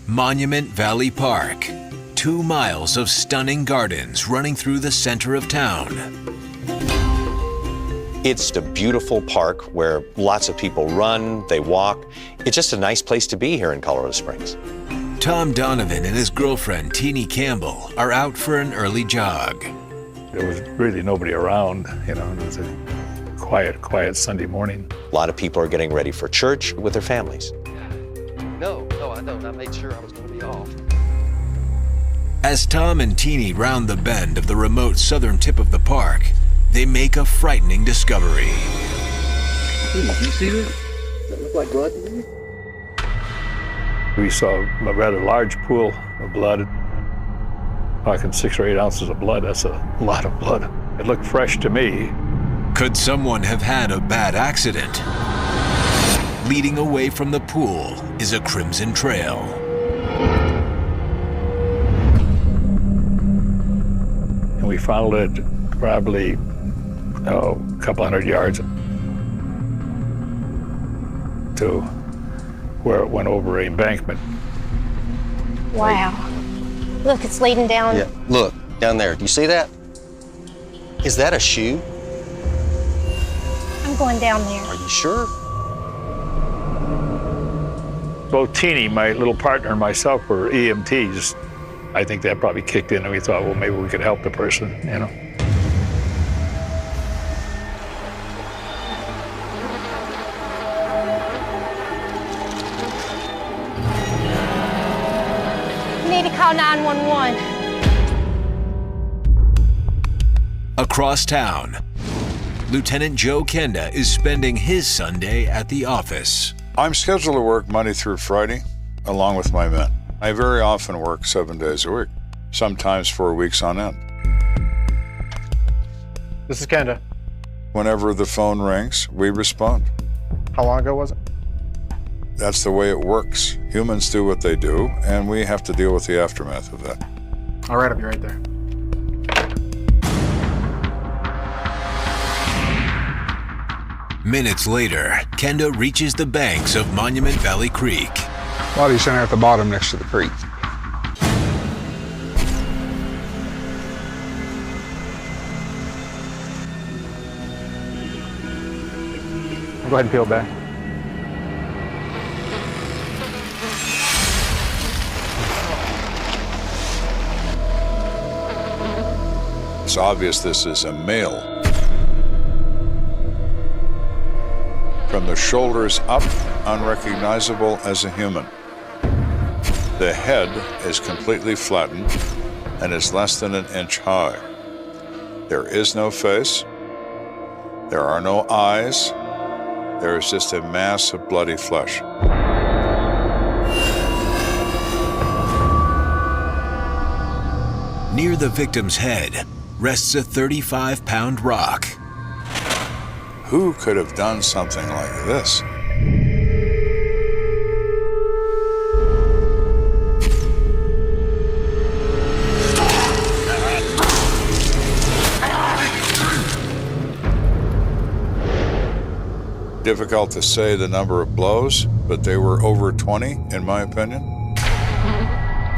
Monument Valley Park. 2 miles of stunning gardens running through the center of town. It's a beautiful park where lots of people run, they walk. It's just a nice place to be here in Colorado Springs. Tom Donovan and his girlfriend, Teenie Campbell, are out for an early jog. There was really nobody around, and it was a quiet Sunday morning. A lot of people are getting ready for church with their families. No, I don't. I made sure I was going to be off. As Tom and Teenie round the bend of the remote southern tip of the park, they make a frightening discovery. Did you see this? Does that look like blood to you? We saw a rather large pool of blood. Talking 6 or 8 ounces of blood, that's a lot of blood. It looked fresh to me. Could someone have had a bad accident? Leading away from the pool is a crimson trail. And we followed it probably a couple hundred yards to where it went over an embankment. Wow. Look, it's leading down. Yeah, look, down there. Do you see that? Is that a shoe? I'm going down there. Are you sure? Both Teenie, my little partner, and myself were EMTs. I think that probably kicked in and we thought, well, maybe we could help the person, You need to call 911. Across town, Lt.Joe Kenda is spending his Sunday at the office. I'm scheduled to work Monday through Friday, along with my men. I very often work 7 days a week, sometimes 4 weeks on end. This is Kenda. Whenever the phone rings, we respond. How long ago was it? That's the way it works. Humans do what they do, and we have to deal with the aftermath of that. All right, I'll be right there. Minutes later, Kenda reaches the banks of Monument Valley Creek. Body's center at the bottom next to the creek. I'll go ahead and peel it back. It's obvious this is a male. From the shoulders up, unrecognizable as a human. The head is completely flattened and is less than 1 inch high. There is no face. There are no eyes. There is just a mass of bloody flesh. Near the victim's head rests a 35-pound rock. Who could have done something like this? Difficult to say the number of blows, but they were over 20, in my opinion.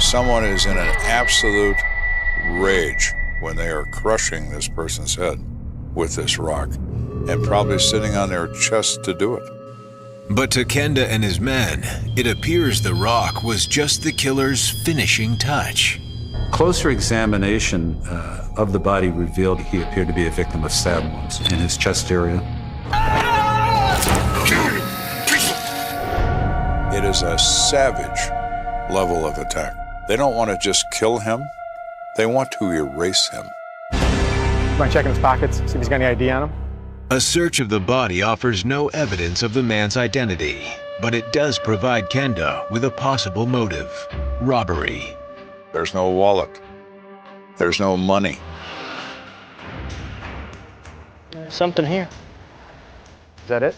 Someone is in an absolute rage when they are crushing this person's head with this rock, and probably sitting on their chest to do it. But to Kenda and his men, it appears the rock was just the killer's finishing touch. Closer examination of the body revealed he appeared to be a victim of stab wounds in his chest area. It is a savage level of attack. They don't want to just kill him, they want to erase him. Mind checking his pockets, see if he's got any ID on him? A search of the body offers no evidence of the man's identity, but it does provide Kenda with a possible motive: robbery. There's no wallet. There's no money. There's something here. Is that it?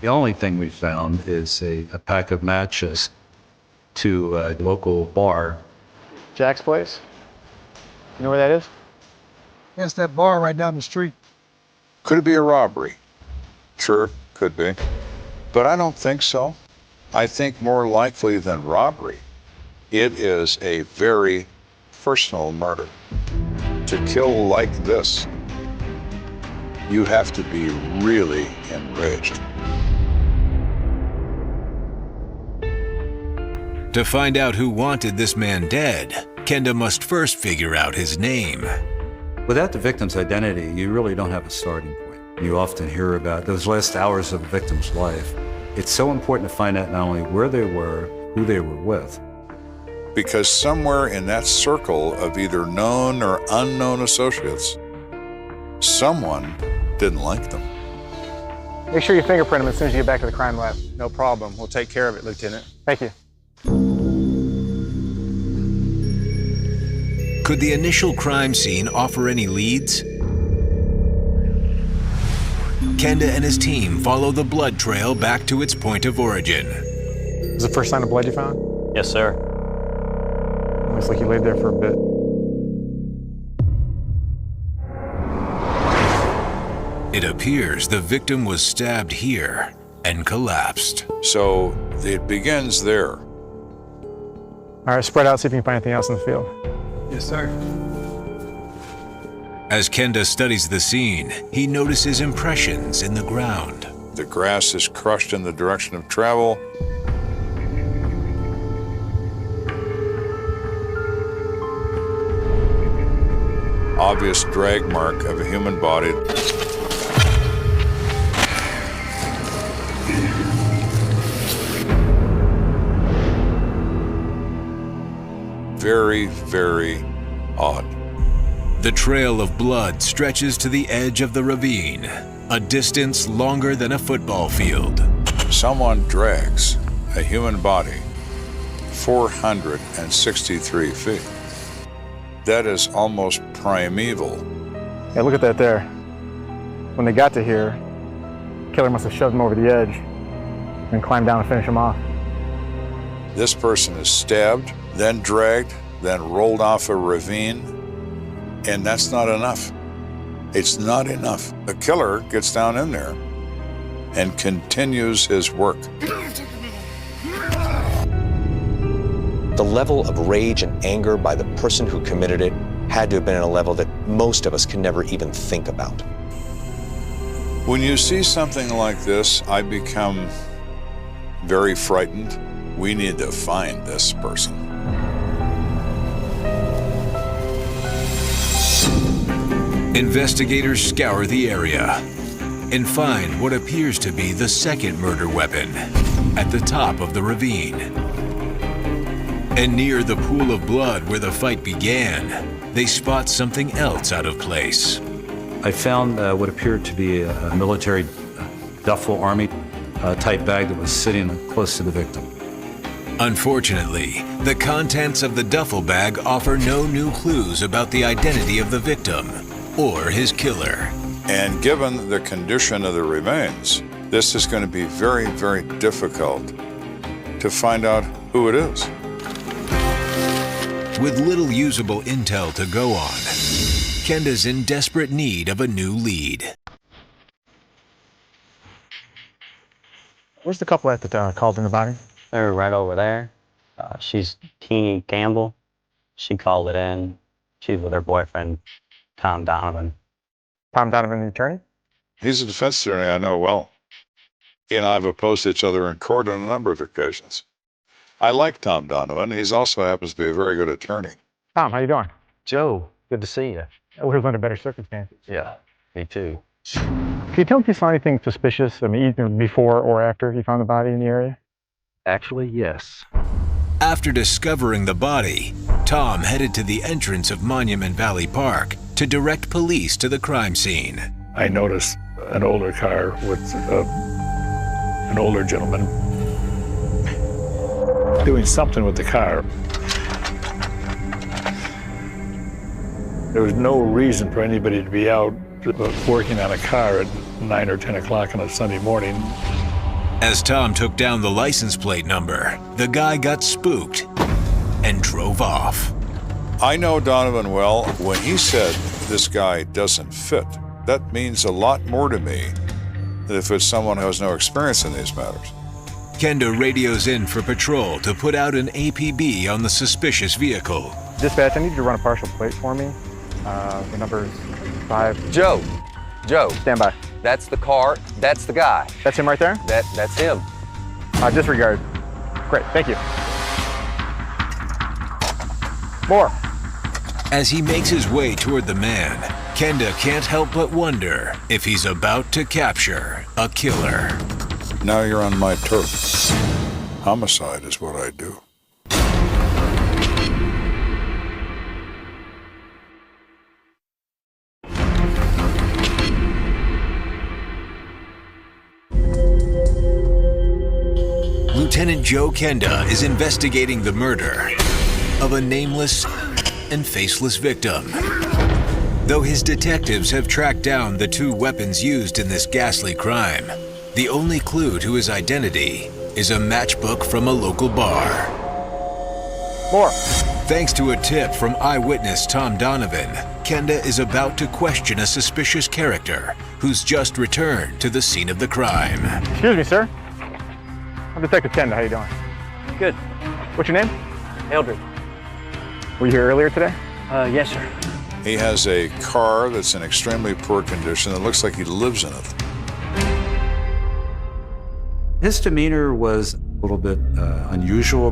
The only thing we found is a pack of matches to a local bar. Jack's place? You know where that is? Yes, that bar right down the street. Could it be a robbery? Sure, could be. But I don't think so. I think more likely than robbery, it is a very personal murder. To kill like this, you have to be really enraged. To find out who wanted this man dead, Kenda must first figure out his name. Without the victim's identity, you really don't have a starting point. You often hear about those last hours of a victim's life. It's so important to find out not only where they were, who they were with. Because somewhere in that circle of either known or unknown associates, someone didn't like them. Make sure you fingerprint him as soon as you get back to the crime lab. No problem. We'll take care of it, Lieutenant. Thank you. Could the initial crime scene offer any leads? Kenda and his team follow the blood trail back to its point of origin. Is the first sign of blood you found? Yes, sir. Looks like you laid there for a bit. It appears the victim was stabbed here and collapsed. So it begins there. All right, spread out, see if you can find anything else in the field. Yes, sir. As Kenda studies the scene, he notices impressions in the ground. The grass is crushed in the direction of travel. Obvious drag mark of a human body. Very, very odd. The trail of blood stretches to the edge of the ravine, a distance longer than a football field. Someone drags a human body 463 feet. That is almost primeval. Yeah, look at that there. When they got to here, the killer must have shoved him over the edge and climbed down and finished him off. This person is stabbed, then dragged, then rolled off a ravine, and that's not enough. It's not enough. The killer gets down in there and continues his work. The level of rage and anger by the person who committed it had to have been at a level that most of us can never even think about. When you see something like this, I become very frightened. We need to find this person. Investigators scour the area and find what appears to be the second murder weapon at the top of the ravine. And near the pool of blood where the fight began, they spot something else out of place. I found what appeared to be a military duffel army type bag that was sitting close to the victim. Unfortunately, the contents of the duffel bag offer no new clues about the identity of the victim or his killer. And given the condition of the remains, this is going to be very, very difficult to find out who it is. With little usable intel to go on, Kenda's in desperate need of a new lead. Where's the couple at that called in the body? They're right over there. She's Teeny Campbell. She called it in. She's with her boyfriend, Tom Donovan. Tom Donovan, the attorney? He's a defense attorney I know well. He and I have opposed each other in court on a number of occasions. I like Tom Donovan. He also happens to be a very good attorney. Tom, how you doing? Joe, good to see you. We were under better circumstances. Yeah, me too. Can you tell if you saw anything suspicious? I mean, either before or after you found the body in the area? Actually, yes. After discovering the body, Tom headed to the entrance of Monument Valley Park to direct police to the crime scene. I noticed an older car with an older gentleman doing something with the car. There was no reason for anybody to be out working on a car at 9 or 10 o'clock on a Sunday morning. As Tom took down the license plate number, the guy got spooked and drove off. I know Donovan well. When he said this guy doesn't fit, that means a lot more to me than if it's someone who has no experience in these matters. Kenda radios in for patrol to put out an APB on the suspicious vehicle. Dispatch, I need you to run a partial plate for me. The number is 5. Joe, Stand by. that's the car, that's the guy. That's him right there? That's him. Disregard. Great, thank you. More. As he makes his way toward the man, Kenda can't help but wonder if he's about to capture a killer. Now you're on my turf. Homicide is what I do. Lt.Joe Kenda is investigating the murder of a nameless and faceless victim. Though his detectives have tracked down the 2 weapons used in this ghastly crime, the only clue to his identity is a matchbook from a local bar. More. Thanks to a tip from eyewitness Tom Donovan, Kenda is about to question a suspicious character who's just returned to the scene of the crime. Excuse me, sir. I'm Detective Kenda. How you doing? Good. What's your name? Eldred. Were you here earlier today? Yes, sir. He has a car that's in extremely poor condition. It looks like he lives in it. His demeanor was a little bit unusual.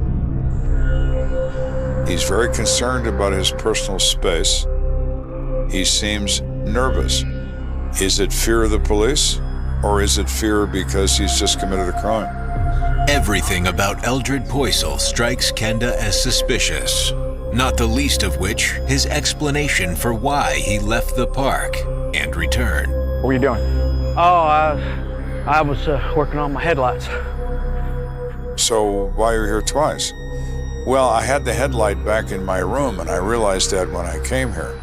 He's very concerned about his personal space. He seems nervous. Is it fear of the police, or is it fear because he's just committed a crime? Everything about Eldred Poisel strikes Kenda as suspicious, not the least of which his explanation for why he left the park and returned. What were you doing? Oh, I was working on my headlights. So why are you here twice? Well, I had the headlight back in my room, and I realized that when I came here.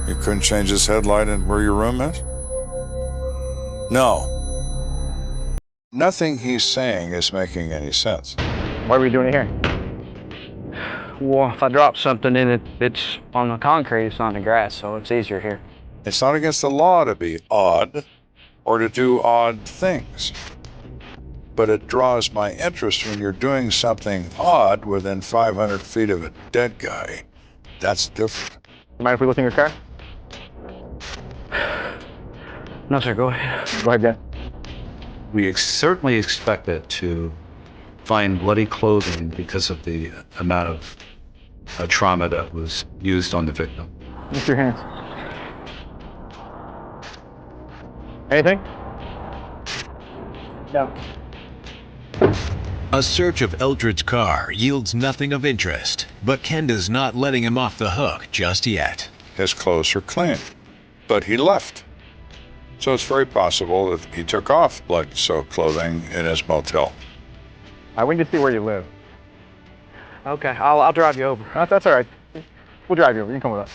You couldn't change this headlight in where your room is? No. Nothing he's saying is making any sense. Why were you doing it here? Well, if I drop something in it, it's on the concrete, it's not in the grass, so it's easier here. It's not against the law to be odd or to do odd things. But it draws my interest when you're doing something odd within 500 feet of a dead guy. That's different. You mind if we look in your car? No, sir, go ahead. Go ahead, Dan. We certainly expected to find bloody clothing because of the amount of trauma that was used on the victim. Lift your hands. Anything? No. A search of Eldred's car yields nothing of interest, but Kenda's not letting him off the hook just yet. His clothes are clean, but he left. So it's very possible that he took off blood-soaked clothing in his motel. We need to see where you live. Okay, I'll drive you over. That's all right. We'll drive you over. You can come with us.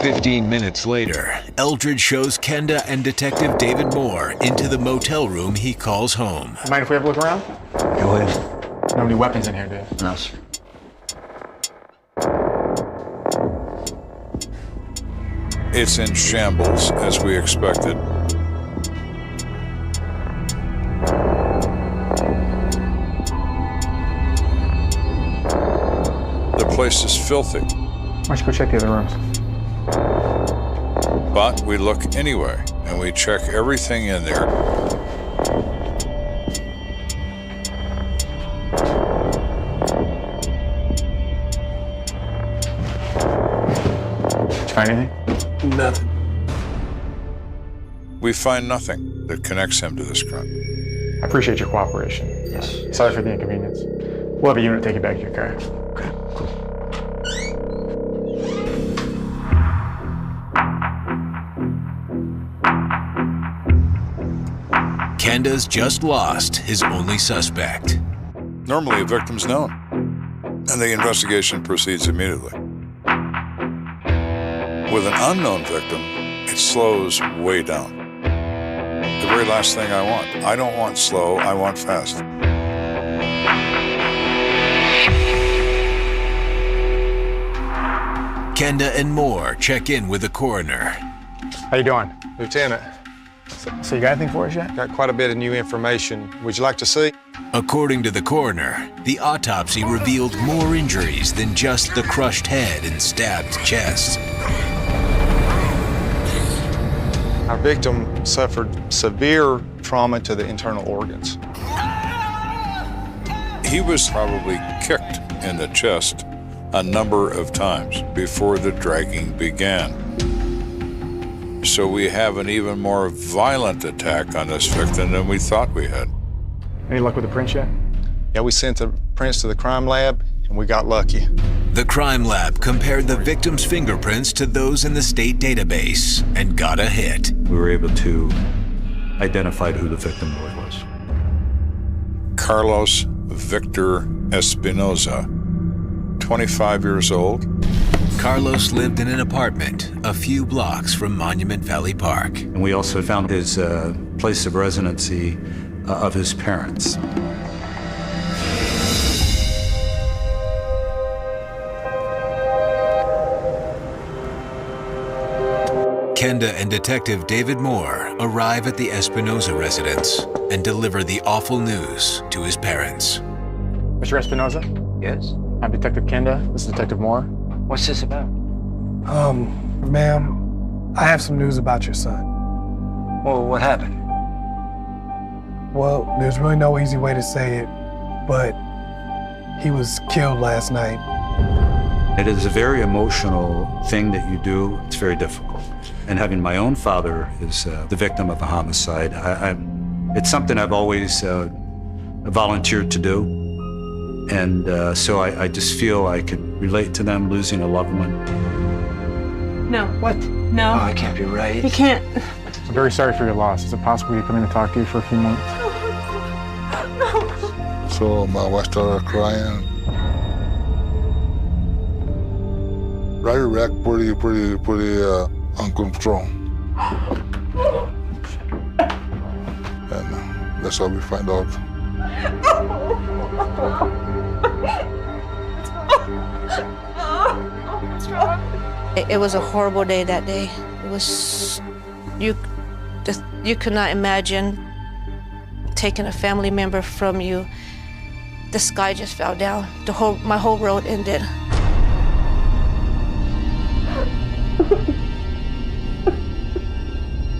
"15 minutes later, Eldred shows Kenda and Detective David Moore into the motel room he calls home. Mind if we have a look around? Go ahead. No any weapons in here, dude. No, sir. It's in shambles, as we expected. The place is filthy. Why don't you go check the other rooms? But we look anyway, and we check everything in there. Did you find anything? Nothing. We find nothing that connects him to this crime. I appreciate your cooperation. Yes. Sorry for the inconvenience. We'll have a unit take you back to your car. Okay, cool. Kenda's just lost his only suspect. Normally, a victim's known, and the investigation proceeds immediately. With an unknown victim, it slows way down. The very last thing I want. I don't want slow, I want fast. Kenda and Moore check in with the coroner. How you doing? Lieutenant, So you got anything for us yet? got quite a bit of new information. Would you like to see? According to the coroner, the autopsy revealed more injuries than just the crushed head and stabbed chest. Our victim suffered severe trauma to the internal organs. He was probably kicked in the chest a number of times before the dragging began. So we have an even more violent attack on this victim than we thought we had. Any luck with the prints yet? Yeah, we sent the prints to the crime lab, and we got lucky. The crime lab compared the victim's fingerprints to those in the state database and got a hit. We were able to identify who the victim was. Carlos Victor Espinoza, 25 years old. Carlos lived in an apartment a few blocks from Monument Valley Park. And we also found his place of residency of his parents. Kenda and Detective David Moore arrive at the Espinoza residence and deliver the awful news to his parents. Mr. Espinoza? Yes? I'm Detective Kenda. This is Detective Moore. What's this about? Ma'am, I have some news about your son. Well, what happened? Well, there's really no easy way to say it, but he was killed last night. It is a very emotional thing that you do. It's very difficult. And having my own father is the victim of a homicide, it's something I've always volunteered to do. And so I just feel I could relate to them losing a loved one. No. What? No. Oh, that can't be right. You can't. I'm very sorry for your loss. Is it possible you come in and talk to you for a few months? So my wife started crying. Right back pretty uncontrolled. And that's how we find out. It was a horrible day that day. It was, you could not imagine taking a family member from you. The sky just fell down. My whole world ended.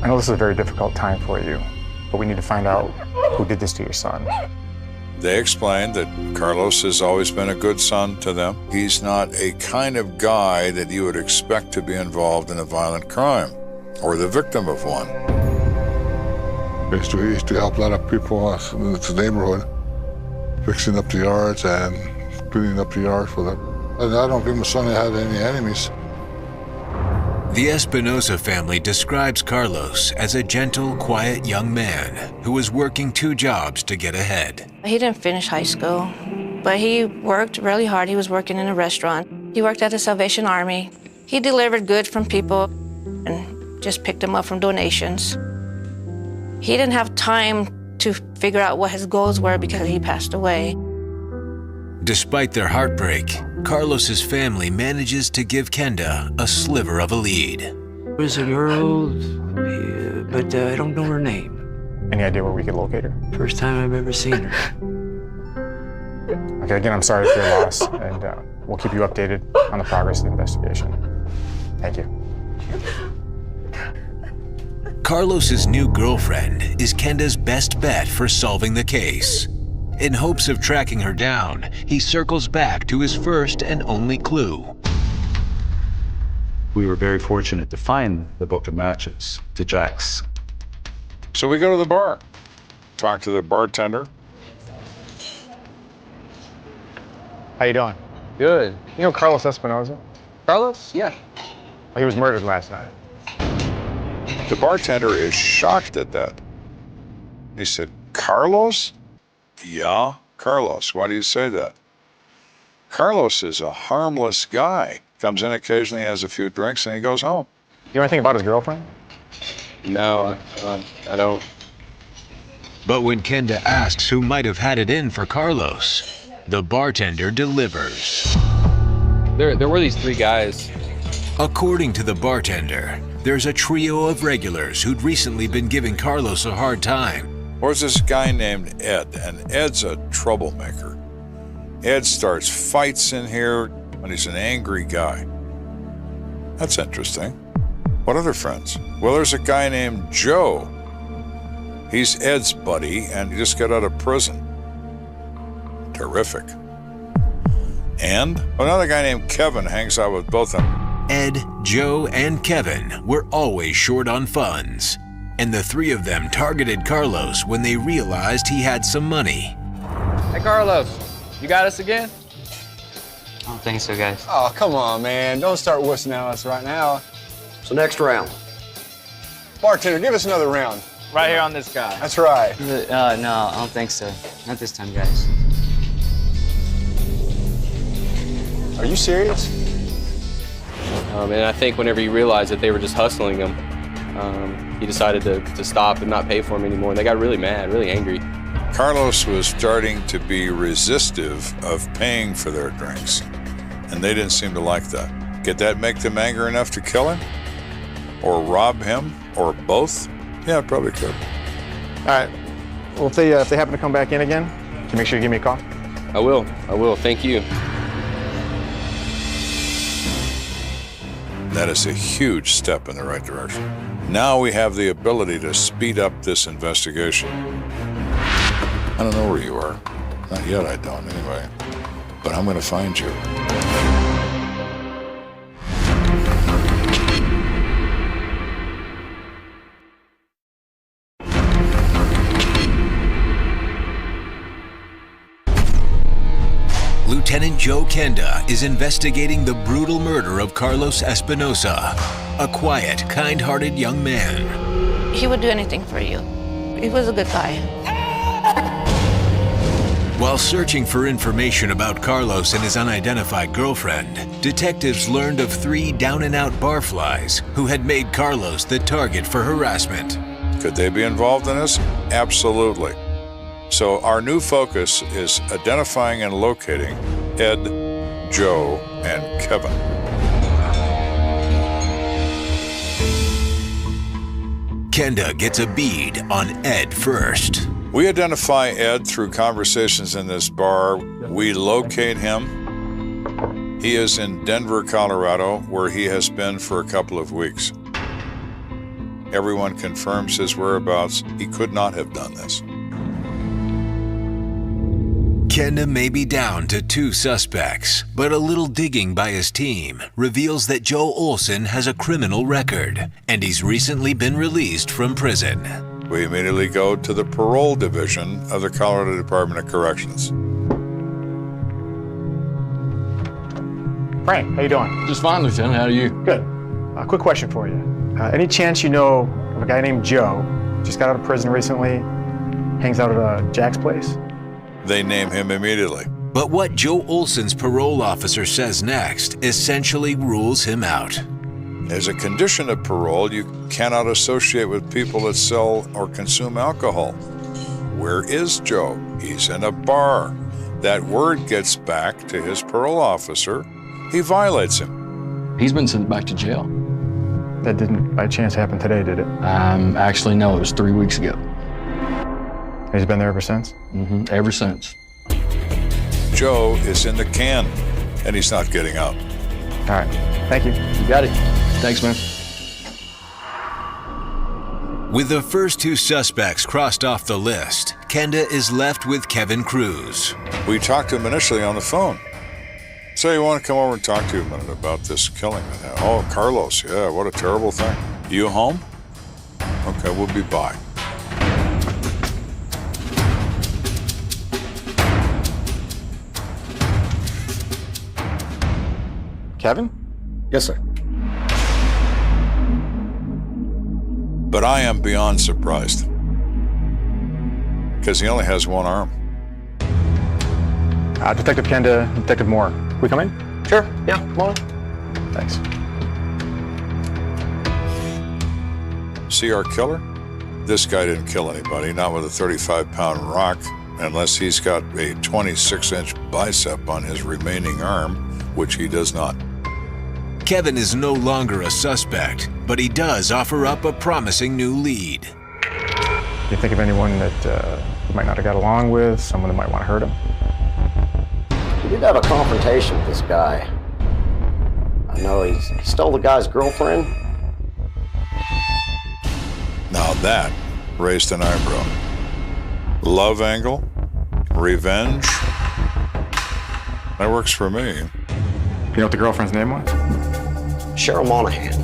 I know this is a very difficult time for you, but we need to find out who did this to your son. They explained that Carlos has always been a good son to them. He's not a kind of guy that you would expect to be involved in a violent crime or the victim of one. He used to help a lot of people in the neighborhood, fixing up the yards and cleaning up the yards for them. And I don't think my son had any enemies. The Espinoza family describes Carlos as a gentle, quiet young man who was working 2 jobs to get ahead. He didn't finish high school, but he worked really hard. He was working in a restaurant. He worked at the Salvation Army. He delivered goods from people and just picked them up from donations. He didn't have time to figure out what his goals were because he passed away. Despite their heartbreak, Carlos's family manages to give Kenda a sliver of a lead. There's a girl, but I don't know her name. Any idea where we could locate her? First time I've ever seen her. Okay, again, I'm sorry for your loss, and we'll keep you updated on the progress of the investigation. Thank you. Carlos's new girlfriend is Kenda's best bet for solving the case. In hopes of tracking her down, he circles back to his first and only clue. We were very fortunate to find the book of matches to Jack's. So we go to the bar, talk to the bartender. How you doing? Good. You know Carlos Espinoza? Carlos? Yeah. Well, he was murdered last night. The bartender is shocked at that. He said, Carlos? Yeah, Carlos. Why do you say that? Carlos is a harmless guy. Comes in occasionally, has a few drinks, and he goes home. You know anything about his girlfriend? No, I don't. But when Kenda asks who might have had it in for Carlos, the bartender delivers. There were these 3 guys. According to the bartender, there's a trio of regulars who'd recently been giving Carlos a hard time. There's this guy named Ed, and Ed's a troublemaker. Ed starts fights in here, and he's an angry guy. That's interesting. What other friends? Well, there's a guy named Joe. He's Ed's buddy, and he just got out of prison. Terrific. And another guy named Kevin hangs out with both of them. Ed, Joe, and Kevin were always short on funds, and the three of them targeted Carlos when they realized he had some money. Hey, Carlos, you got us again? I don't think so, guys. Oh, come on, man. Don't start wussing at us right now. So next round. Bartender, give us another round. Right here on this guy. That's right. No, I don't think so. Not this time, guys. Are you serious? And I think whenever he realized that they were just hustling him, he decided to stop and not pay for him anymore. And they got really mad, really angry. Carlos was starting to be resistive of paying for their drinks, and they didn't seem to like that. Could that make them angry enough to kill him? Or rob him? Or both? Yeah, it probably could. All right. Well, if they happen to come back in again, can you make sure you give me a call? I will. Thank you. That is a huge step in the right direction. Now we have the ability to speed up this investigation. I don't know where you are. Not yet, I don't, anyway. But I'm going to find you. Lieutenant Joe Kenda is investigating the brutal murder of Carlos Espinosa, a quiet, kind-hearted young man. He would do anything for you. He was a good guy. While searching for information about Carlos and his unidentified girlfriend, detectives learned of 3 down-and-out barflies who had made Carlos the target for harassment. Could they be involved in this? Absolutely. So our new focus is identifying and locating Ed, Joe, and Kevin. Kenda gets a bead on Ed first. We identify Ed through conversations in this bar. We locate him. He is in Denver, Colorado, where he has been for a couple of weeks. Everyone confirms his whereabouts. He could not have done this. Kenda may be down to 2 suspects, but a little digging by his team reveals that Joe Olson has a criminal record, and he's recently been released from prison. We immediately go to the parole division of the Colorado Department of Corrections. Frank, how you doing? Just fine, Lieutenant. How are you? Good. A quick question for you. Any chance you know of a guy named Joe, just got out of prison recently, hangs out at Jack's place? They name him immediately. But what Joe Olson's parole officer says next essentially rules him out. As a condition of parole, you cannot associate with people that sell or consume alcohol. Where is Joe? He's in a bar. That word gets back to his parole officer. He violates him. He's been sent back to jail. That didn't by chance happen today, did it? Actually, no, it was 3 weeks ago. He's been there ever since? Mm-hmm, ever since. Joe is in the can, and he's not getting out. All right, thank you. You got it. Thanks, man. With the first 2 suspects crossed off the list, Kenda is left with Kevin Cruz. We talked to him initially on the phone. So you want to come over and talk to you a minute about this killing? Oh, Carlos, yeah, what a terrible thing. You home? Okay, we'll be by. Kevin? Yes, sir. But I am beyond surprised. Because he only has 1 arm. Detective Kenda, Detective Moore. Can we come in? Sure, yeah, come on. Thanks. See our killer? This guy didn't kill anybody, not with a 35-pound rock, unless he's got a 26-inch bicep on his remaining arm, which he does not. Kevin is no longer a suspect, but he does offer up a promising new lead. Do you think of anyone that you might not have got along with, someone that might want to hurt him? We did have a confrontation with this guy. I know he stole the guy's girlfriend. Now that raised an eyebrow. Love angle? Revenge? That works for me. You know what the girlfriend's name was? Cheryl Monahan.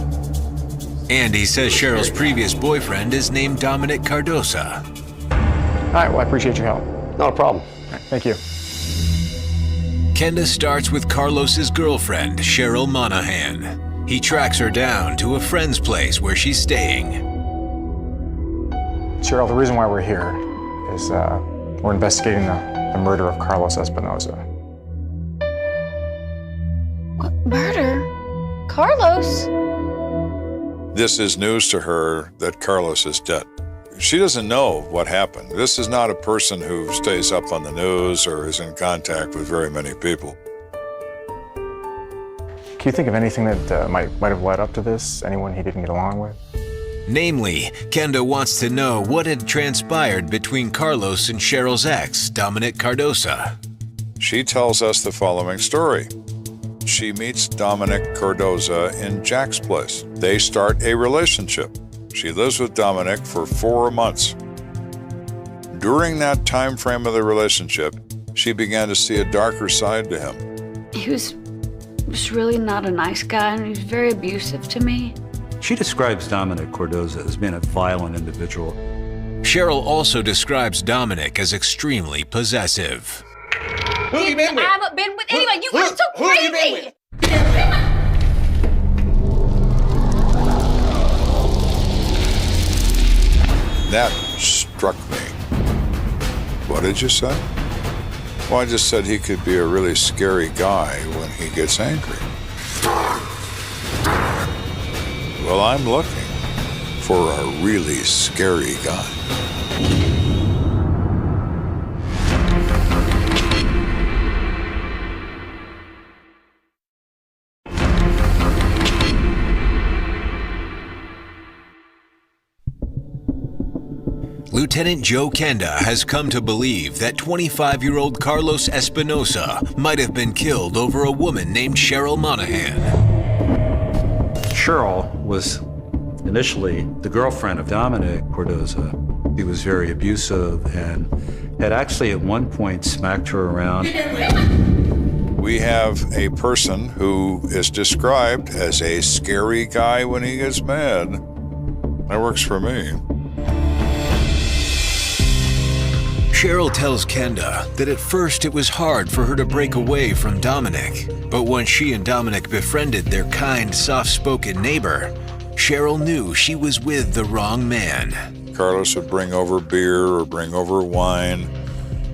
And he says Cheryl's previous boyfriend is named Dominic Cardosa. All right, well, I appreciate your help. Not a problem. Right, thank you. Kenda starts with Carlos's girlfriend, Cheryl Monahan. He tracks her down to a friend's place where she's staying. Cheryl, the reason why we're here is we're investigating the murder of Carlos Espinosa. What murder? Carlos? This is news to her that Carlos is dead. She doesn't know what happened. This is not a person who stays up on the news or is in contact with very many people. Can you think of anything that might have led up to this? Anyone he didn't get along with? Namely, Kenda wants to know what had transpired between Carlos and Cheryl's ex, Dominic Cardosa. She tells us the following story. She meets Dominic Cardosa in Jack's place. They start a relationship. She lives with Dominic for 4 months. During that time frame of the relationship, she began to see a darker side to him. He was really not a nice guy, and he was very abusive to me. She describes Dominic Cardosa as being a violent individual. Cheryl also describes Dominic as extremely possessive. Who have you been with? I haven't been with anyone. You are so Who have you been crazy. That struck me. What did you say? Well, I just said he could be a really scary guy when he gets angry. Well, I'm looking for a really scary guy. Lt.Joe Kenda has come to believe that 25-year-old Carlos Espinosa might have been killed over a woman named Cheryl Monahan. Cheryl was initially the girlfriend of Dominic Cardosa. He was very abusive and had actually at one point smacked her around. We have a person who is described as a scary guy when he gets mad. That works for me. Cheryl tells Kenda that at first it was hard for her to break away from Dominic, but once she and Dominic befriended their kind, soft-spoken neighbor, Cheryl knew she was with the wrong man. Carlos would bring over beer or bring over wine,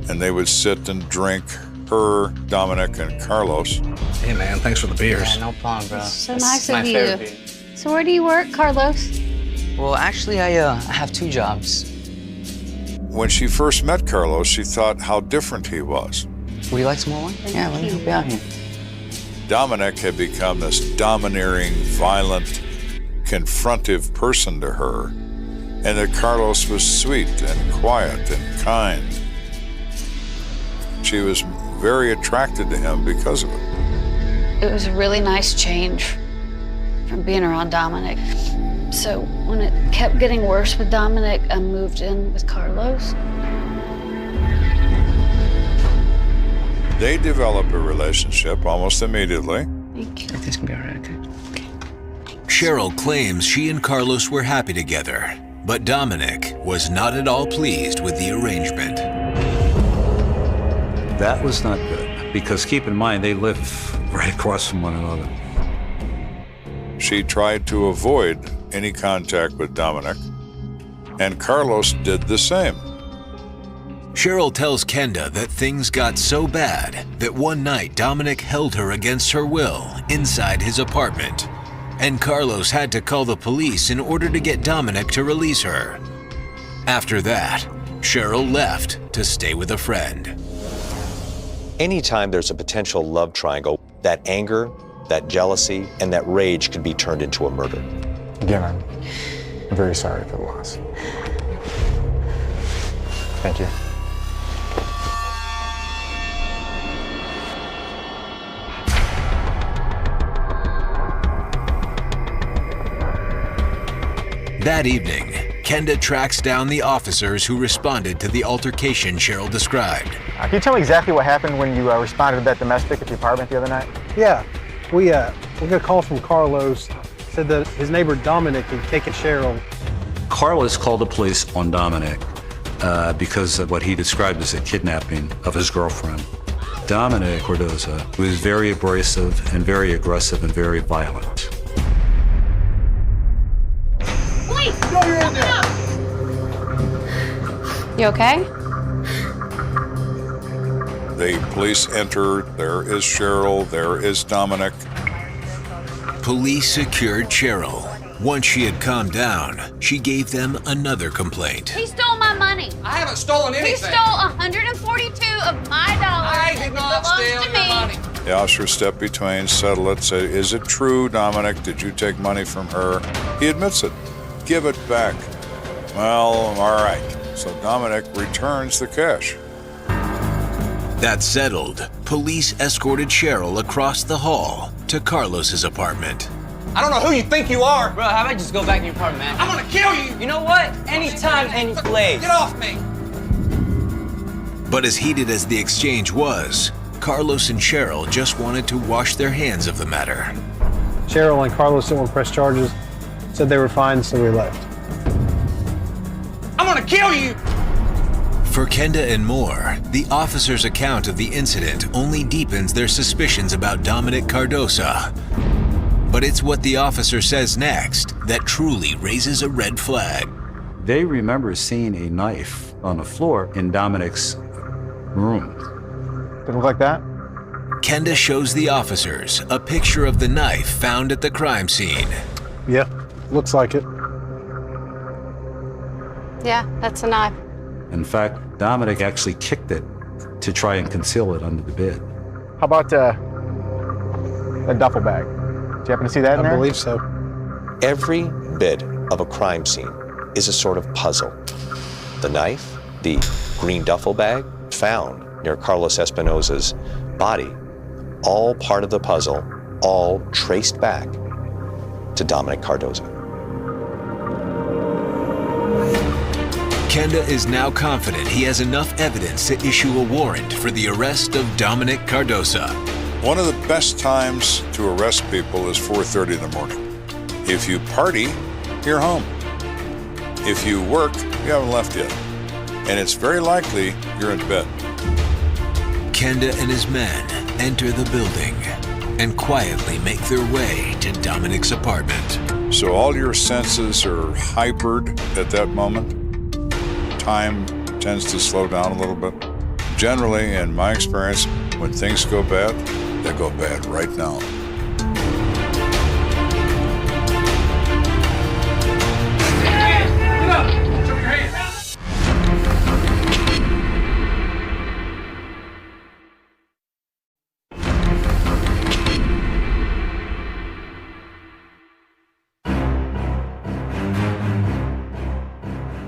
and they would sit and drink, her, Dominic, and Carlos. Hey man, thanks for the beers. Yeah, no problem, bro. So That's nice my of favorite you. beer. So where do you work, Carlos? Well, actually, I have 2 jobs. When she first met Carlos, she thought how different he was. Would you like some more wine? Yeah, let me help you out here. Dominic had become this domineering, violent, confrontive person to her, and that Carlos was sweet and quiet and kind. She was very attracted to him because of it. It was a really nice change from being around Dominic. So when it kept getting worse with Dominic, I moved in with Carlos. They develop a relationship almost immediately. Thank you. This can be all right, okay? Cheryl claims she and Carlos were happy together, but Dominic was not at all pleased with the arrangement. That was not good, because keep in mind, they live right across from one another. She tried to avoid any contact with Dominic, and Carlos did the same. Cheryl tells Kenda that things got so bad that one night Dominic held her against her will inside his apartment, and Carlos had to call the police in order to get Dominic to release her. After that, Cheryl left to stay with a friend. Anytime there's a potential love triangle, that anger that jealousy, and that rage could be turned into a murder. Again, I'm very sorry for the loss. Thank you. That evening, Kenda tracks down the officers who responded to the altercation Cheryl described. Can you tell me exactly what happened when you responded to that domestic at the apartment the other night? Yeah, we got a call from Carlos. Said that his neighbor Dominic had taken Cheryl. Carlos called the police on Dominic because of what he described as a kidnapping of his girlfriend. Dominic Cardoza was very abrasive and very aggressive and very violent. Wait! No, you're in there! You okay? The police enter. There is Cheryl. There is Dominic. Police secured Cheryl. Once she had calmed down, she gave them another complaint. He stole my money. I haven't stolen anything. He stole 142 of my dollars. I did not steal your money. The officer stepped between, settled it, said, "Is it true, Dominic? Did you take money from her?" He admits it. "Give it back." "Well, all right." So Dominic returns the cash. That settled, police escorted Cheryl across the hall to Carlos's apartment. I don't know who you think you are. Bro, how about you just go back to your apartment, man? I'm gonna kill you. You know what? Anytime, any place. Get off me. But as heated as the exchange was, Carlos and Cheryl just wanted to wash their hands of the matter. Cheryl and Carlos didn't want to press charges. Said they were fine, so we left. I'm gonna kill you. For Kenda and more, the officer's account of the incident only deepens their suspicions about Dominic Cardoza. But it's what the officer says next that truly raises a red flag. They remember seeing a knife on the floor in Dominic's room. Did it look like that? Kenda shows the officers a picture of the knife found at the crime scene. Yeah, looks like it. Yeah, that's a knife. In fact, Dominic actually kicked it to try and conceal it under the bed. How about that duffel bag? Do you happen to see that in there? I believe so. Every bit of a crime scene is a sort of puzzle. The knife, the green duffel bag found near Carlos Espinosa's body, all part of the puzzle, all traced back to Dominic Cardoza. Kenda is now confident he has enough evidence to issue a warrant for the arrest of Dominic Cardoza. One of the best times to arrest people is 4:30 in the morning. If you party, you're home. If you work, you haven't left yet. And it's very likely you're in bed. Kenda and his men enter the building and quietly make their way to Dominic's apartment. So all your senses are hypered at that moment. Time tends to slow down a little bit. Generally, in my experience, when things go bad, they go bad right now. Get up. Show me your hands.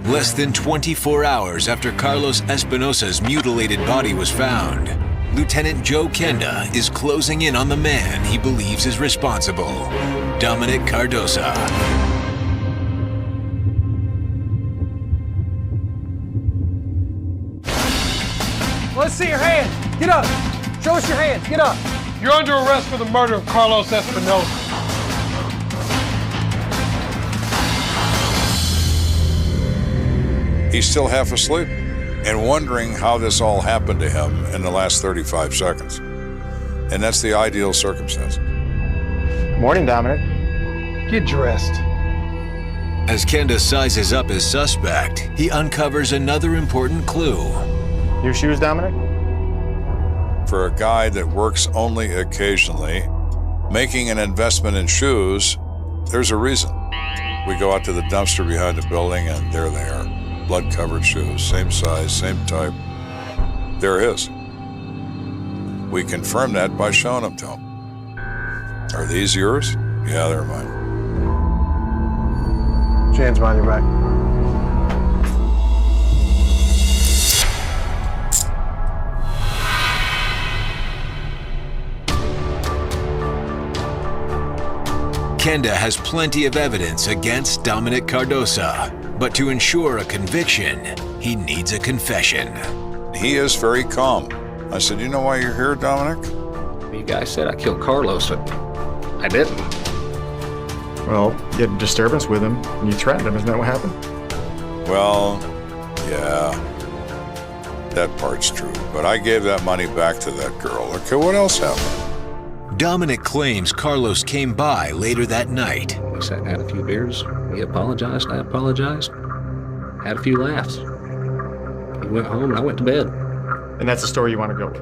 Less than 24 hours after Carlos Espinosa's mutilated body was found, Lt.Joe Kenda is closing in on the man he believes is responsible, Dominic Cardoza. Let's see your hands. Get up. Show us your hands. Get up. You're under arrest for the murder of Carlos Espinosa. He's still half asleep and wondering how this all happened to him in the last 35 seconds. And that's the ideal circumstance. Morning, Dominic. Get dressed. As Kenda sizes up his suspect, he uncovers another important clue. New shoes, Dominic? For a guy that works only occasionally, making an investment in shoes, there's a reason. We go out to the dumpster behind the building and there they are. Blood-covered shoes, same size, same type. They're his. We confirm that by showing them to him. Are these yours? Yeah, they're mine. Hands behind your back. Kenda has plenty of evidence against Dominic Cardosa, but to ensure a conviction, he needs a confession. He is very calm. I said, you know why you're here, Dominic? You guys said I killed Carlos, but I didn't. Well, you had a disturbance with him, and you threatened him. Isn't that what happened? Well, yeah, that part's true. But I gave that money back to that girl. Okay, what else happened? Dominic claims Carlos came by later that night. We sat and had a few beers. He apologized, I apologized. Had a few laughs. He went home and I went to bed. And that's the story you want to go with?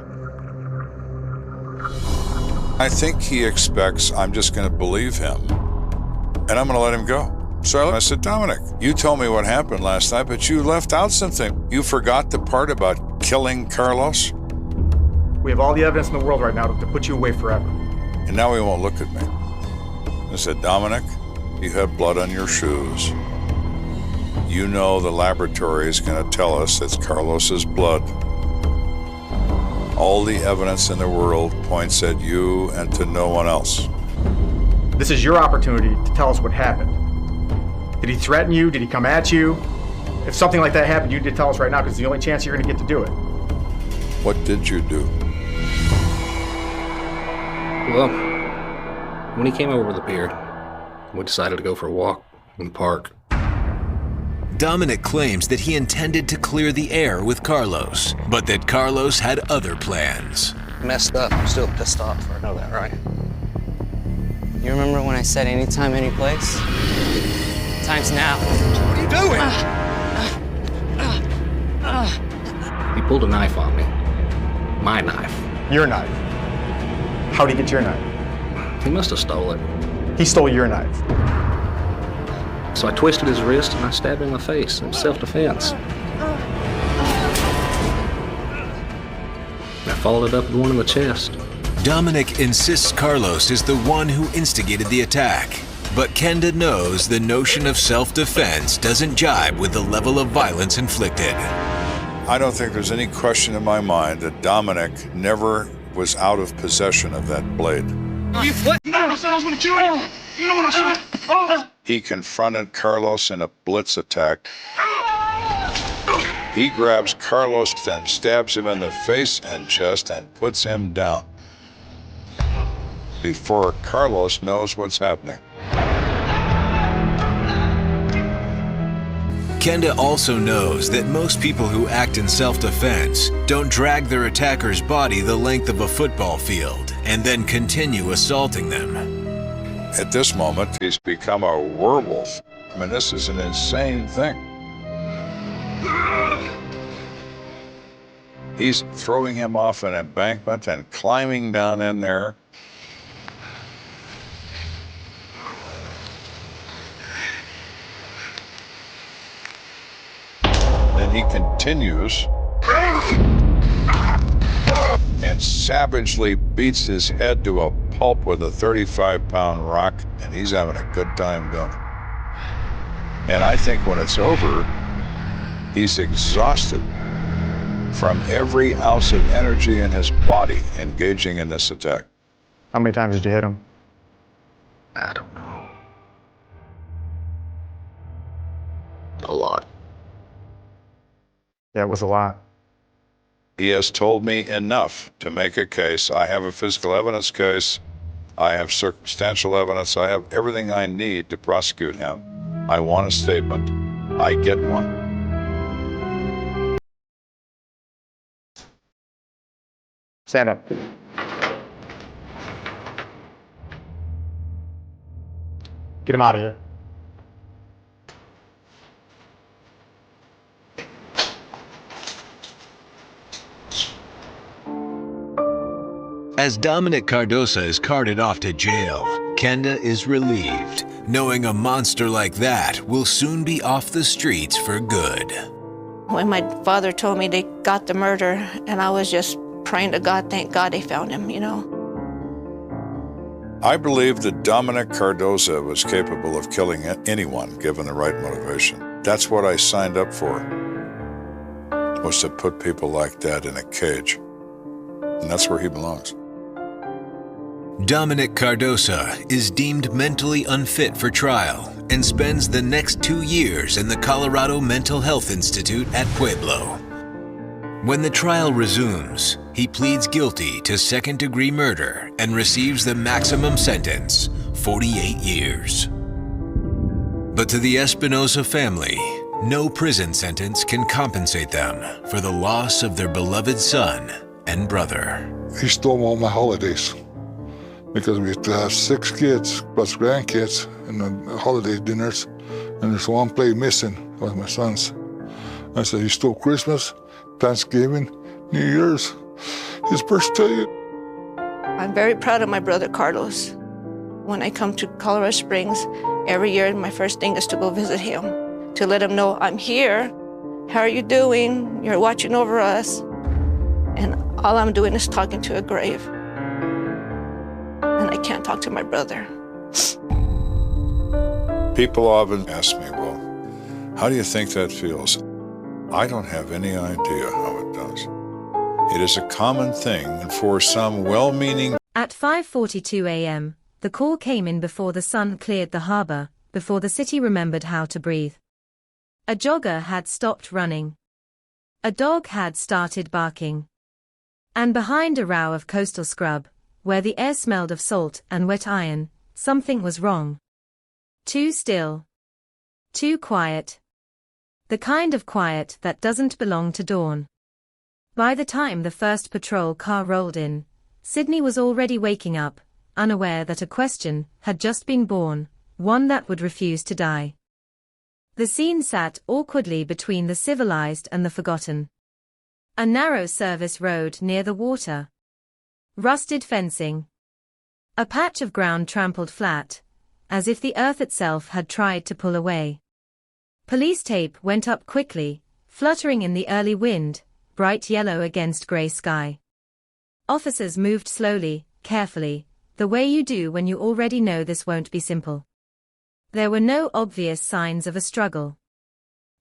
I think he expects I'm just going to believe him, and I'm going to let him go. So I said, Dominic, you told me what happened last night, but you left out something. You forgot the part about killing Carlos? We have all the evidence in the world right now to put you away forever. And now he won't look at me. I said, Dominic, you have blood on your shoes. You know the laboratory is going to tell us it's Carlos's blood. All the evidence in the world points at you and to no one else. This is your opportunity to tell us what happened. Did he threaten you? Did he come at you? If something like that happened, you need to tell us right now because it's the only chance you're going to get to do it. What did you do? Well, when he came over with the beer, we decided to go for a walk in the park. Dominic claims that he intended to clear the air with Carlos, but that Carlos had other plans. Messed up. I'm still pissed off. I know that, right? You remember when I said anytime, any place? Time's now. What are you doing? He pulled a knife on me. My knife. Your knife. How'd he get your knife? He must have stole it. He stole your knife. So I twisted his wrist and I stabbed him in the face in self-defense. I followed it up with one in the chest. Dominic insists Carlos is the one who instigated the attack, but Kenda knows the notion of self-defense doesn't jibe with the level of violence inflicted. I don't think there's any question in my mind that Dominic never was out of possession of that blade. You what? You know what I said I was gonna kill you? You know what I said? Oh. He confronted Carlos in a blitz attack. He grabs Carlos and stabs him in the face and chest and puts him down before Carlos knows what's happening. Kenda also knows that most people who act in self-defense don't drag their attacker's body the length of a football field and then continue assaulting them. At this moment, he's become a werewolf. I mean, this is an insane thing. He's throwing him off an embankment and climbing down in there. Then he continues and savagely beats his head to a pulp with a 35-pound rock, and he's having a good time doing it. And I think when it's over, he's exhausted from every ounce of energy in his body engaging in this attack. How many times did you hit him? I don't know. A lot. Yeah, it was a lot. He has told me enough to make a case. I have a physical evidence case. I have circumstantial evidence. I have everything I need to prosecute him. I want a statement. I get one. Stand up. Get him out of here. As Dominic Cardosa is carted off to jail, Kenda is relieved, knowing a monster like that will soon be off the streets for good. When my father told me they got the murder, and I was just praying to God, thank God they found him, you know. I believe that Dominic Cardoza was capable of killing anyone given the right motivation. That's what I signed up for, was to put people like that in a cage. And that's where he belongs. Dominic Cardoza is deemed mentally unfit for trial and spends the next 2 years in the Colorado Mental Health Institute at Pueblo. When the trial resumes, he pleads guilty to second-degree murder and receives the maximum sentence, 48 years. But to the Espinosa family, no prison sentence can compensate them for the loss of their beloved son and brother. He stole all my holidays because we used to have 6 kids plus grandkids in the holiday dinners, and there's one plate missing with my sons. I said, he stole Christmas, Thanksgiving, New Year's, his birthday. I'm very proud of my brother Carlos. When I come to Colorado Springs, every year my first thing is to go visit him, to let him know I'm here. How are you doing? You're watching over us. And all I'm doing is talking to a grave. And I can't talk to my brother. People often ask me, well, how do you think that feels? I don't have any idea how it does. It is a common thing, and for some well-meaning... At 5:42 a.m., the call came in before the sun cleared the harbor, before the city remembered how to breathe. A jogger had stopped running. A dog had started barking. And behind a row of coastal scrub, where the air smelled of salt and wet iron, something was wrong. Too still. Too quiet. The kind of quiet that doesn't belong to dawn. By the time the first patrol car rolled in, Sydney was already waking up, unaware that a question had just been born, one that would refuse to die. The scene sat awkwardly between the civilized and the forgotten. A narrow service road near the water. Rusted fencing. A patch of ground trampled flat, as if the earth itself had tried to pull away. Police tape went up quickly, fluttering in the early wind, bright yellow against gray sky. Officers moved slowly, carefully, the way you do when you already know this won't be simple. There were no obvious signs of a struggle.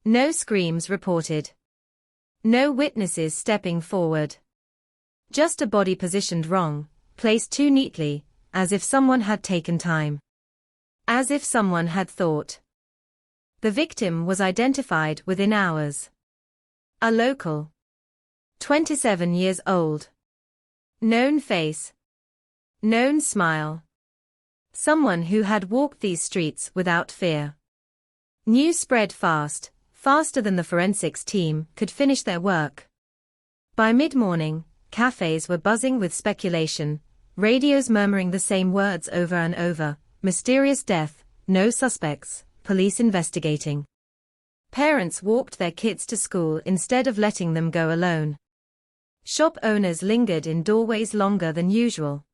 No screams reported. No witnesses stepping forward. Just a body positioned wrong, placed too neatly, as if someone had taken time. As if someone had thought. The victim was identified within hours. A local. 27 years old. Known face. Known smile. Someone who had walked these streets without fear. News spread fast, faster than the forensics team could finish their work. By mid-morning, cafes were buzzing with speculation, radios murmuring the same words over and over: mysterious death, no suspects, police investigating. Parents walked their kids to school instead of letting them go alone. Shop owners lingered in doorways longer than usual.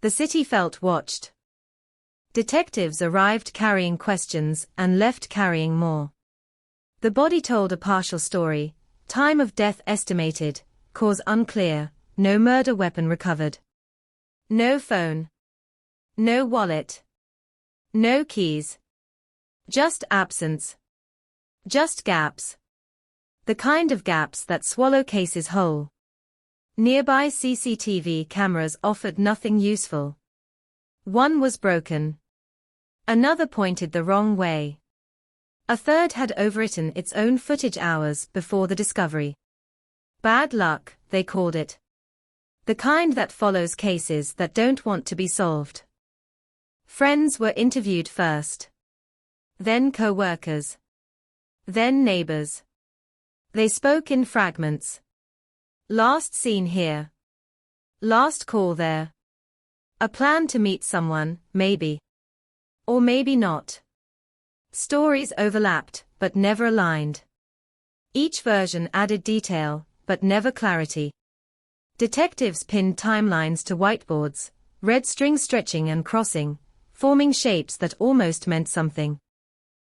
The city felt watched. Detectives arrived carrying questions and left carrying more. The body told a partial story, time of death estimated, cause unclear, no murder weapon recovered. No phone. No wallet. No keys. Just absence. Just gaps. The kind of gaps that swallow cases whole. Nearby CCTV cameras offered nothing useful. One was broken. Another pointed the wrong way. A third had overwritten its own footage hours before the discovery. Bad luck, they called it. The kind that follows cases that don't want to be solved. Friends were interviewed first. Then co-workers. Then neighbors. They spoke in fragments. Last seen here. Last call there. A plan to meet someone, maybe. Or maybe not. Stories overlapped, but never aligned. Each version added detail, but never clarity. Detectives pinned timelines to whiteboards, red strings stretching and crossing, forming shapes that almost meant something.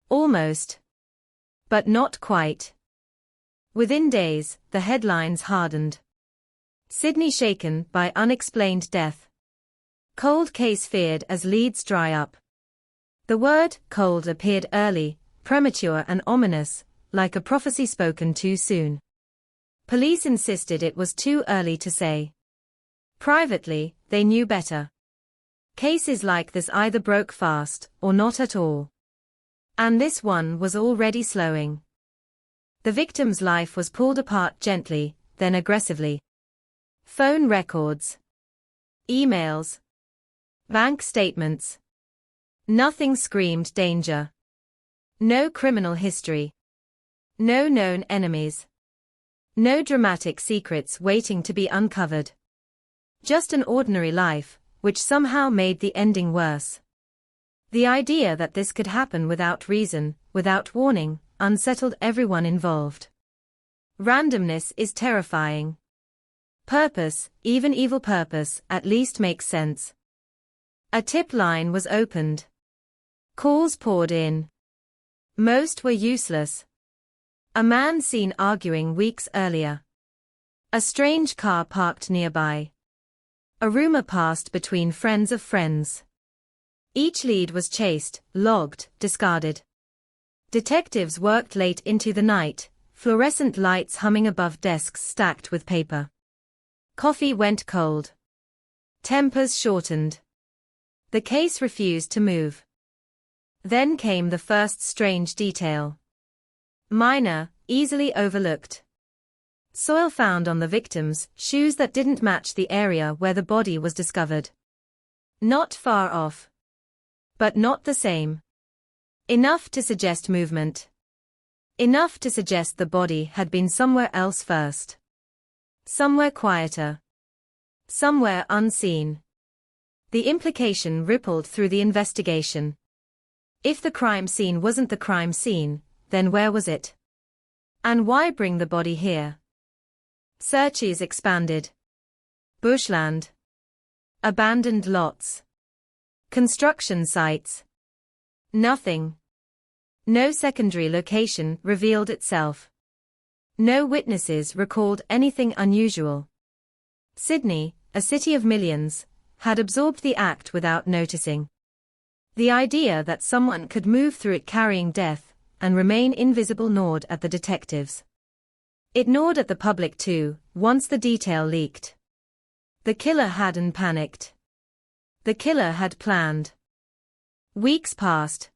Almost. But not quite. Within days, the headlines hardened. Sydney shaken by unexplained death. Cold case feared as leads dry up. The word cold appeared early, premature and ominous, like a prophecy spoken too soon. Police insisted it was too early to say. Privately, they knew better. Cases like this either broke fast or not at all. And this one was already slowing. The victim's life was pulled apart gently, then aggressively. Phone records, emails, bank statements. Nothing screamed danger. No criminal history. No known enemies. No dramatic secrets waiting to be uncovered. Just an ordinary life, which somehow made the ending worse. The idea that this could happen without reason, without warning, unsettled everyone involved. Randomness is terrifying. Purpose, even evil purpose, at least makes sense. A tip line was opened. Calls poured in. Most were useless. A man seen arguing weeks earlier. A strange car parked nearby. A rumor passed between friends of friends. Each lead was chased, logged, discarded. Detectives worked late into the night, fluorescent lights humming above desks stacked with paper. Coffee went cold. Tempers shortened. The case refused to move. Then came the first strange detail. Minor, easily overlooked. Soil found on the victim's shoes that didn't match the area where the body was discovered. Not far off. But not the same. Enough to suggest movement. Enough to suggest the body had been somewhere else first. Somewhere quieter. Somewhere unseen. The implication rippled through the investigation. If the crime scene wasn't the crime scene, then where was it? And why bring the body here? Searches expanded. Bushland. Abandoned lots. Construction sites. Nothing. No secondary location revealed itself. No witnesses recalled anything unusual. Sydney, a city of millions, had absorbed the act without noticing. The idea that someone could move through it carrying death and remain invisible gnawed at the detectives. It gnawed at the public too, once the detail leaked. The killer hadn't panicked. The killer had planned. Weeks passed.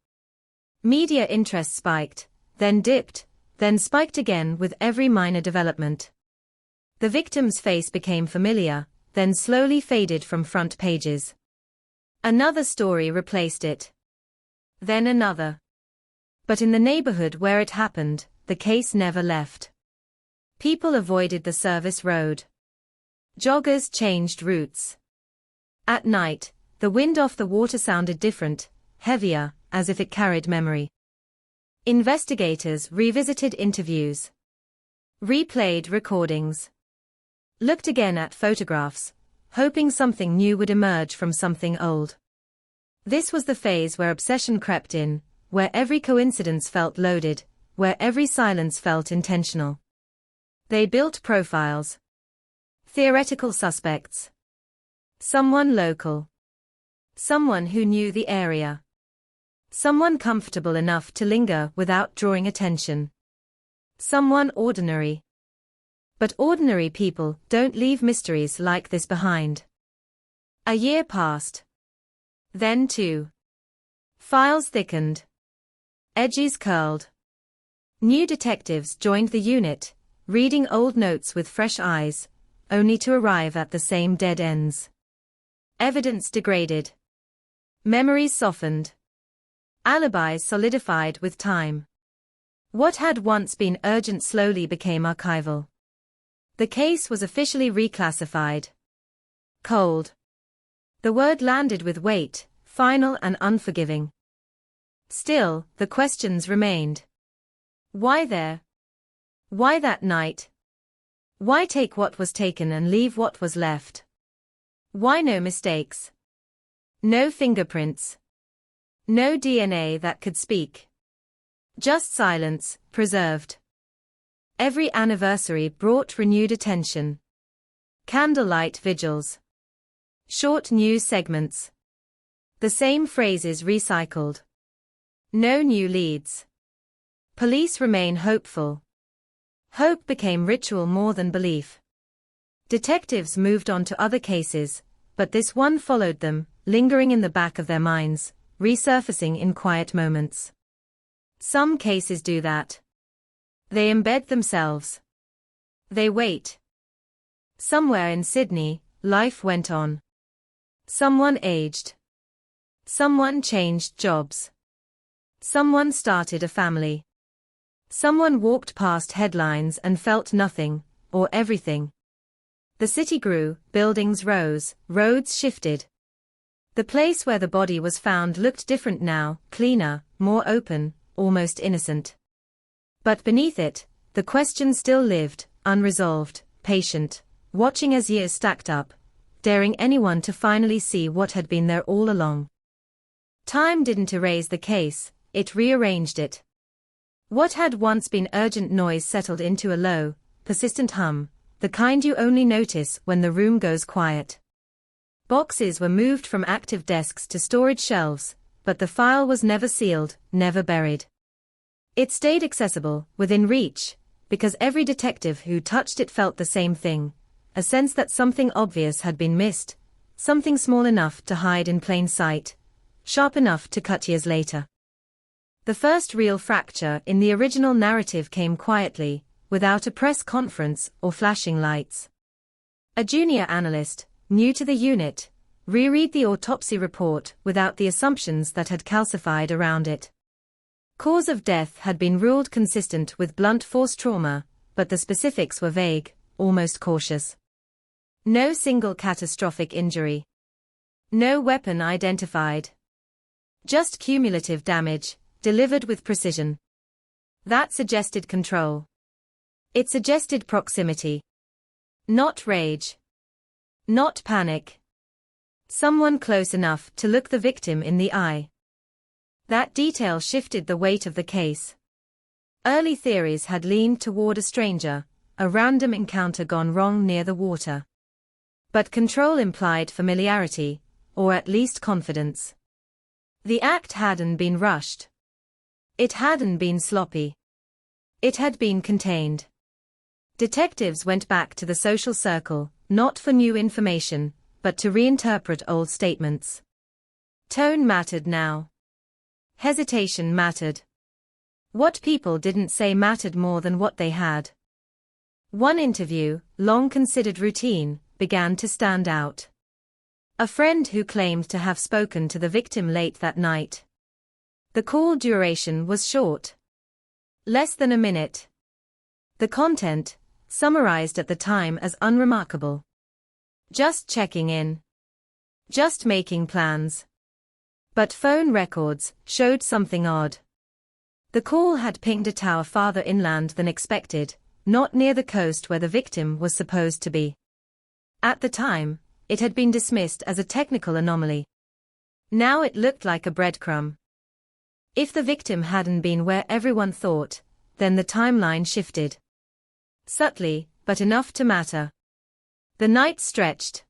Media interest spiked, then dipped, then spiked again with every minor development. The victim's face became familiar, then slowly faded from front pages. Another story replaced it. Then another. But in the neighborhood where it happened, the case never left. People avoided the service road. Joggers changed routes. At night, the wind off the water sounded different, heavier, as if it carried memory. Investigators revisited interviews. Replayed recordings. Looked again at photographs, hoping something new would emerge from something old. This was the phase where obsession crept in, where every coincidence felt loaded, where every silence felt intentional. They built profiles. Theoretical suspects. Someone local. Someone who knew the area. Someone comfortable enough to linger without drawing attention. Someone ordinary. But ordinary people don't leave mysteries like this behind. A year passed. Then two. Files thickened. Edges curled. New detectives joined the unit, reading old notes with fresh eyes, only to arrive at the same dead ends. Evidence degraded. Memories softened. Alibis solidified with time. What had once been urgent slowly became archival. The case was officially reclassified. Cold. The word landed with weight, final and unforgiving. Still, the questions remained. Why there? Why that night? Why take what was taken and leave what was left? Why no mistakes? No fingerprints. No DNA that could speak. Just silence, preserved. Every anniversary brought renewed attention. Candlelight vigils. Short news segments. The same phrases recycled. No new leads. Police remain hopeful. Hope became ritual more than belief. Detectives moved on to other cases, but this one followed them, lingering in the back of their minds, resurfacing in quiet moments. Some cases do that. They embed themselves. They wait. Somewhere in Sydney, life went on. Someone aged. Someone changed jobs. Someone started a family. Someone walked past headlines and felt nothing, or everything. The city grew, buildings rose, roads shifted. The place where the body was found looked different now, cleaner, more open, almost innocent. But beneath it, the question still lived, unresolved, patient, watching as years stacked up, daring anyone to finally see what had been there all along. Time didn't erase the case, it rearranged it. What had once been urgent noise settled into a low, persistent hum, the kind you only notice when the room goes quiet. Boxes were moved from active desks to storage shelves, but the file was never sealed, never buried. It stayed accessible, within reach, because every detective who touched it felt the same thing, a sense that something obvious had been missed, something small enough to hide in plain sight, sharp enough to cut years later. The first real fracture in the original narrative came quietly, without a press conference or flashing lights. A junior analyst, new to the unit, reread the autopsy report without the assumptions that had calcified around it. Cause of death had been ruled consistent with blunt force trauma, but the specifics were vague, almost cautious. No single catastrophic injury. No weapon identified. Just cumulative damage, delivered with precision. That suggested control. It suggested proximity. Not rage. Not panic. Someone close enough to look the victim in the eye. That detail shifted the weight of the case. Early theories had leaned toward a stranger, a random encounter gone wrong near the water. But control implied familiarity, or at least confidence. The act hadn't been rushed. It hadn't been sloppy. It had been contained. Detectives went back to the social circle, not for new information, but to reinterpret old statements. Tone mattered now. Hesitation mattered. What people didn't say mattered more than what they had. One interview, long considered routine, began to stand out. A friend who claimed to have spoken to the victim late that night. The call duration was short. Less than a minute. The content, summarized at the time as unremarkable. Just checking in. Just making plans. But phone records showed something odd. The call had pinged a tower farther inland than expected, not near the coast where the victim was supposed to be. At the time, it had been dismissed as a technical anomaly. Now it looked like a breadcrumb. If the victim hadn't been where everyone thought, then the timeline shifted. Subtly, but enough to matter. The night stretched.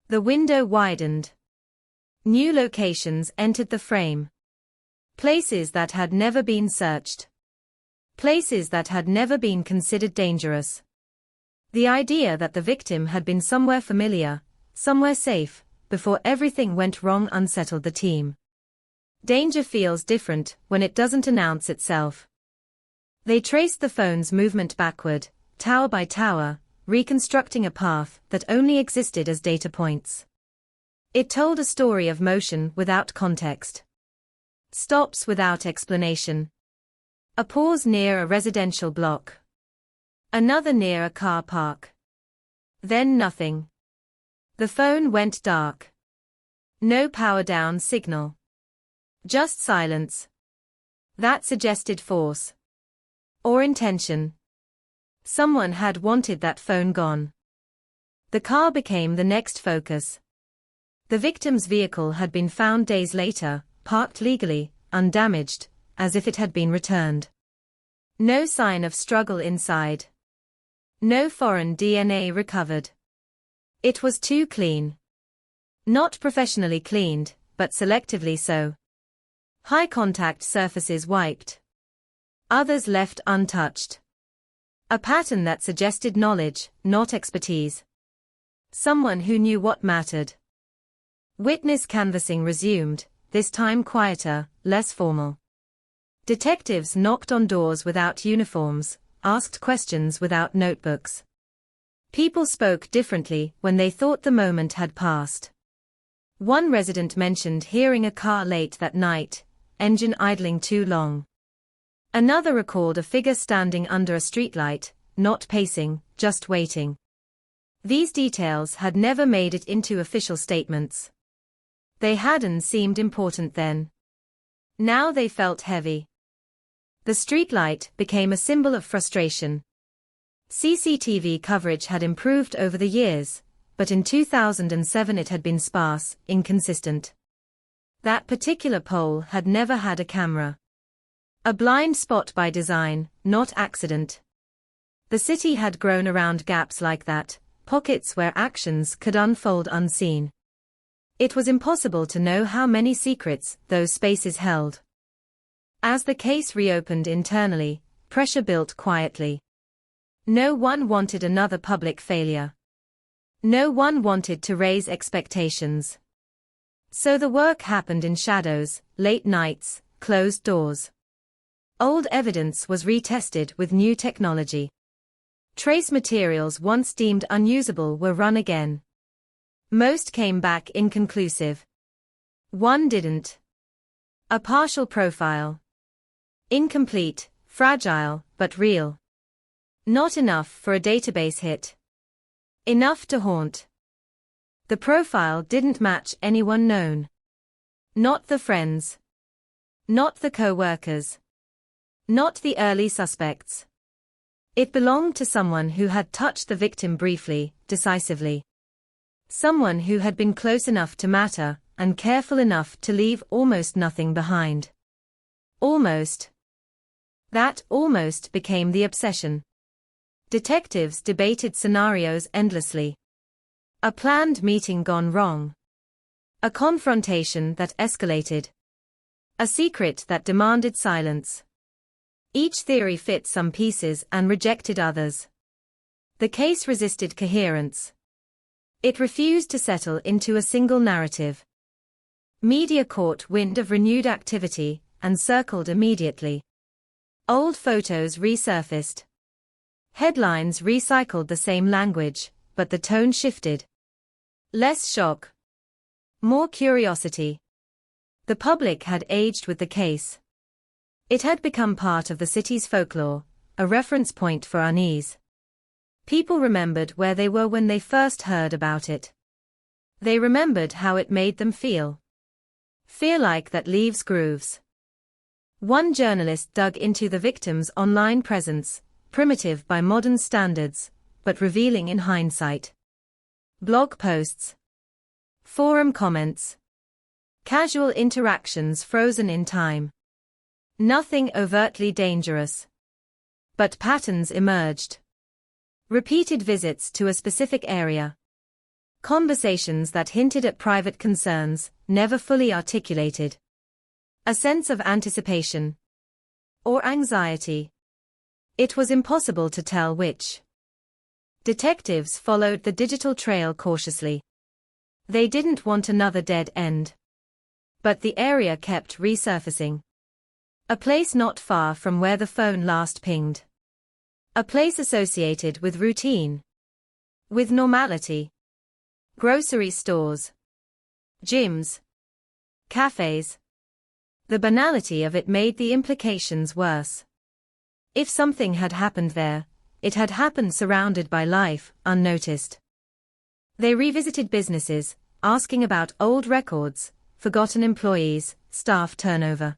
The window widened. New locations entered the frame. Places that had never been searched. Places that had never been considered dangerous. The idea that the victim had been somewhere familiar, somewhere safe, before everything went wrong unsettled the team. Danger feels different when it doesn't announce itself. They traced the phone's movement backward, tower by tower, reconstructing a path that only existed as data points. It told a story of motion without context. Stops without explanation. A pause near a residential block. Another near a car park. Then nothing. The phone went dark. No power down signal. Just silence. That suggested force. Or intention. Someone had wanted that phone gone. The car became the next focus. The victim's vehicle had been found days later, parked legally, undamaged, as if it had been returned. No sign of struggle inside. No foreign DNA recovered. It was too clean. Not professionally cleaned, but selectively so. High contact surfaces wiped. Others left untouched. A pattern that suggested knowledge, not expertise. Someone who knew what mattered. Witness canvassing resumed, this time quieter, less formal. Detectives knocked on doors without uniforms, asked questions without notebooks. People spoke differently when they thought the moment had passed. One resident mentioned hearing a car late that night, engine idling too long. Another recalled a figure standing under a streetlight, not pacing, just waiting. These details had never made it into official statements. They hadn't seemed important then. Now they felt heavy. The streetlight became a symbol of frustration. CCTV coverage had improved over the years, but in 2007 it had been sparse, inconsistent. That particular pole had never had a camera. A blind spot by design, not accident. The city had grown around gaps like that, pockets where actions could unfold unseen. It was impossible to know how many secrets those spaces held. As the case reopened internally, pressure built quietly. No one wanted another public failure. No one wanted to raise expectations. So the work happened in shadows, late nights, closed doors. Old evidence was retested with new technology. Trace materials once deemed unusable were run again. Most came back inconclusive. One didn't. A partial profile. Incomplete, fragile, but real. Not enough for a database hit. Enough to haunt. The profile didn't match anyone known. Not the friends. Not the co-workers. Not the early suspects. It belonged to someone who had touched the victim briefly, decisively. Someone who had been close enough to matter, and careful enough to leave almost nothing behind. Almost. That almost became the obsession. Detectives debated scenarios endlessly. A planned meeting gone wrong. A confrontation that escalated. A secret that demanded silence. Each theory fit some pieces and rejected others. The case resisted coherence. It refused to settle into a single narrative. Media caught wind of renewed activity and circled immediately. Old photos resurfaced. Headlines recycled the same language, but the tone shifted. Less shock. More curiosity. The public had aged with the case. It had become part of the city's folklore, a reference point for unease. People remembered where they were when they first heard about it. They remembered how it made them feel. Fear like that leaves grooves. One journalist dug into the victim's online presence, primitive by modern standards, but revealing in hindsight. Blog posts. Forum comments. Casual interactions frozen in time. Nothing overtly dangerous. But patterns emerged. Repeated visits to a specific area. Conversations that hinted at private concerns, never fully articulated. A sense of anticipation. Or anxiety. It was impossible to tell which. Detectives followed the digital trail cautiously. They didn't want another dead end. But the area kept resurfacing. A place not far from where the phone last pinged. A place associated with routine. With normality. Grocery stores. Gyms. Cafes. The banality of it made the implications worse. If something had happened there, it had happened surrounded by life, unnoticed. They revisited businesses, asking about old records, forgotten employees, staff turnover.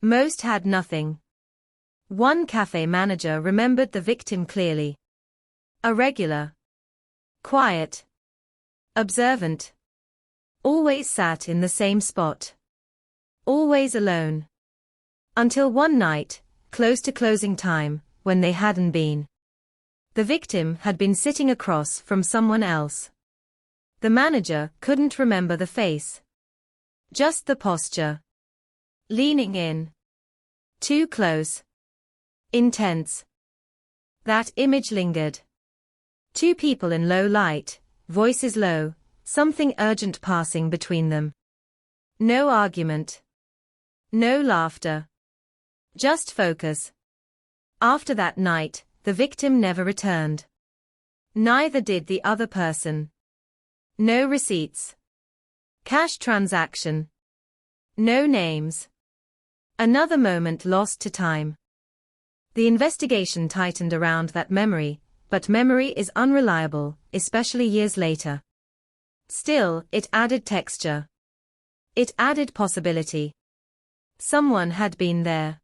Most had nothing. One cafe manager remembered the victim clearly. A regular. Quiet. Observant. Always sat in the same spot. Always alone. Until one night, close to closing time, when they hadn't been. The victim had been sitting across from someone else. The manager couldn't remember the face. Just the posture. Leaning in. Too close. Intense. That image lingered. Two people in low light, voices low, something urgent passing between them. No argument. No laughter. Just focus. After that night, the victim never returned. Neither did the other person. No receipts. Cash transaction. No names. Another moment lost to time. The investigation tightened around that memory, but memory is unreliable, especially years later. Still, it added texture. It added possibility. Someone had been there.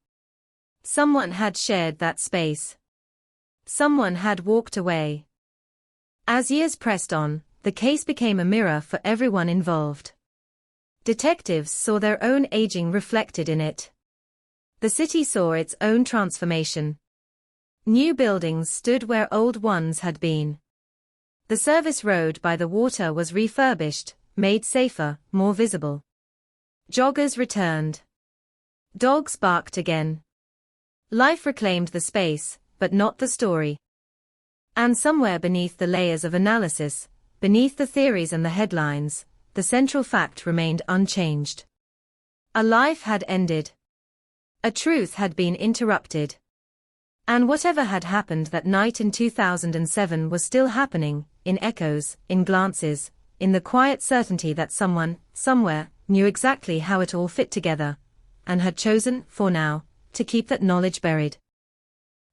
Someone had shared that space. Someone had walked away. As years pressed on, the case became a mirror for everyone involved. Detectives saw their own aging reflected in it. The city saw its own transformation. New buildings stood where old ones had been. The service road by the water was refurbished, made safer, more visible. Joggers returned. Dogs barked again. Life reclaimed the space, but not the story. And somewhere beneath the layers of analysis, beneath the theories and the headlines, the central fact remained unchanged. A life had ended. A truth had been interrupted. And whatever had happened that night in 2007 was still happening, in echoes, in glances, in the quiet certainty that someone, somewhere, knew exactly how it all fit together, and had chosen, for now, to keep that knowledge buried.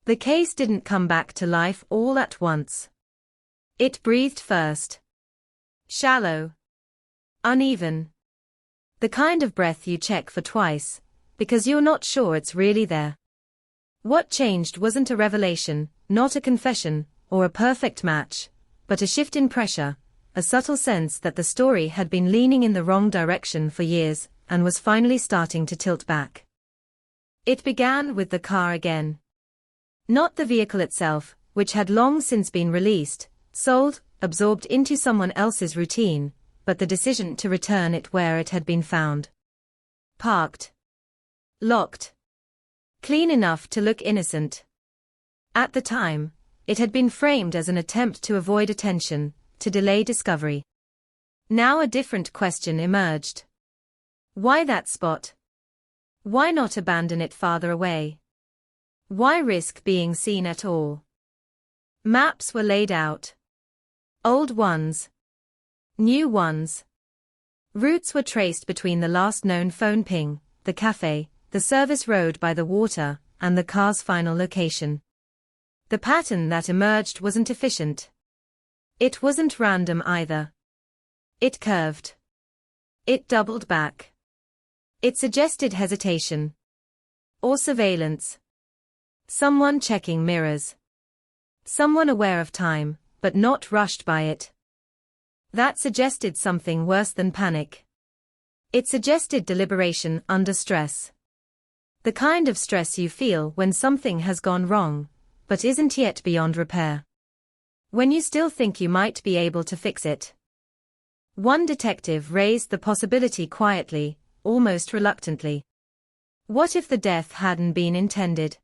The case didn't come back to life all at once. It breathed first. Shallow. Uneven. The kind of breath you check for twice, because you're not sure it's really there. What changed wasn't a revelation, not a confession, or a perfect match, but a shift in pressure, a subtle sense that the story had been leaning in the wrong direction for years, and was finally starting to tilt back. It began with the car again. Not the vehicle itself, which had long since been released, sold, absorbed into someone else's routine, but the decision to return it where it had been found. Parked. Locked. Clean enough to look innocent. At the time, it had been framed as an attempt to avoid attention, to delay discovery. Now a different question emerged. Why that spot? Why not abandon it farther away? Why risk being seen at all? Maps were laid out. Old ones. New ones. Routes were traced between the last known phone ping, the cafe, the service road by the water, and the car's final location. The pattern that emerged wasn't efficient. It wasn't random either. It curved. It doubled back. It suggested hesitation. Or surveillance. Someone checking mirrors. Someone aware of time, but not rushed by it. That suggested something worse than panic. It suggested deliberation under stress. The kind of stress you feel when something has gone wrong, but isn't yet beyond repair. When you still think you might be able to fix it. One detective raised the possibility quietly, almost reluctantly. What if the death hadn't been intended?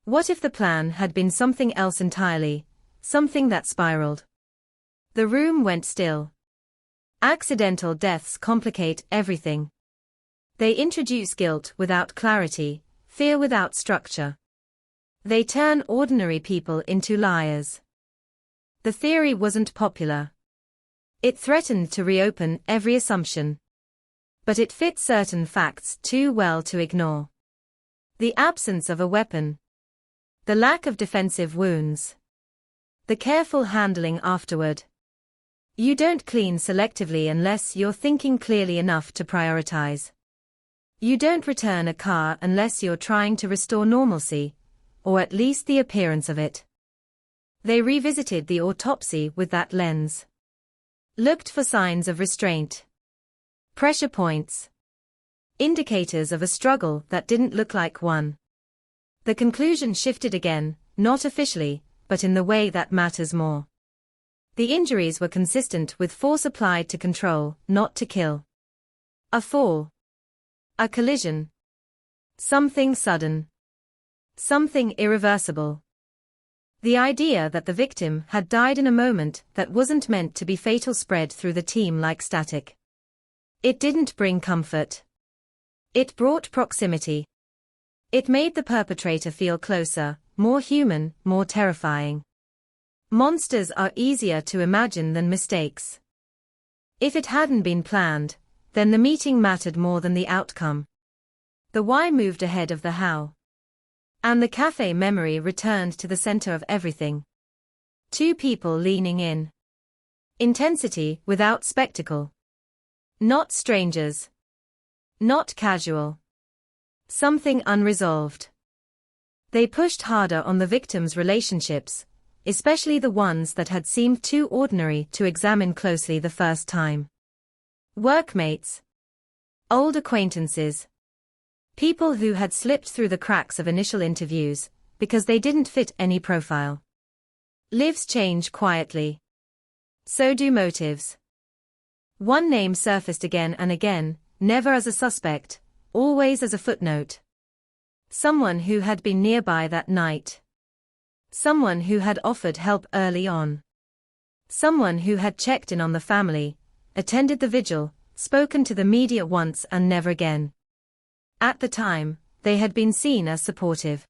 What if the plan had been something else entirely, something that spiraled? The room went still. Accidental deaths complicate everything. They introduce guilt without clarity, fear without structure. They turn ordinary people into liars. The theory wasn't popular. It threatened to reopen every assumption. But it fit certain facts too well to ignore. The absence of a weapon. The lack of defensive wounds. The careful handling afterward. You don't clean selectively unless you're thinking clearly enough to prioritize. You don't return a car unless you're trying to restore normalcy, or at least the appearance of it. They revisited the autopsy with that lens. Looked for signs of restraint. Pressure points. Indicators of a struggle that didn't look like one. The conclusion shifted again, not officially, but in the way that matters more. The injuries were consistent with force applied to control, not to kill. A fall. A collision. Something sudden. Something irreversible. The idea that the victim had died in a moment that wasn't meant to be fatal spread through the team like static. It didn't bring comfort. It brought proximity. It made the perpetrator feel closer, more human, more terrifying. Monsters are easier to imagine than mistakes. If it hadn't been planned, then the meeting mattered more than the outcome. The why moved ahead of the how. And the cafe memory returned to the center of everything. Two people leaning in. Intensity without spectacle. Not strangers. Not casual. Something unresolved. They pushed harder on the victims' relationships, especially the ones that had seemed too ordinary to examine closely the first time. Workmates. Old acquaintances. People who had slipped through the cracks of initial interviews, because they didn't fit any profile. Lives change quietly. So do motives. One name surfaced again and again, never as a suspect, always as a footnote. Someone who had been nearby that night. Someone who had offered help early on. Someone who had checked in on the family, attended the vigil, spoken to the media once and never again. At the time, they had been seen as supportive.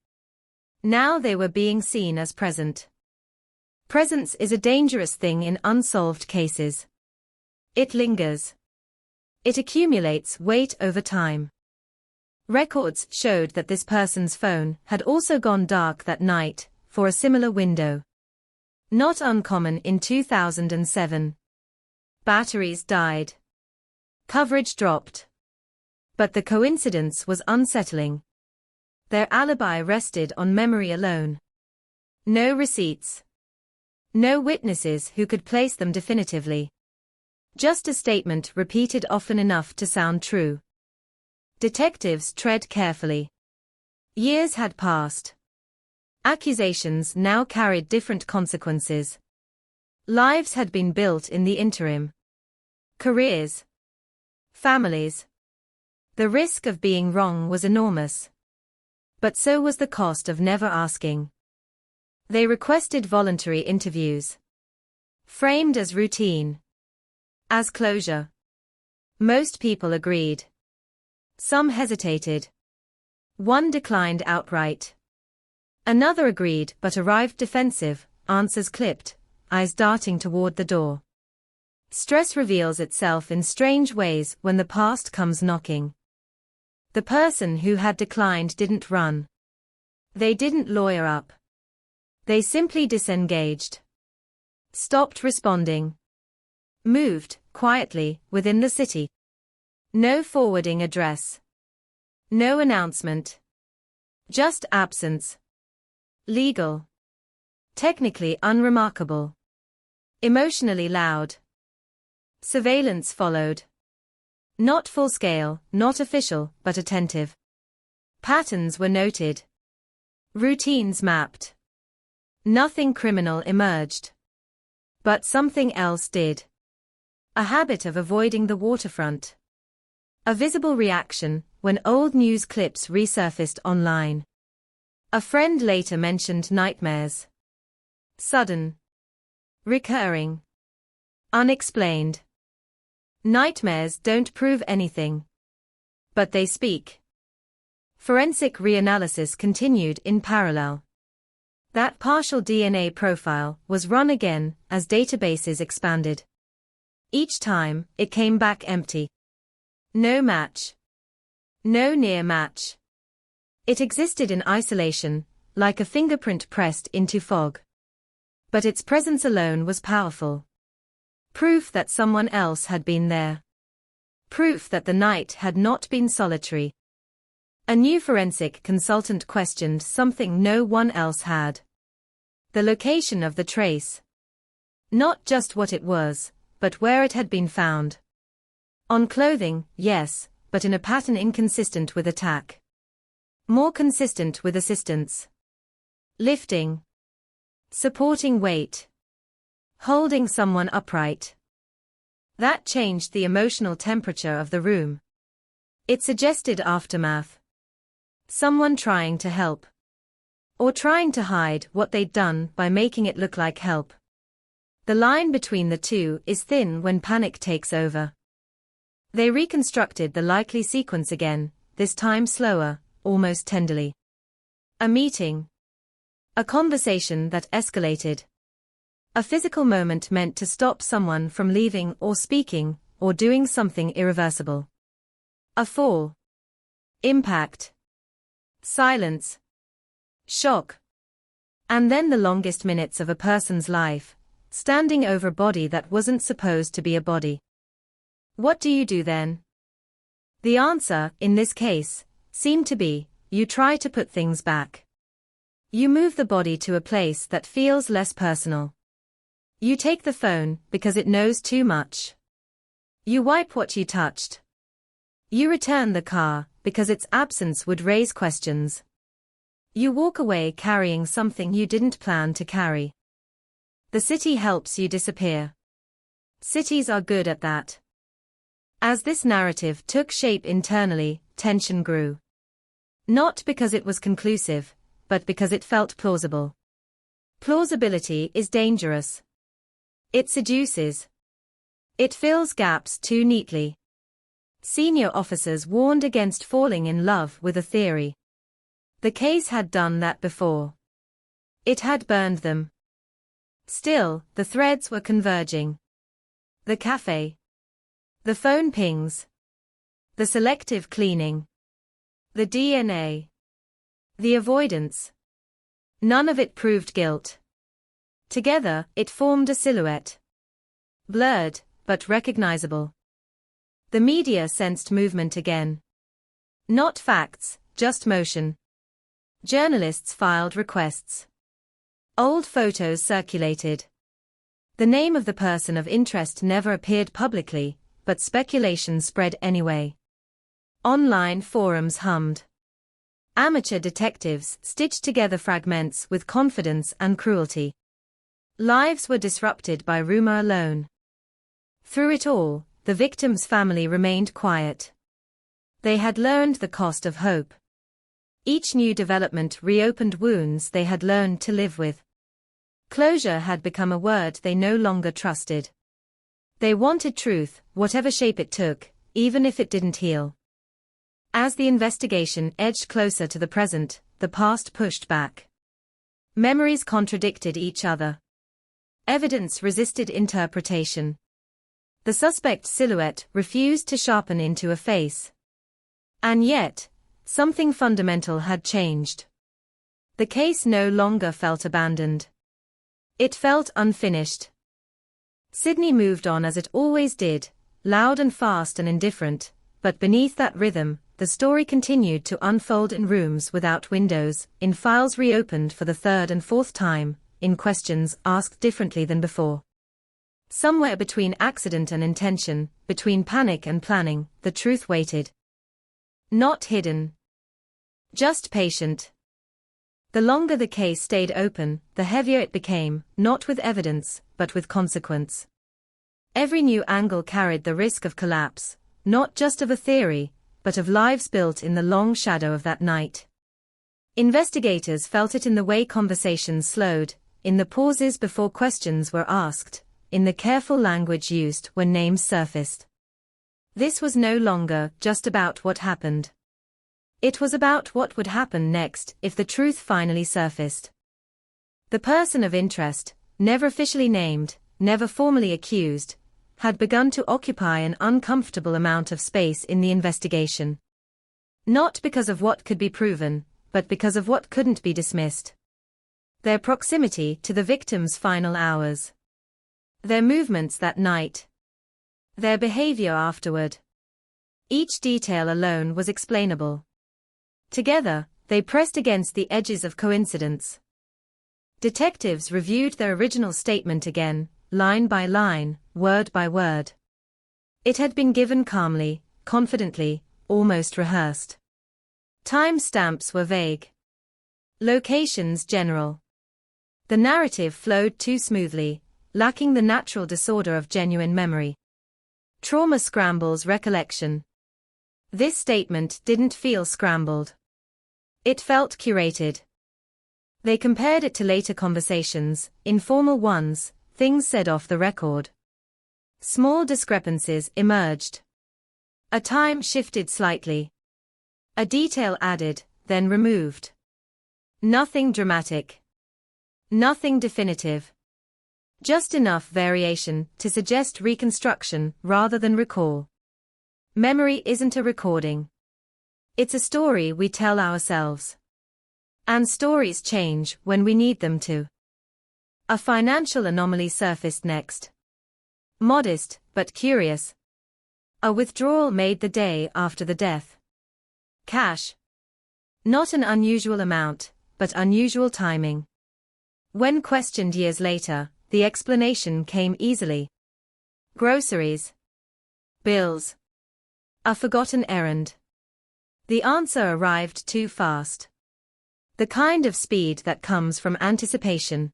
Now they were being seen as present. Presence is a dangerous thing in unsolved cases. It lingers. It accumulates weight over time. Records showed that this person's phone had also gone dark that night, for a similar window. Not uncommon in 2007. Batteries died. Coverage dropped. But the coincidence was unsettling. Their alibi rested on memory alone. No receipts. No witnesses who could place them definitively. Just a statement repeated often enough to sound true. Detectives tread carefully. Years had passed. Accusations now carried different consequences. Lives had been built in the interim. Careers. Families. The risk of being wrong was enormous. But so was the cost of never asking. They requested voluntary interviews. Framed as routine. As closure. Most people agreed. Some hesitated. One declined outright. Another agreed but arrived defensive, answers clipped, eyes darting toward the door. Stress reveals itself in strange ways when the past comes knocking. The person who had declined didn't run. They didn't lawyer up. They simply disengaged. Stopped responding. Moved, quietly, within the city. No forwarding address. No announcement. Just absence. Legal. Technically unremarkable. Emotionally loud. Surveillance followed. Not full scale, not official, but attentive. Patterns were noted. Routines mapped. Nothing criminal emerged. But something else did. A habit of avoiding the waterfront. A visible reaction when old news clips resurfaced online. A friend later mentioned nightmares. Sudden. Recurring. Unexplained. Nightmares don't prove anything. But they speak. Forensic reanalysis continued in parallel. That partial DNA profile was run again as databases expanded. Each time, it came back empty. No match. No near match. It existed in isolation, like a fingerprint pressed into fog. But its presence alone was powerful. Proof that someone else had been there. Proof that the night had not been solitary. A new forensic consultant questioned something no one else had. The location of the trace. Not just what it was, but where it had been found. On clothing, yes, but in a pattern inconsistent with attack. More consistent with assistance. Lifting. Supporting weight. Holding someone upright. That changed the emotional temperature of the room. It suggested aftermath. Someone trying to help. Or trying to hide what they'd done by making it look like help. The line between the two is thin when panic takes over. They reconstructed the likely sequence again, this time slower, almost tenderly. A meeting. A conversation that escalated. A physical moment meant to stop someone from leaving or speaking, or doing something irreversible. A fall. Impact. Silence. Shock. And then the longest minutes of a person's life, standing over a body that wasn't supposed to be a body. What do you do then? The answer, in this case, seemed to be, you try to put things back. You move the body to a place that feels less personal. You take the phone, because it knows too much. You wipe what you touched. You return the car, because its absence would raise questions. You walk away carrying something you didn't plan to carry. The city helps you disappear. Cities are good at that. As this narrative took shape internally, tension grew. Not because it was conclusive, but because it felt plausible. Plausibility is dangerous. It seduces. It fills gaps too neatly. Senior officers warned against falling in love with a theory. The case had done that before. It had burned them. Still, the threads were converging. The cafe. The phone pings. The selective cleaning. The DNA. The avoidance. None of it proved guilt. Together, it formed a silhouette. Blurred, but recognizable. The media sensed movement again. Not facts, just motion. Journalists filed requests. Old photos circulated. The name of the person of interest never appeared publicly, but speculation spread anyway. Online forums hummed. Amateur detectives stitched together fragments with confidence and cruelty. Lives were disrupted by rumor alone. Through it all, the victim's family remained quiet. They had learned the cost of hope. Each new development reopened wounds they had learned to live with. Closure had become a word they no longer trusted. They wanted truth, whatever shape it took, even if it didn't heal. As the investigation edged closer to the present, the past pushed back. Memories contradicted each other. Evidence resisted interpretation. The suspect's silhouette refused to sharpen into a face. And yet, something fundamental had changed. The case no longer felt abandoned. It felt unfinished. Sydney moved on as it always did, loud and fast and indifferent, but beneath that rhythm, the story continued to unfold in rooms without windows, in files reopened for the third and fourth time, in questions asked differently than before. Somewhere between accident and intention, between panic and planning, the truth waited. Not hidden. Just patient. The longer the case stayed open, the heavier it became, not with evidence, but with consequence. Every new angle carried the risk of collapse, not just of a theory, but of lives built in the long shadow of that night. Investigators felt it in the way conversations slowed, in the pauses before questions were asked, in the careful language used when names surfaced. This was no longer just about what happened. It was about what would happen next if the truth finally surfaced. The person of interest, never officially named, never formally accused, had begun to occupy an uncomfortable amount of space in the investigation. Not because of what could be proven, but because of what couldn't be dismissed. Their proximity to the victim's final hours. Their movements that night. Their behavior afterward. Each detail alone was explainable. Together, they pressed against the edges of coincidence. Detectives reviewed their original statement again, line by line, word by word. It had been given calmly, confidently, almost rehearsed. Time stamps were vague. Locations general. The narrative flowed too smoothly, lacking the natural disorder of genuine memory. Trauma scrambles recollection. This statement didn't feel scrambled. It felt curated. They compared it to later conversations, informal ones, things said off the record. Small discrepancies emerged. A time shifted slightly. A detail added, then removed. Nothing dramatic. Nothing definitive. Just enough variation to suggest reconstruction rather than recall. Memory isn't a recording. It's a story we tell ourselves. And stories change when we need them to. A financial anomaly surfaced next. Modest, but curious. A withdrawal made the day after the death. Cash. Not an unusual amount, but unusual timing. When questioned years later, the explanation came easily. Groceries. Bills. A forgotten errand. The answer arrived too fast. The kind of speed that comes from anticipation.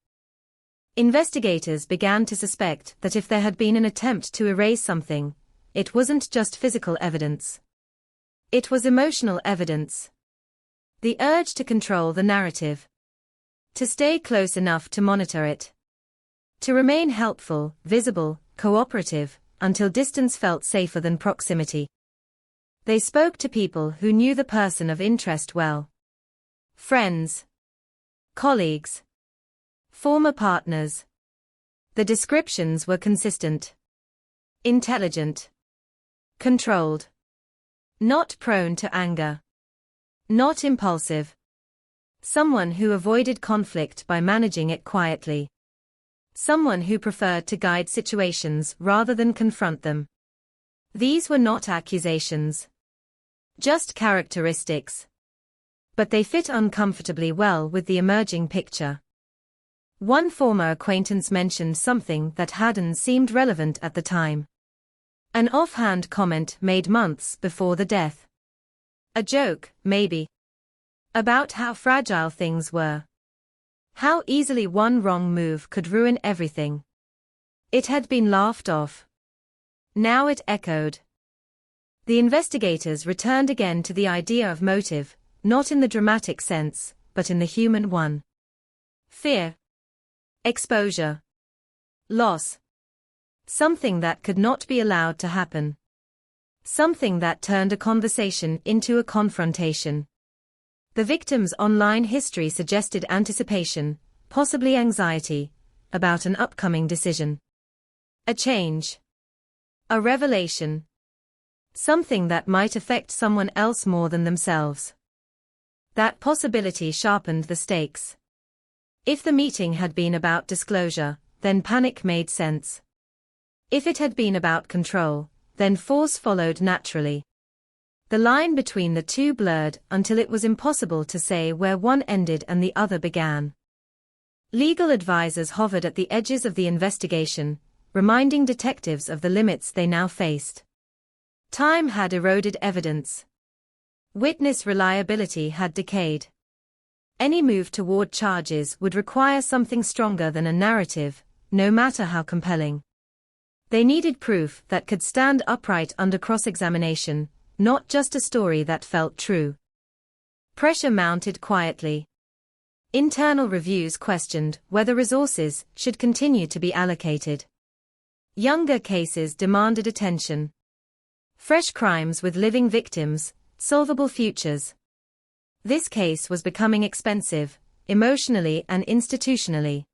Investigators began to suspect that if there had been an attempt to erase something, it wasn't just physical evidence. It was emotional evidence. The urge to control the narrative. To stay close enough to monitor it. To remain helpful, visible, cooperative, until distance felt safer than proximity. They spoke to people who knew the person of interest well. Friends. Colleagues. Former partners. The descriptions were consistent. Intelligent. Controlled. Not prone to anger. Not impulsive. Someone who avoided conflict by managing it quietly. Someone who preferred to guide situations rather than confront them. These were not accusations. Just characteristics. But they fit uncomfortably well with the emerging picture. One former acquaintance mentioned something that hadn't seemed relevant at the time. An offhand comment made months before the death. A joke, maybe. About how fragile things were. How easily one wrong move could ruin everything. It had been laughed off. Now it echoed. The investigators returned again to the idea of motive, not in the dramatic sense, but in the human one. Fear. Exposure. Loss. Something that could not be allowed to happen. Something that turned a conversation into a confrontation. The victim's online history suggested anticipation, possibly anxiety, about an upcoming decision. A change. A revelation. Something that might affect someone else more than themselves. That possibility sharpened the stakes. If the meeting had been about disclosure, then panic made sense. If it had been about control, then force followed naturally. The line between the two blurred until it was impossible to say where one ended and the other began. Legal advisors hovered at the edges of the investigation, reminding detectives of the limits they now faced. Time had eroded evidence. Witness reliability had decayed. Any move toward charges would require something stronger than a narrative, no matter how compelling. They needed proof that could stand upright under cross-examination, not just a story that felt true. Pressure mounted quietly. Internal reviews questioned whether resources should continue to be allocated. Younger cases demanded attention. Fresh crimes with living victims, solvable futures. This case was becoming expensive, emotionally and institutionally.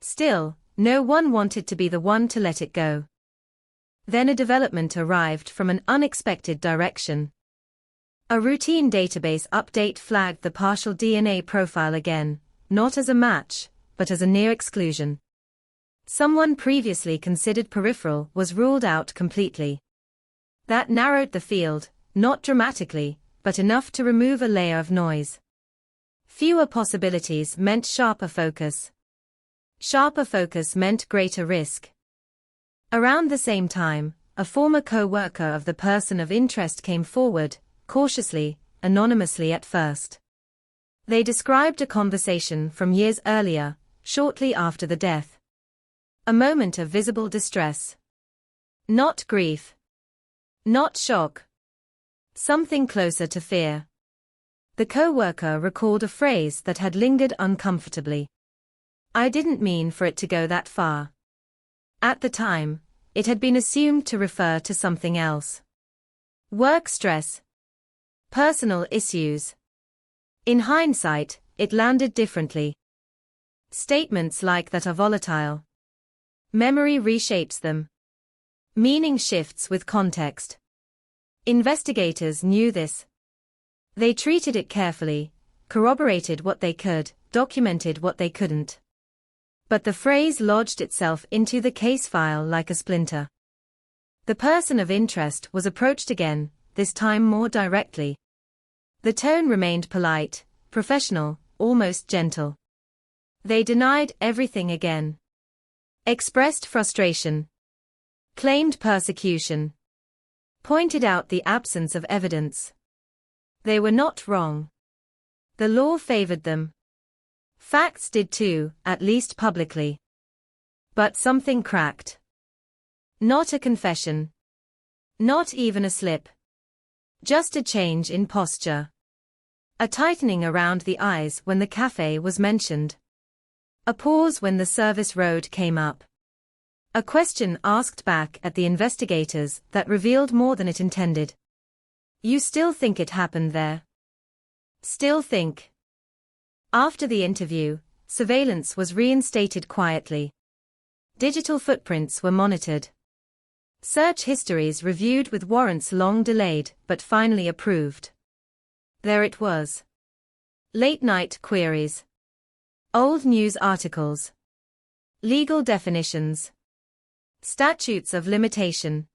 Still, no one wanted to be the one to let it go. Then a development arrived from an unexpected direction. A routine database update flagged the partial DNA profile again, not as a match, but as a near exclusion. Someone previously considered peripheral was ruled out completely. That narrowed the field, not dramatically, but enough to remove a layer of noise. Fewer possibilities meant sharper focus. Sharper focus meant greater risk. Around the same time, a former co-worker of the person of interest came forward, cautiously, anonymously at first. They described a conversation from years earlier, shortly after the death. A moment of visible distress. Not grief. Not shock. Something closer to fear. The co-worker recalled a phrase that had lingered uncomfortably. I didn't mean for it to go that far. At the time, it had been assumed to refer to something else. Work stress. Personal issues. In hindsight, it landed differently. Statements like that are volatile. Memory reshapes them. Meaning shifts with context. Investigators knew this. They treated it carefully, corroborated what they could, documented what they couldn't. But the phrase lodged itself into the case file like a splinter. The person of interest was approached again, this time more directly. The tone remained polite, professional, almost gentle. They denied everything again. Expressed frustration. Claimed persecution. Pointed out the absence of evidence. They were not wrong. The law favored them. Facts did too, at least publicly. But something cracked. Not a confession. Not even a slip. Just a change in posture. A tightening around the eyes when the cafe was mentioned. A pause when the service road came up. A question asked back at the investigators that revealed more than it intended. You still think it happened there? Still think. After the interview, surveillance was reinstated quietly. Digital footprints were monitored. Search histories reviewed with warrants long delayed but finally approved. There it was. Late-night queries. Old news articles. Legal definitions. Statutes of limitation.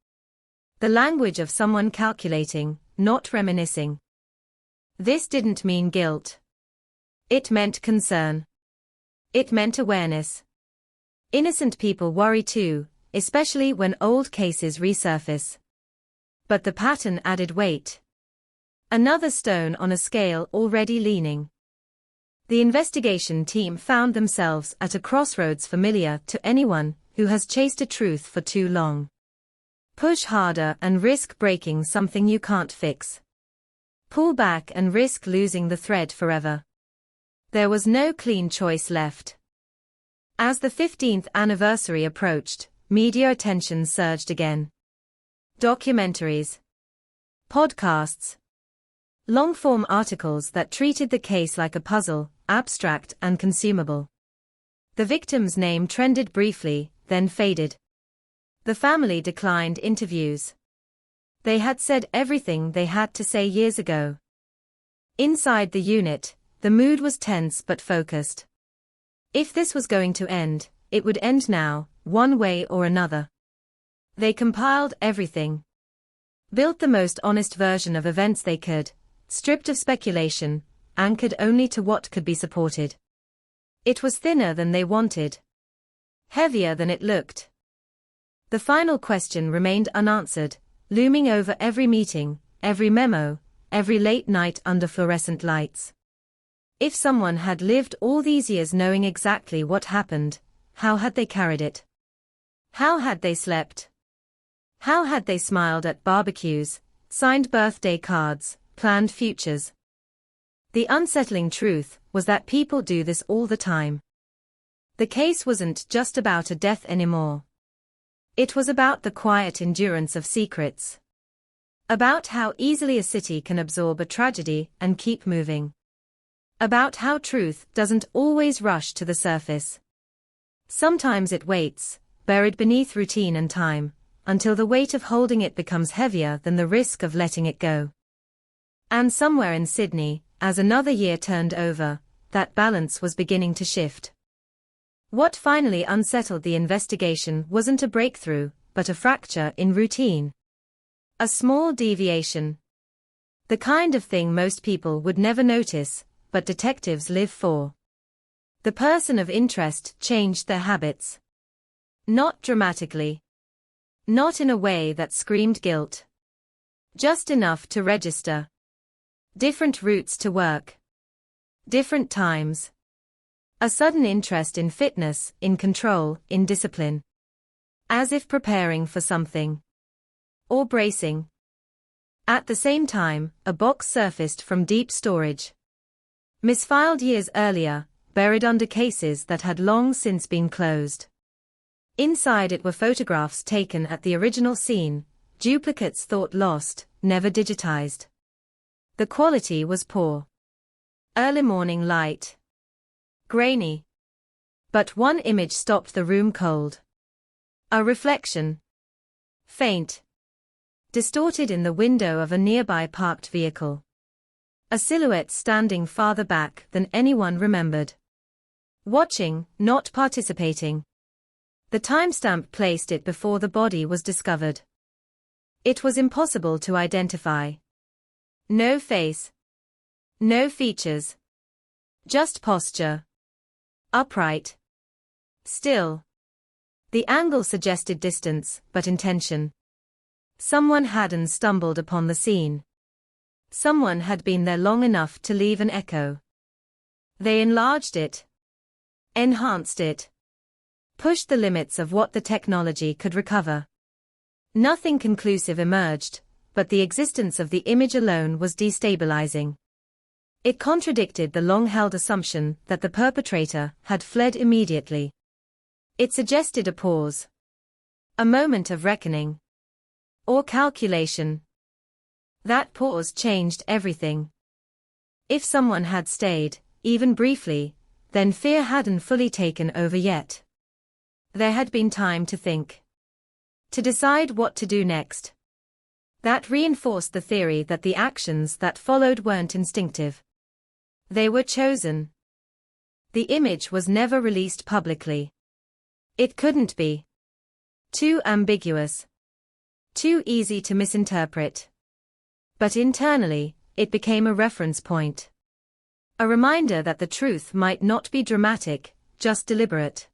The language of someone calculating, not reminiscing. This didn't mean guilt. It meant concern. It meant awareness. Innocent people worry too, especially when old cases resurface. But the pattern added weight. Another stone on a scale already leaning. The investigation team found themselves at a crossroads familiar to anyone who has chased a truth for too long. Push harder and risk breaking something you can't fix. Pull back and risk losing the thread forever. There was no clean choice left. As the 15th anniversary approached, media attention surged again. Documentaries. Podcasts. Long-form articles that treated the case like a puzzle, abstract and consumable. The victim's name trended briefly, then faded. The family declined interviews. They had said everything they had to say years ago. Inside the unit, the mood was tense but focused. If this was going to end, it would end now, one way or another. They compiled everything. Built the most honest version of events they could, stripped of speculation, anchored only to what could be supported. It was thinner than they wanted. Heavier than it looked. The final question remained unanswered, looming over every meeting, every memo, every late night under fluorescent lights. If someone had lived all these years knowing exactly what happened, how had they carried it? How had they slept? How had they smiled at barbecues, signed birthday cards, planned futures? The unsettling truth was that people do this all the time. The case wasn't just about a death anymore. It was about the quiet endurance of secrets. About how easily a city can absorb a tragedy and keep moving. About how truth doesn't always rush to the surface. Sometimes it waits, buried beneath routine and time, until the weight of holding it becomes heavier than the risk of letting it go. And somewhere in Sydney, as another year turned over, that balance was beginning to shift. What finally unsettled the investigation wasn't a breakthrough, but a fracture in routine. A small deviation. The kind of thing most people would never notice, but detectives live for. The person of interest changed their habits. Not dramatically. Not in a way that screamed guilt. Just enough to register. Different routes to work. Different times. A sudden interest in fitness, in control, in discipline. As if preparing for something. Or bracing. At the same time, a box surfaced from deep storage. Misfiled years earlier, buried under cases that had long since been closed. Inside it were photographs taken at the original scene, duplicates thought lost, never digitized. The quality was poor. Early morning light. Grainy. But one image stopped the room cold. A reflection. Faint. Distorted in the window of a nearby parked vehicle. A silhouette standing farther back than anyone remembered. Watching, not participating. The timestamp placed it before the body was discovered. It was impossible to identify. No face. No features. Just posture. Upright. Still. The angle suggested distance, but intention. Someone hadn't stumbled upon the scene. Someone had been there long enough to leave an echo. They enlarged it. Enhanced it. Pushed the limits of what the technology could recover. Nothing conclusive emerged, but the existence of the image alone was destabilizing. It contradicted the long-held assumption that the perpetrator had fled immediately. It suggested a pause. A moment of reckoning. Or calculation. That pause changed everything. If someone had stayed, even briefly, then fear hadn't fully taken over yet. There had been time to think. To decide what to do next. That reinforced the theory that the actions that followed weren't instinctive. They were chosen. The image was never released publicly. It couldn't be. Too ambiguous. Too easy to misinterpret. But internally, it became a reference point. A reminder that the truth might not be dramatic, just deliberate.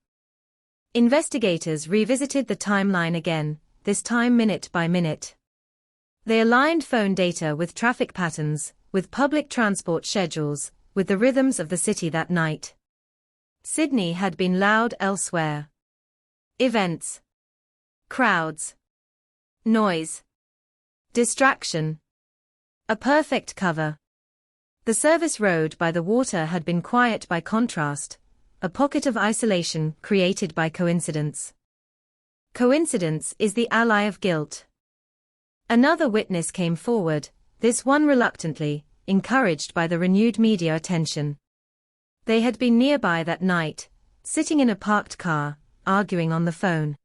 Investigators revisited the timeline again, this time minute by minute. They aligned phone data with traffic patterns, with public transport schedules, with the rhythms of the city that night. Sydney had been loud elsewhere. Events. Crowds. Noise. Distraction. A perfect cover. The service road by the water had been quiet by contrast, a pocket of isolation created by coincidence. Coincidence is the ally of guilt. Another witness came forward, this one reluctantly, encouraged by the renewed media attention. They had been nearby that night, sitting in a parked car, arguing on the phone.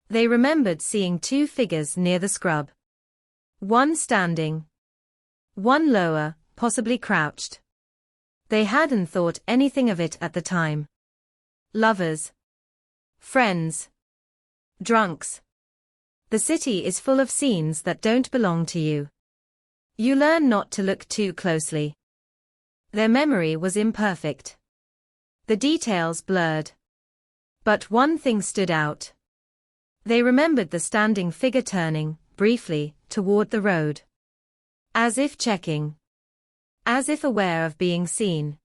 They remembered seeing two figures near the scrub. One standing. One lower, possibly crouched. They hadn't thought anything of it at the time. Lovers. Friends. Drunks. The city is full of scenes that don't belong to you. You learn not to look too closely. Their memory was imperfect. The details blurred. But one thing stood out. They remembered the standing figure turning, briefly, toward the road. As if checking. As if aware of being seen.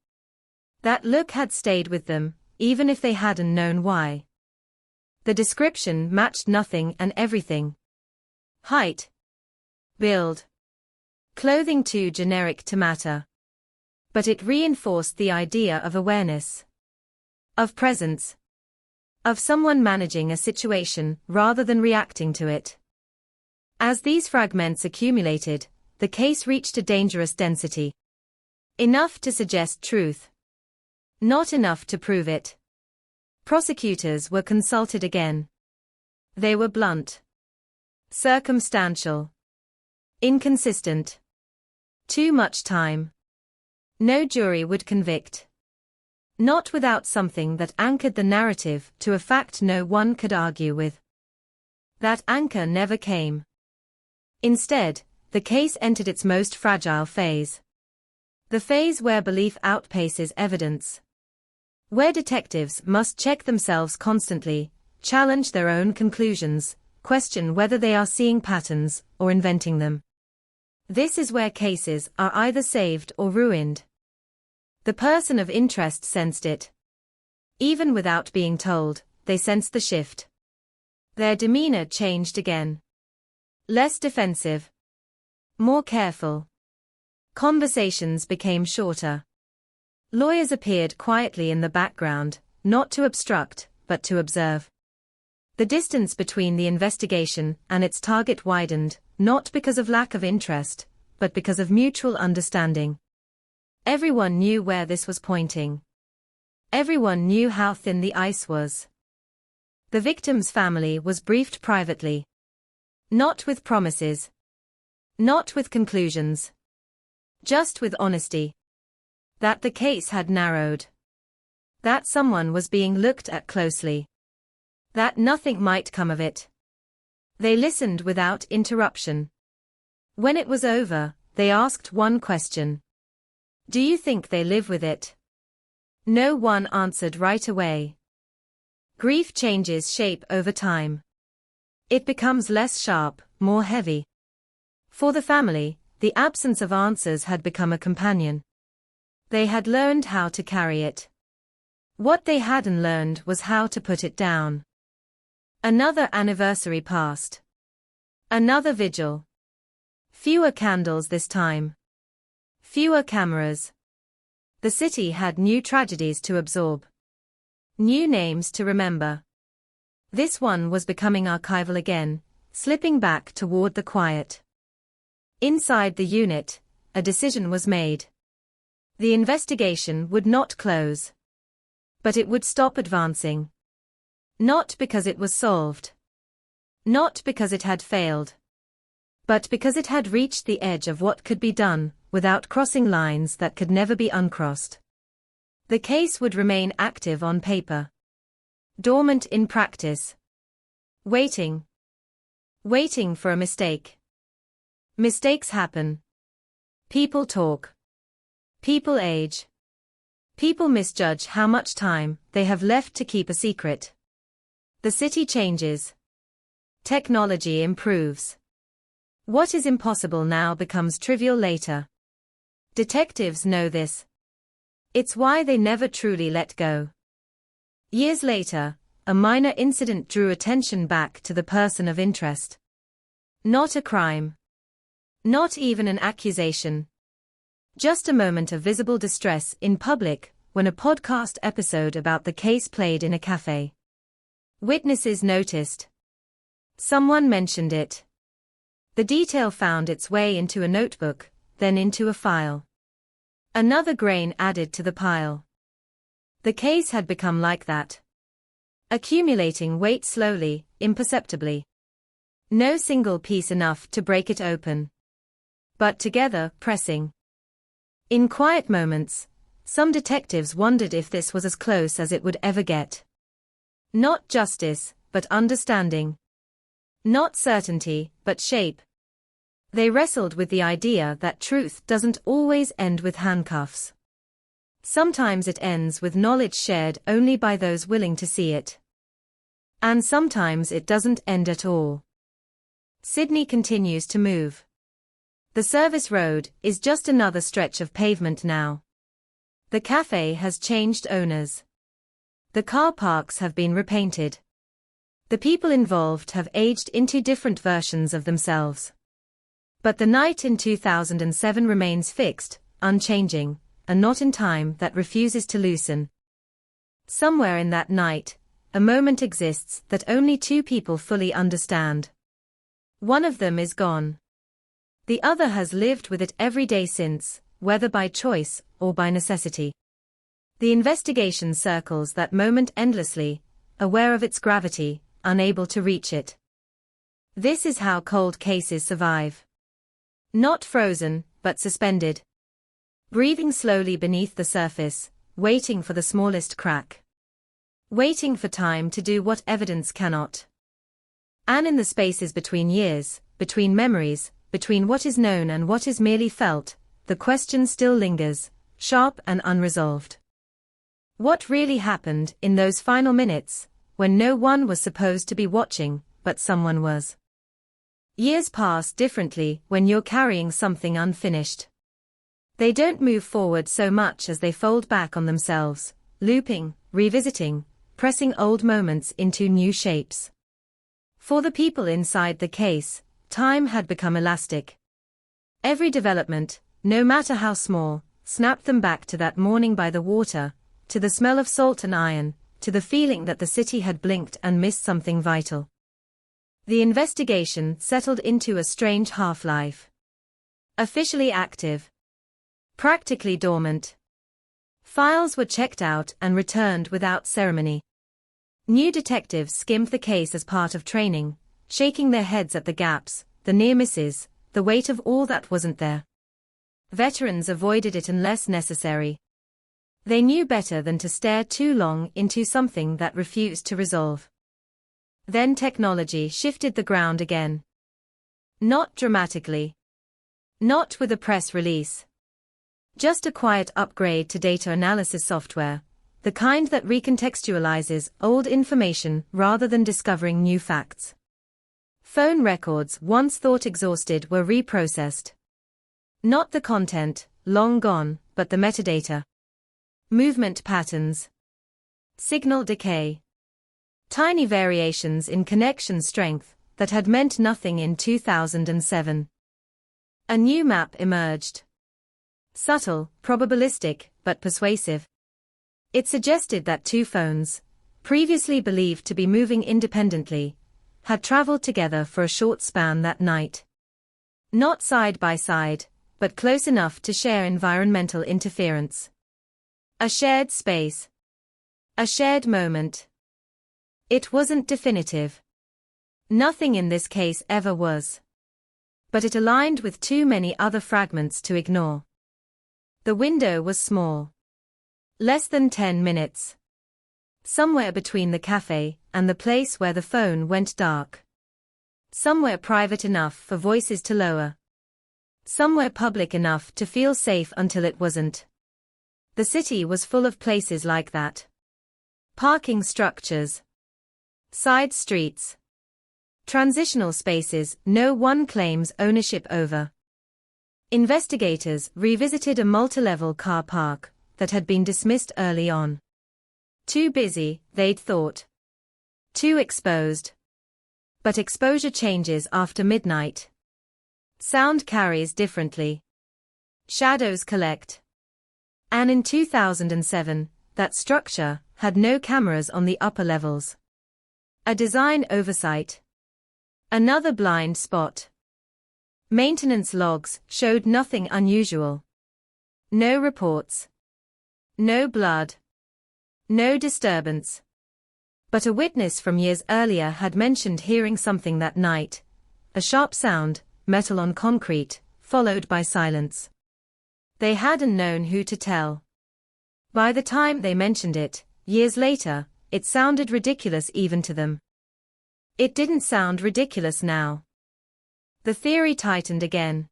That look had stayed with them, even if they hadn't known why. The description matched nothing and everything. Height. Build. Clothing too generic to matter. But it reinforced the idea of awareness. Of presence. Of someone managing a situation rather than reacting to it. As these fragments accumulated, the case reached a dangerous density. Enough to suggest truth. Not enough to prove it. Prosecutors were consulted again. They were blunt. Circumstantial. Inconsistent. Too much time. No jury would convict. Not without something that anchored the narrative to a fact no one could argue with. That anchor never came. Instead, the case entered its most fragile phase. The phase where belief outpaces evidence. Where detectives must check themselves constantly, challenge their own conclusions, question whether they are seeing patterns or inventing them. This is where cases are either saved or ruined. The person of interest sensed it. Even without being told, they sensed the shift. Their demeanor changed again. Less defensive. More careful. Conversations became shorter. Lawyers appeared quietly in the background, not to obstruct, but to observe. The distance between the investigation and its target widened, not because of lack of interest, but because of mutual understanding. Everyone knew where this was pointing. Everyone knew how thin the ice was. The victim's family was briefed privately. Not with promises. Not with conclusions. Just with honesty. That the case had narrowed. That someone was being looked at closely. That nothing might come of it. They listened without interruption. When it was over, they asked one question. Do you think they live with it? No one answered right away. Grief changes shape over time. It becomes less sharp, more heavy. For the family, the absence of answers had become a companion. They had learned how to carry it. What they hadn't learned was how to put it down. Another anniversary passed. Another vigil. Fewer candles this time. Fewer cameras. The city had new tragedies to absorb. New names to remember. This one was becoming archival again, slipping back toward the quiet. Inside the unit, a decision was made. The investigation would not close. But it would stop advancing. Not because it was solved. Not because it had failed. But because it had reached the edge of what could be done, without crossing lines that could never be uncrossed. The case would remain active on paper. Dormant in practice. Waiting. Waiting for a mistake. Mistakes happen. People talk. People age. People misjudge how much time they have left to keep a secret. The city changes. Technology improves. What is impossible now becomes trivial later. Detectives know this. It's why they never truly let go. Years later, a minor incident drew attention back to the person of interest. Not a crime. Not even an accusation. Just a moment of visible distress in public when a podcast episode about the case played in a cafe. Witnesses noticed. Someone mentioned it. The detail found its way into a notebook, then into a file. Another grain added to the pile. The case had become like that. Accumulating weight slowly, imperceptibly. No single piece enough to break it open. But together, pressing. In quiet moments, some detectives wondered if this was as close as it would ever get. Not justice, but understanding. Not certainty, but shape. They wrestled with the idea that truth doesn't always end with handcuffs. Sometimes it ends with knowledge shared only by those willing to see it. And sometimes it doesn't end at all. Sydney continues to move. The service road is just another stretch of pavement now. The cafe has changed owners. The car parks have been repainted. The people involved have aged into different versions of themselves. But the night in 2007 remains fixed, unchanging, a knot in time that refuses to loosen. Somewhere in that night, a moment exists that only two people fully understand. One of them is gone. The other has lived with it every day since, whether by choice or by necessity. The investigation circles that moment endlessly, aware of its gravity, unable to reach it. This is how cold cases survive. Not frozen, but suspended. Breathing slowly beneath the surface, waiting for the smallest crack. Waiting for time to do what evidence cannot. And in the spaces between years, between memories, between what is known and what is merely felt, the question still lingers, sharp and unresolved. What really happened in those final minutes, when no one was supposed to be watching, but someone was? Years pass differently when you're carrying something unfinished. They don't move forward so much as they fold back on themselves, looping, revisiting, pressing old moments into new shapes. For the people inside the case, time had become elastic. Every development, no matter how small, snapped them back to that morning by the water, to the smell of salt and iron, to the feeling that the city had blinked and missed something vital. The investigation settled into a strange half-life. Officially active. Practically dormant. Files were checked out and returned without ceremony. New detectives skimmed the case as part of training, shaking their heads at the gaps, the near misses, the weight of all that wasn't there. Veterans avoided it unless necessary. They knew better than to stare too long into something that refused to resolve. Then technology shifted the ground again. Not dramatically. Not with a press release. Just a quiet upgrade to data analysis software, the kind that recontextualizes old information rather than discovering new facts. Phone records once thought exhausted were reprocessed. Not the content, long gone, but the metadata. Movement patterns. Signal decay. Tiny variations in connection strength that had meant nothing in 2007. A new map emerged. Subtle, probabilistic, but persuasive. It suggested that two phones, previously believed to be moving independently, had traveled together for a short span that night. Not side by side, but close enough to share environmental interference. A shared space. A shared moment. It wasn't definitive. Nothing in this case ever was. But it aligned with too many other fragments to ignore. The window was small. Less than 10 minutes. Somewhere between the cafe and the place where the phone went dark. Somewhere private enough for voices to lower. Somewhere public enough to feel safe until it wasn't. The city was full of places like that. Parking structures. Side streets. Transitional spaces no one claims ownership over. Investigators revisited a multi-level car park that had been dismissed early on. Too busy, they'd thought. Too exposed. But exposure changes after midnight. Sound carries differently. Shadows collect. And in 2007, that structure had no cameras on the upper levels. A design oversight. Another blind spot. Maintenance logs showed nothing unusual. No reports. No blood. No disturbance. But a witness from years earlier had mentioned hearing something that night. A sharp sound, metal on concrete, followed by silence. They hadn't known who to tell. By the time they mentioned it, years later, it sounded ridiculous even to them. It didn't sound ridiculous now. The theory tightened again.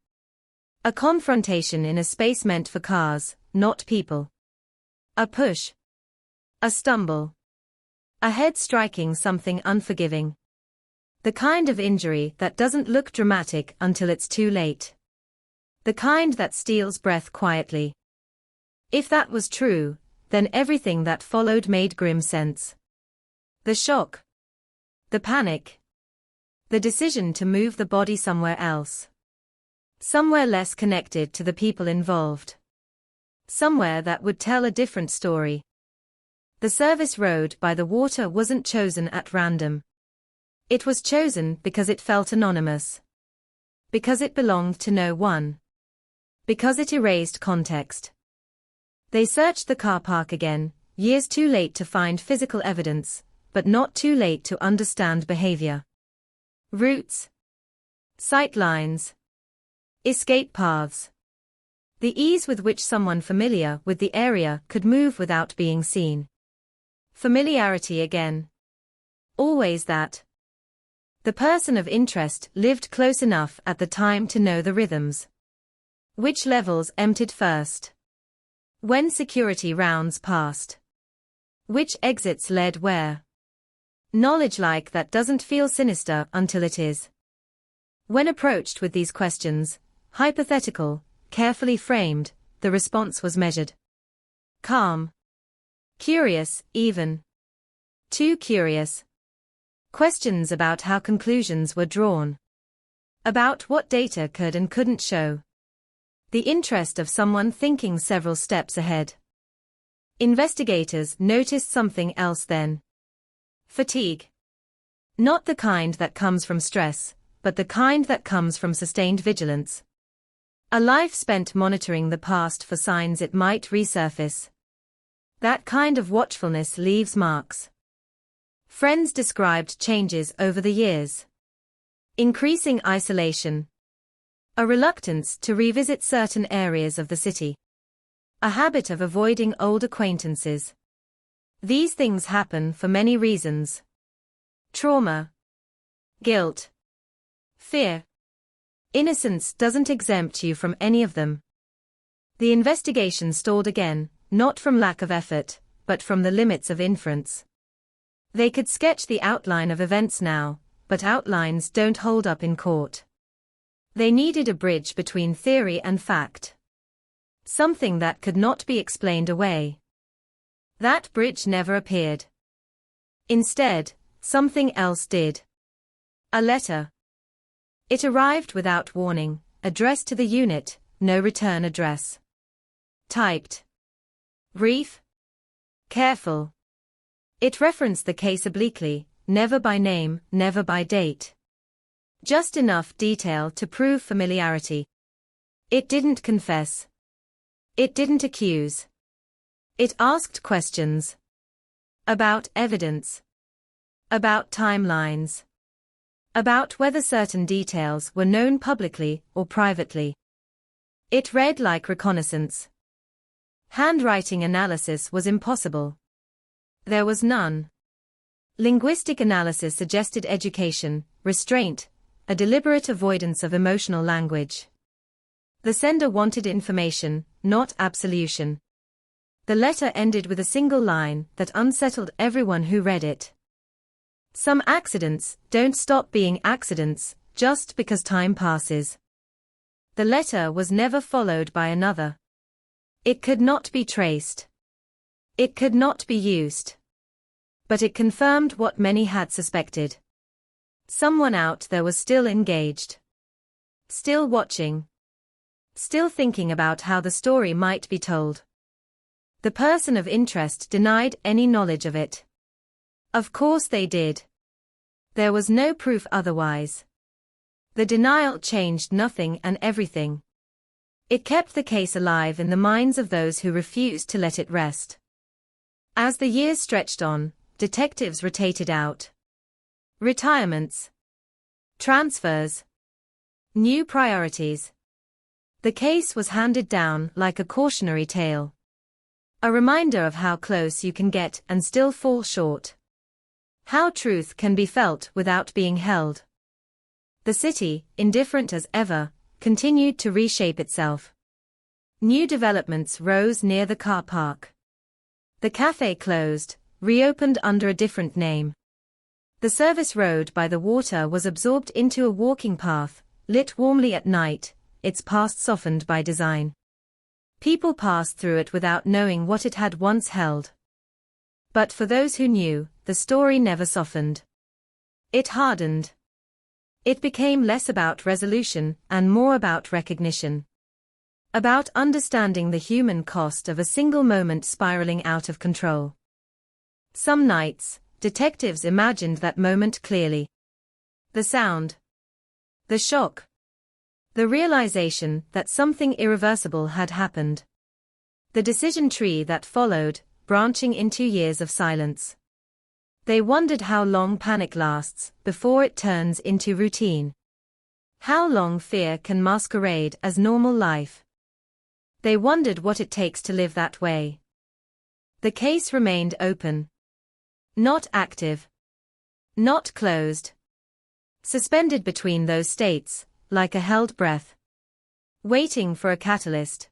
A confrontation in a space meant for cars, not people. A push. A stumble. A head striking something unforgiving. The kind of injury that doesn't look dramatic until it's too late. The kind that steals breath quietly. If that was true, then everything that followed made grim sense. The shock. The panic. The decision to move the body somewhere else. Somewhere less connected to the people involved. Somewhere that would tell a different story. The service road by the water wasn't chosen at random. It was chosen because it felt anonymous. Because it belonged to no one. Because it erased context. They searched the car park again, years too late to find physical evidence, but not too late to understand behavior. Routes. Sight lines. Escape paths. The ease with which someone familiar with the area could move without being seen. Familiarity again. Always that. The person of interest lived close enough at the time to know the rhythms. Which levels emptied first? When security rounds passed? Which exits led where? Knowledge like that doesn't feel sinister until it is. When approached with these questions, hypothetical, carefully framed, the response was measured. Calm. Curious, even. Too curious. Questions about how conclusions were drawn. About what data could and couldn't show. The interest of someone thinking several steps ahead. Investigators noticed something else then. Fatigue. Not the kind that comes from stress, but the kind that comes from sustained vigilance. A life spent monitoring the past for signs it might resurface. That kind of watchfulness leaves marks. Friends described changes over the years. Increasing isolation. A reluctance to revisit certain areas of the city. A habit of avoiding old acquaintances. These things happen for many reasons. Trauma. Guilt. Fear. Innocence doesn't exempt you from any of them. The investigation stalled again, not from lack of effort, but from the limits of inference. They could sketch the outline of events now, but outlines don't hold up in court. They needed a bridge between theory and fact. Something that could not be explained away. That bridge never appeared. Instead, something else did. A letter. It arrived without warning, addressed to the unit, no return address. Typed. Brief. Careful. It referenced the case obliquely, never by name, never by date. Just enough detail to prove familiarity. It didn't confess. It didn't accuse. It asked questions. About evidence. About timelines. About whether certain details were known publicly or privately. It read like reconnaissance. Handwriting analysis was impossible. There was none. Linguistic analysis suggested education, restraint, a deliberate avoidance of emotional language. The sender wanted information, not absolution. The letter ended with a single line that unsettled everyone who read it. Some accidents don't stop being accidents just because time passes. The letter was never followed by another. It could not be traced. It could not be used. But it confirmed what many had suspected. Someone out there was still engaged. Still watching. Still thinking about how the story might be told. The person of interest denied any knowledge of it. Of course they did. There was no proof otherwise. The denial changed nothing and everything. It kept the case alive in the minds of those who refused to let it rest. As the years stretched on, detectives rotated out. Retirements. Transfers. New priorities. The case was handed down like a cautionary tale. A reminder of how close you can get and still fall short. How truth can be felt without being held. The city, indifferent as ever, continued to reshape itself. New developments rose near the car park. The cafe closed, reopened under a different name. The service road by the water was absorbed into a walking path, lit warmly at night, its past softened by design. People passed through it without knowing what it had once held. But for those who knew, the story never softened. It hardened. It became less about resolution and more about recognition. About understanding the human cost of a single moment spiraling out of control. Some nights, detectives imagined that moment clearly. The sound. The shock. The realization that something irreversible had happened. The decision tree that followed, branching into years of silence. They wondered how long panic lasts before it turns into routine. How long fear can masquerade as normal life. They wondered what it takes to live that way. The case remained open. Not active. Not closed. Suspended between those states, like a held breath. Waiting for a catalyst.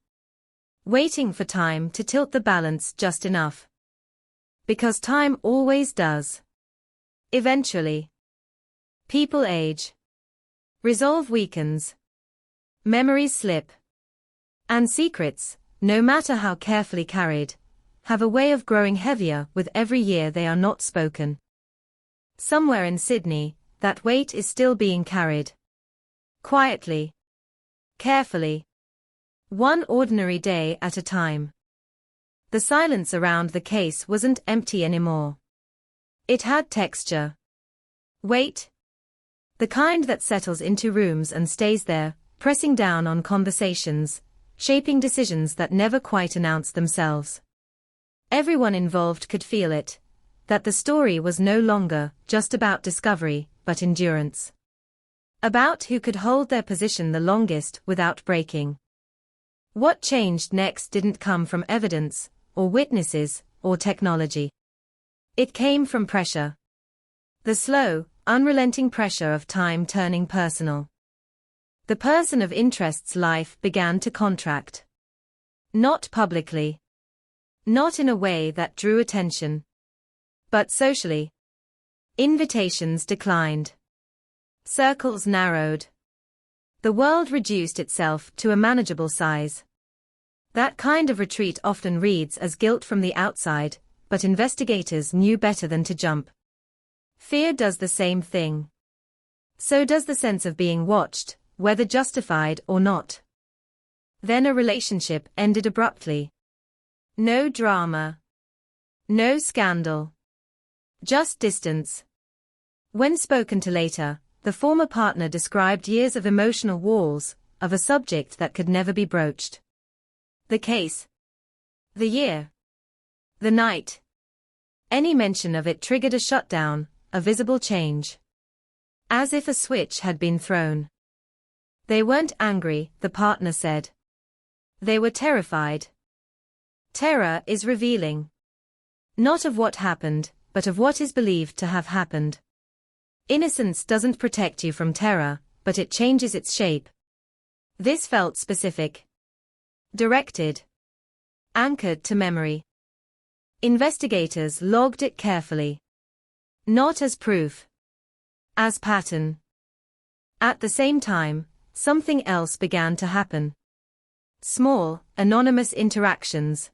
Waiting for time to tilt the balance just enough. Because time always does. Eventually. People age. Resolve weakens. Memories slip. And secrets, no matter how carefully carried, have a way of growing heavier with every year they are not spoken. Somewhere in Sydney, that weight is still being carried. Quietly. Carefully. One ordinary day at a time. The silence around the case wasn't empty anymore. It had texture. Weight. The kind that settles into rooms and stays there, pressing down on conversations, shaping decisions that never quite announce themselves. Everyone involved could feel it, that the story was no longer just about discovery, but endurance. About who could hold their position the longest without breaking. What changed next didn't come from evidence, or witnesses, or technology. It came from pressure. The slow, unrelenting pressure of time turning personal. The person of interest's life began to contract. Not publicly. Not in a way that drew attention. But socially. Invitations declined. Circles narrowed. The world reduced itself to a manageable size. That kind of retreat often reads as guilt from the outside, but investigators knew better than to jump. Fear does the same thing. So does the sense of being watched, whether justified or not. Then a relationship ended abruptly. No drama. No scandal. Just distance. When spoken to later, the former partner described years of emotional walls, of a subject that could never be broached. The case. The year. The night. Any mention of it triggered a shutdown, a visible change. As if a switch had been thrown. They weren't angry, the partner said. They were terrified. Terror is revealing. Not of what happened, but of what is believed to have happened. Innocence doesn't protect you from terror, but it changes its shape. This felt specific. Directed. Anchored to memory. Investigators logged it carefully. Not as proof. As pattern. At the same time, something else began to happen. Small, anonymous interactions.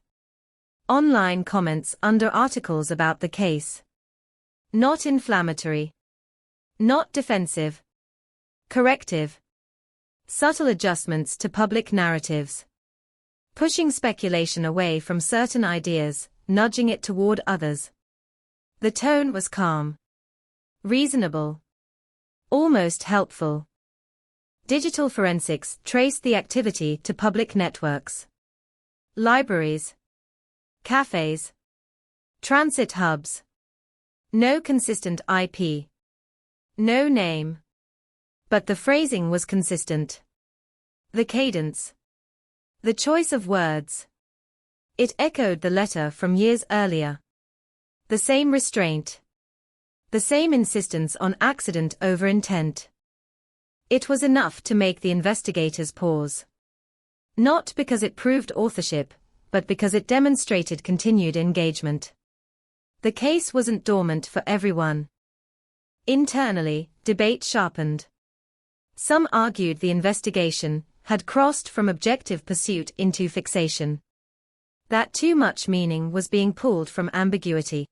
Online comments under articles about the case. Not inflammatory. Not defensive. Corrective. Subtle adjustments to public narratives. Pushing speculation away from certain ideas, nudging it toward others. The tone was calm. Reasonable. Almost helpful. Digital forensics traced the activity to public networks. Libraries. Cafes. Transit hubs. No consistent IP. No name. But the phrasing was consistent. The cadence. The choice of words. It echoed the letter from years earlier. The same restraint. The same insistence on accident over intent. It was enough to make the investigators pause. Not because it proved authorship, but because it demonstrated continued engagement. The case wasn't dormant for everyone. Internally, debate sharpened. Some argued the investigation had crossed from objective pursuit into fixation. That too much meaning was being pulled from ambiguity.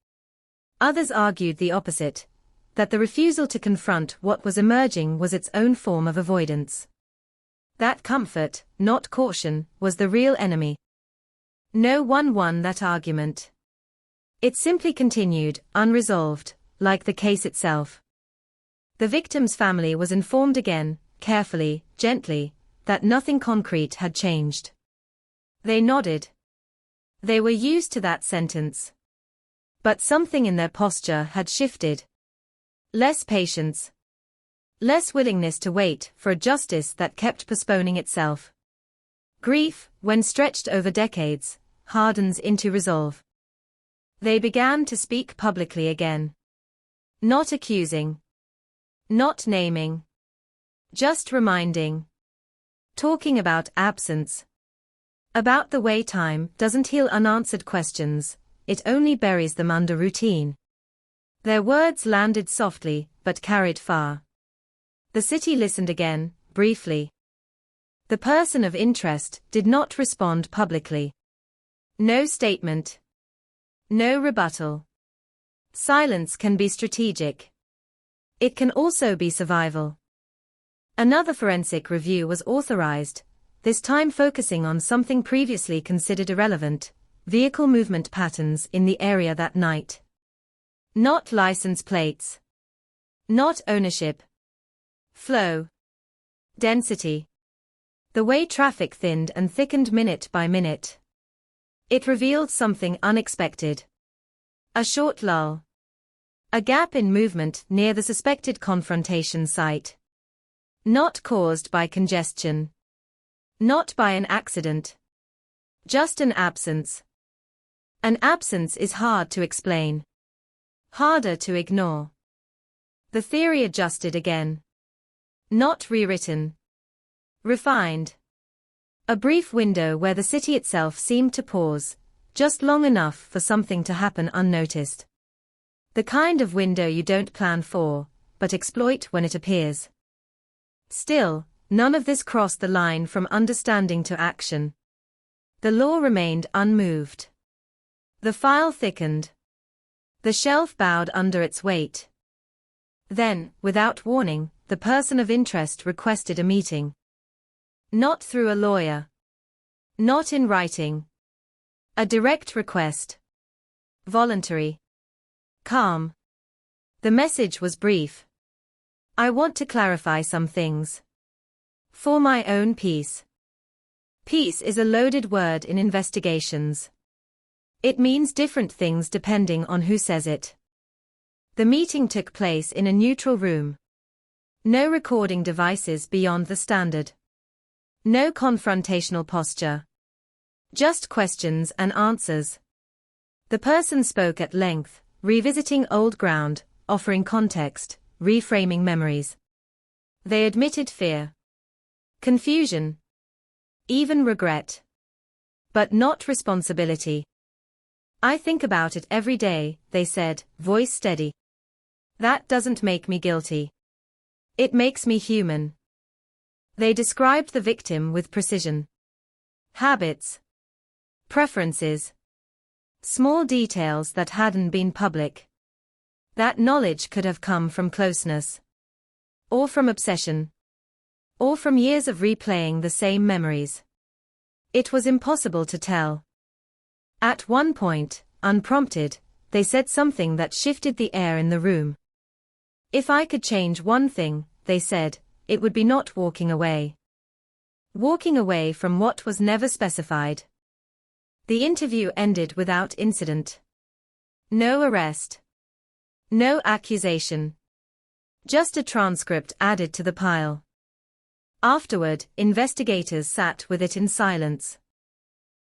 Others argued the opposite, that the refusal to confront what was emerging was its own form of avoidance. That comfort, not caution, was the real enemy. No one won that argument. It simply continued, unresolved, like the case itself. The victim's family was informed again, carefully, gently, that nothing concrete had changed. They nodded. They were used to that sentence. But something in their posture had shifted. Less patience. Less willingness to wait for a justice that kept postponing itself. Grief, when stretched over decades, hardens into resolve. They began to speak publicly again. Not accusing. Not naming. Just reminding. Talking about absence. About the way time doesn't heal unanswered questions, it only buries them under routine. Their words landed softly, but carried far. The city listened again, briefly. The person of interest did not respond publicly. No statement. No rebuttal. Silence can be strategic. It can also be survival. Another forensic review was authorized, this time focusing on something previously considered irrelevant: vehicle movement patterns in the area that night. Not license plates. Not ownership. Flow. Density. The way traffic thinned and thickened minute by minute. It revealed something unexpected. A short lull. A gap in movement near the suspected confrontation site. Not caused by congestion. Not by an accident. Just an absence. An absence is hard to explain. Harder to ignore. The theory adjusted again. Not rewritten. Refined. A brief window where the city itself seemed to pause, just long enough for something to happen unnoticed. The kind of window you don't plan for, but exploit when it appears. Still, none of this crossed the line from understanding to action. The law remained unmoved. The file thickened. The shelf bowed under its weight. Then, without warning, the person of interest requested a meeting. Not through a lawyer. Not in writing. A direct request. Voluntary. Calm. The message was brief. I want to clarify some things. For my own peace. Peace is a loaded word in investigations. It means different things depending on who says it. The meeting took place in a neutral room. No recording devices beyond the standard. No confrontational posture. Just questions and answers. The person spoke at length, revisiting old ground, offering context, reframing memories. They admitted fear. Confusion. Even regret. But not responsibility. I think about it every day, they said, voice steady. That doesn't make me guilty. It makes me human. They described the victim with precision. Habits. Preferences. Small details that hadn't been public. That knowledge could have come from closeness. Or from obsession. Or from years of replaying the same memories. It was impossible to tell. At one point, unprompted, they said something that shifted the air in the room. If I could change one thing, they said, it would be not walking away. Walking away from what was never specified. The interview ended without incident. No arrest. No accusation. Just a transcript added to the pile. Afterward, investigators sat with it in silence.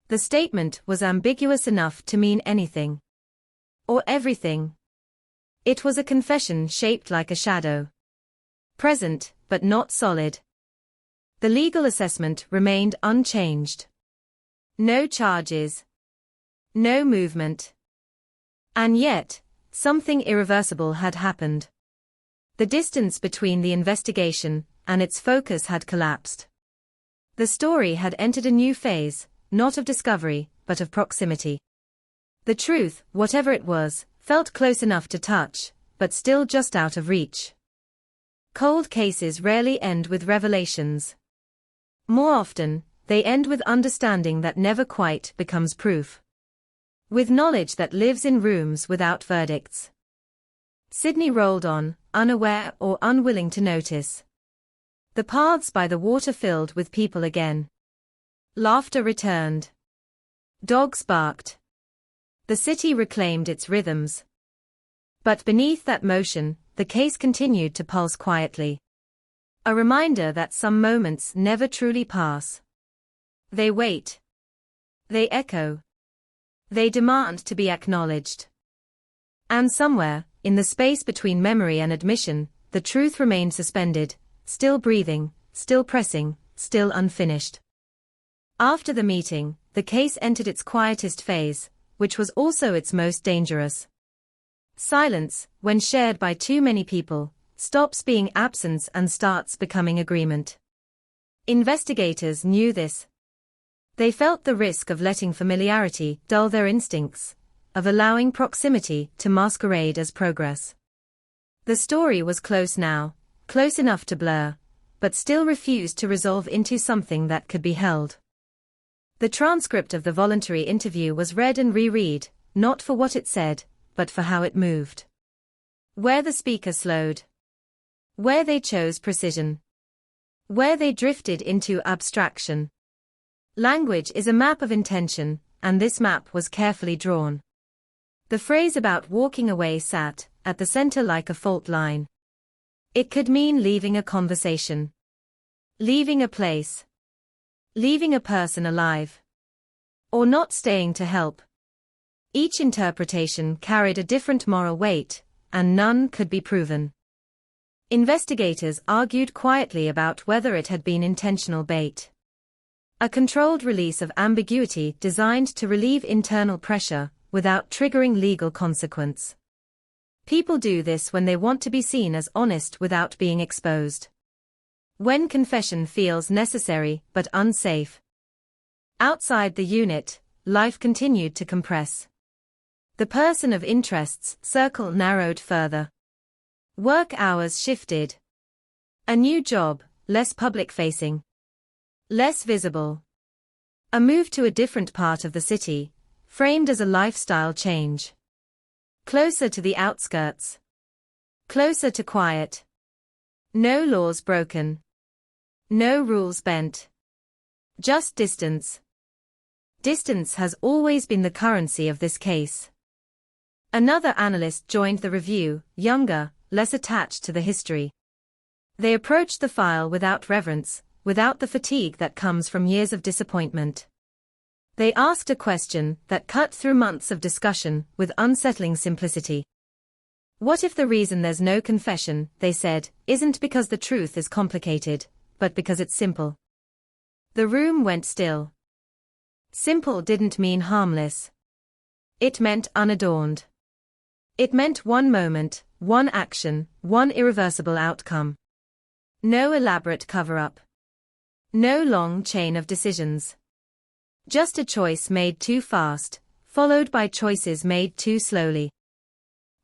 The statement was ambiguous enough to mean anything. Or everything. It was a confession shaped like a shadow. Present, but not solid. The legal assessment remained unchanged. No charges. No movement. And yet, something irreversible had happened. The distance between the investigation and its focus had collapsed. The story had entered a new phase, not of discovery, but of proximity. The truth, whatever it was, felt close enough to touch, but still just out of reach. Cold cases rarely end with revelations. More often, they end with understanding that never quite becomes proof. With knowledge that lives in rooms without verdicts. Sydney rolled on, unaware or unwilling to notice. The paths by the water filled with people again. Laughter returned. Dogs barked. The city reclaimed its rhythms. But beneath that motion, the case continued to pulse quietly. A reminder that some moments never truly pass. They wait. They echo. They demand to be acknowledged. And somewhere, in the space between memory and admission, the truth remained suspended, still breathing, still pressing, still unfinished. After the meeting, the case entered its quietest phase, which was also its most dangerous. Silence, when shared by too many people, stops being absence and starts becoming agreement. Investigators knew this. They felt the risk of letting familiarity dull their instincts, of allowing proximity to masquerade as progress. The story was close now, close enough to blur, but still refused to resolve into something that could be held. The transcript of the voluntary interview was read and reread, not for what it said, but for how it moved. Where the speaker slowed. Where they chose precision. Where they drifted into abstraction. Language is a map of intention, and this map was carefully drawn. The phrase about walking away sat at the center like a fault line. It could mean leaving a conversation. Leaving a place. Leaving a person alive. Or not staying to help. Each interpretation carried a different moral weight, and none could be proven. Investigators argued quietly about whether it had been intentional bait. A controlled release of ambiguity designed to relieve internal pressure, without triggering legal consequence. People do this when they want to be seen as honest without being exposed. When confession feels necessary but unsafe. Outside the unit, life continued to compress. The person of interest's circle narrowed further. Work hours shifted. A new job, less public-facing. Less visible. A move to a different part of the city, framed as a lifestyle change. Closer to the outskirts. Closer to quiet. No laws broken. No rules bent. Just distance. Distance has always been the currency of this case. Another analyst joined the review, younger, less attached to the history. They approached the file without reverence, without the fatigue that comes from years of disappointment. They asked a question that cut through months of discussion with unsettling simplicity. What if the reason there's no confession, they said, isn't because the truth is complicated, but because it's simple? The room went still. Simple didn't mean harmless. It meant unadorned. It meant one moment, one action, one irreversible outcome. No elaborate cover-up. No long chain of decisions. Just a choice made too fast, followed by choices made too slowly.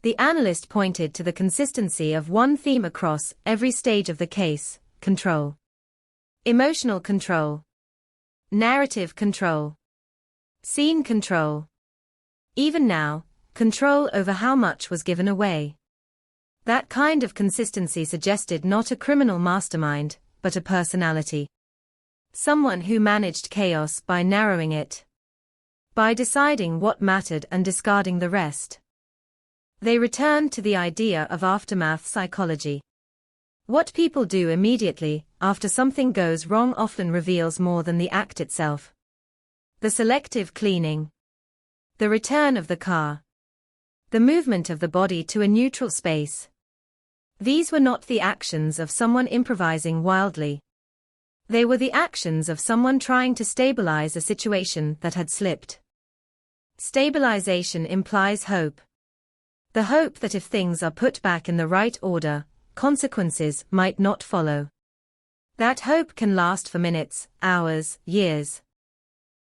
The analyst pointed to the consistency of one theme across every stage of the case: control. Emotional control. Narrative control. Scene control. Even now, control over how much was given away. That kind of consistency suggested not a criminal mastermind, but a personality. Someone who managed chaos by narrowing it. By deciding what mattered and discarding the rest. They returned to the idea of aftermath psychology. What people do immediately after something goes wrong often reveals more than the act itself. The selective cleaning. The return of the car. The movement of the body to a neutral space. These were not the actions of someone improvising wildly. They were the actions of someone trying to stabilize a situation that had slipped. Stabilization implies hope. The hope that if things are put back in the right order, consequences might not follow. That hope can last for minutes, hours, years.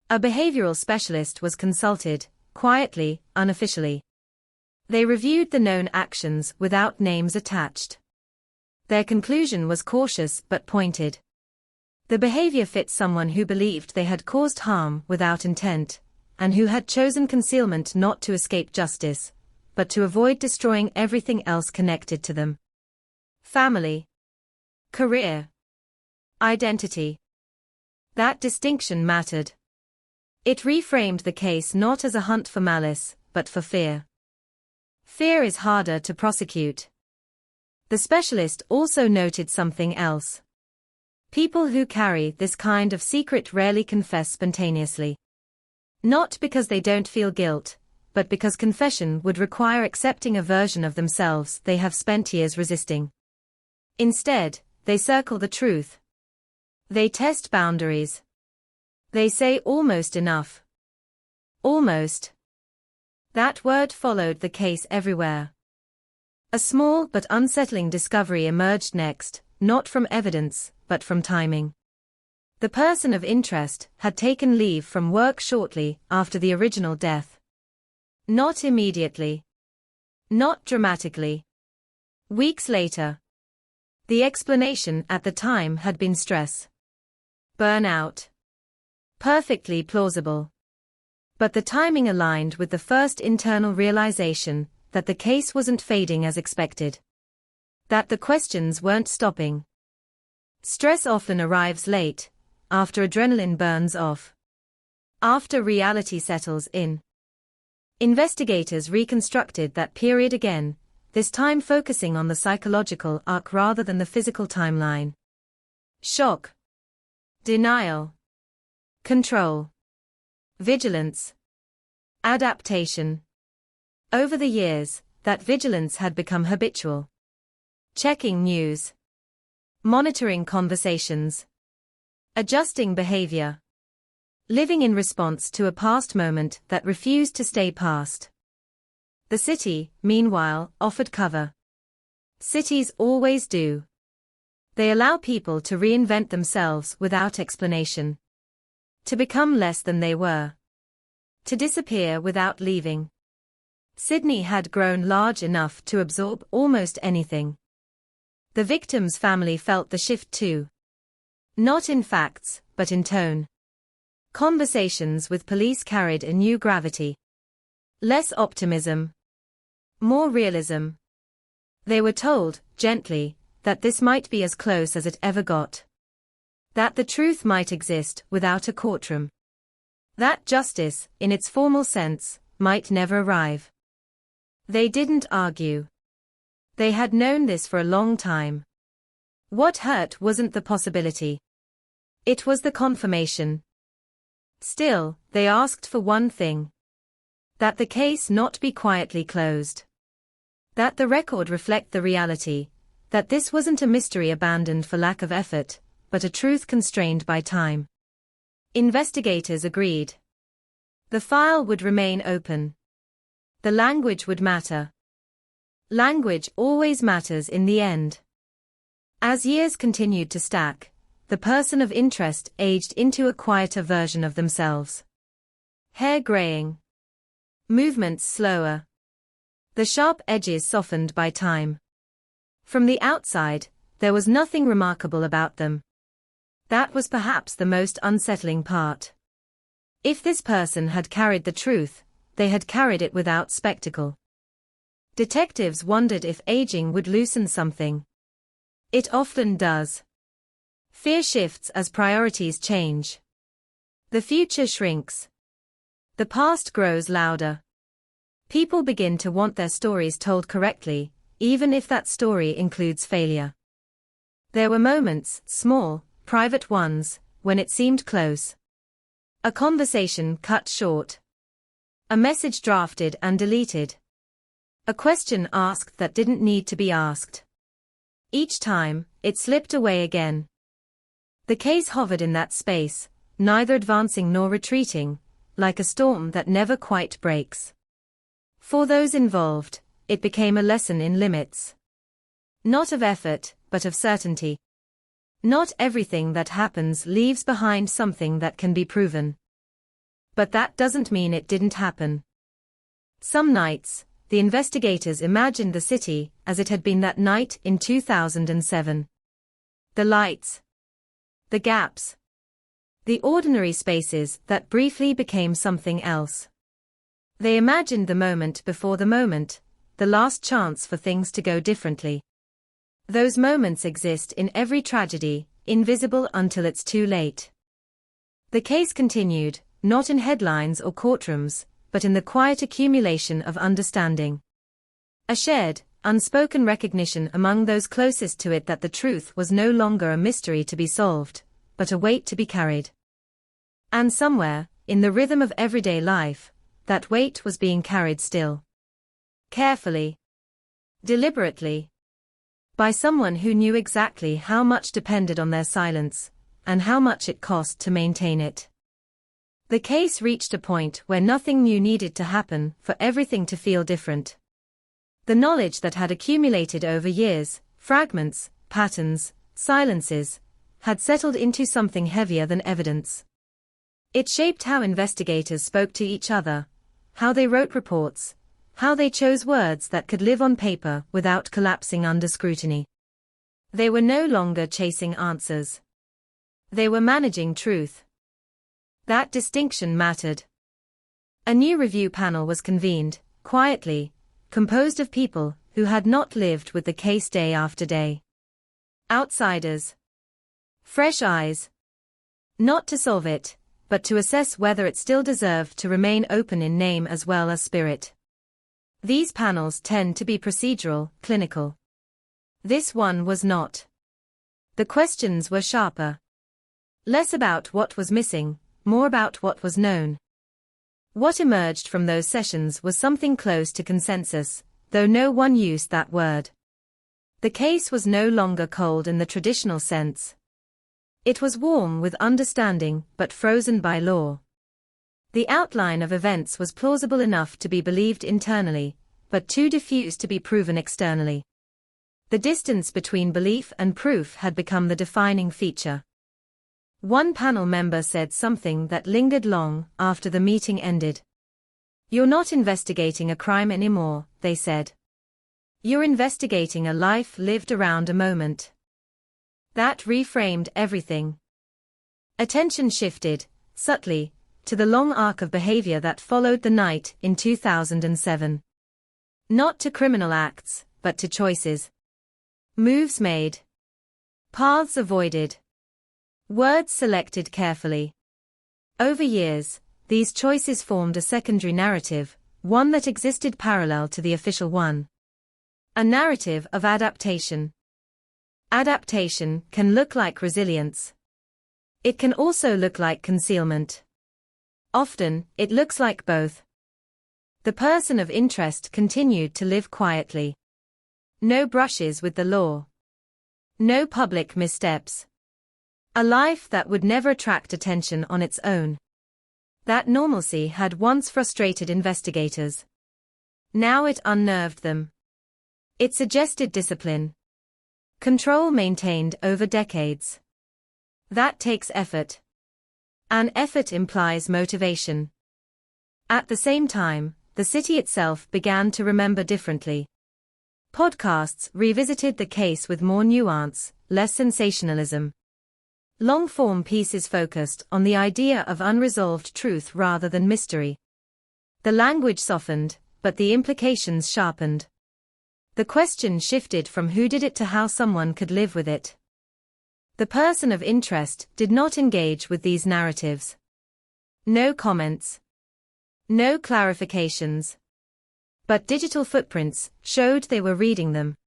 A behavioral specialist was consulted, quietly, unofficially. They reviewed the known actions without names attached. Their conclusion was cautious but pointed. The behavior fit someone who believed they had caused harm without intent, and who had chosen concealment not to escape justice, but to avoid destroying everything else connected to them. Family. Career. Identity. That distinction mattered. It reframed the case not as a hunt for malice, but for fear. Fear is harder to prosecute. The specialist also noted something else. People who carry this kind of secret rarely confess spontaneously. Not because they don't feel guilt, but because confession would require accepting a version of themselves they have spent years resisting. Instead, they circle the truth. They test boundaries. They say almost enough. Almost. That word followed the case everywhere. A small but unsettling discovery emerged next, not from evidence, but from timing. The person of interest had taken leave from work shortly after the original death. Not immediately. Not dramatically. Weeks later. The explanation at the time had been stress. Burnout. Perfectly plausible. But the timing aligned with the first internal realization that the case wasn't fading as expected. That the questions weren't stopping. Stress often arrives late, after adrenaline burns off. After reality settles in. Investigators reconstructed that period again, this time focusing on the psychological arc rather than the physical timeline. Shock. Denial. Control. Vigilance. Adaptation. Over the years, that vigilance had become habitual. Checking news. Monitoring conversations. Adjusting behavior. Living in response to a past moment that refused to stay past. The city, meanwhile, offered cover. Cities always do. They allow people to reinvent themselves without explanation. To become less than they were. To disappear without leaving. Sydney had grown large enough to absorb almost anything. The victim's family felt the shift too. Not in facts, but in tone. Conversations with police carried a new gravity. Less optimism. More realism. They were told, gently, that this might be as close as it ever got. That the truth might exist without a courtroom. That justice, in its formal sense, might never arrive. They didn't argue. They had known this for a long time. What hurt wasn't the possibility. It was the confirmation. Still, they asked for one thing. That the case not be quietly closed. That the record reflect the reality, that this wasn't a mystery abandoned for lack of effort, but a truth constrained by time. Investigators agreed. The file would remain open. The language would matter. Language always matters in the end. As years continued to stack, the person of interest aged into a quieter version of themselves. Hair graying. Movements slower. The sharp edges softened by time. From the outside, there was nothing remarkable about them. That was perhaps the most unsettling part. If this person had carried the truth, they had carried it without spectacle. Detectives wondered if aging would loosen something. It often does. Fear shifts as priorities change. The future shrinks. The past grows louder. People begin to want their stories told correctly, even if that story includes failure. There were moments, small, private ones, when it seemed close. A conversation cut short. A message drafted and deleted. A question asked that didn't need to be asked. Each time, it slipped away again. The case hovered in that space, neither advancing nor retreating, like a storm that never quite breaks. For those involved, it became a lesson in limits. Not of effort, but of certainty. Not everything that happens leaves behind something that can be proven. But that doesn't mean it didn't happen. Some nights, the investigators imagined the city as it had been that night in 2007. The lights. The gaps. The ordinary spaces that briefly became something else. They imagined the moment before the moment, the last chance for things to go differently. Those moments exist in every tragedy, invisible until it's too late. The case continued, not in headlines or courtrooms, but in the quiet accumulation of understanding. A shared, unspoken recognition among those closest to it that the truth was no longer a mystery to be solved, but a weight to be carried. And somewhere, in the rhythm of everyday life, that weight was being carried still. Carefully. Deliberately. By someone who knew exactly how much depended on their silence, and how much it cost to maintain it. The case reached a point where nothing new needed to happen for everything to feel different. The knowledge that had accumulated over years, fragments, patterns, silences, had settled into something heavier than evidence. It shaped how investigators spoke to each other, how they wrote reports, how they chose words that could live on paper without collapsing under scrutiny. They were no longer chasing answers. They were managing truth. That distinction mattered. A new review panel was convened, quietly, composed of people who had not lived with the case day after day. Outsiders. Fresh eyes. Not to solve it, but to assess whether it still deserved to remain open in name as well as spirit. These panels tend to be procedural, clinical. This one was not. The questions were sharper. Less about what was missing, more about what was known. What emerged from those sessions was something close to consensus, though no one used that word. The case was no longer cold in the traditional sense. It was warm with understanding, but frozen by law. The outline of events was plausible enough to be believed internally, but too diffuse to be proven externally. The distance between belief and proof had become the defining feature. One panel member said something that lingered long after the meeting ended. "You're not investigating a crime anymore," they said. "You're investigating a life lived around a moment." That reframed everything. Attention shifted, subtly, to the long arc of behavior that followed the night in 2007. Not to criminal acts, but to choices. Moves made. Paths avoided. Words selected carefully. Over years, these choices formed a secondary narrative, one that existed parallel to the official one. A narrative of adaptation. Adaptation can look like resilience. It can also look like concealment. Often, it looks like both. The person of interest continued to live quietly. No brushes with the law. No public missteps. A life that would never attract attention on its own. That normalcy had once frustrated investigators. Now it unnerved them. It suggested discipline. Control maintained over decades. That takes effort. And effort implies motivation. At the same time, the city itself began to remember differently. Podcasts revisited the case with more nuance, less sensationalism. Long-form pieces focused on the idea of unresolved truth rather than mystery. The language softened, but the implications sharpened. The question shifted from who did it to how someone could live with it. The person of interest did not engage with these narratives. No comments. No clarifications. But digital footprints showed they were reading them.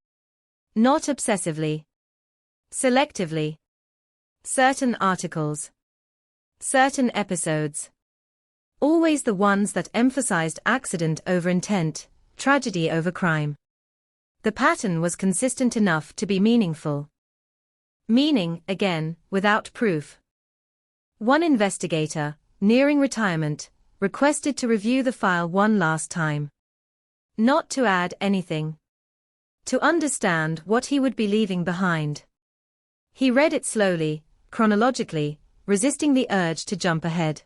Not obsessively. Selectively. Certain articles. Certain episodes. Always the ones that emphasized accident over intent, tragedy over crime. The pattern was consistent enough to be meaningful. Meaning, again, without proof. One investigator, nearing retirement, requested to review the file one last time. Not to add anything. To understand what he would be leaving behind. He read it slowly, chronologically, resisting the urge to jump ahead.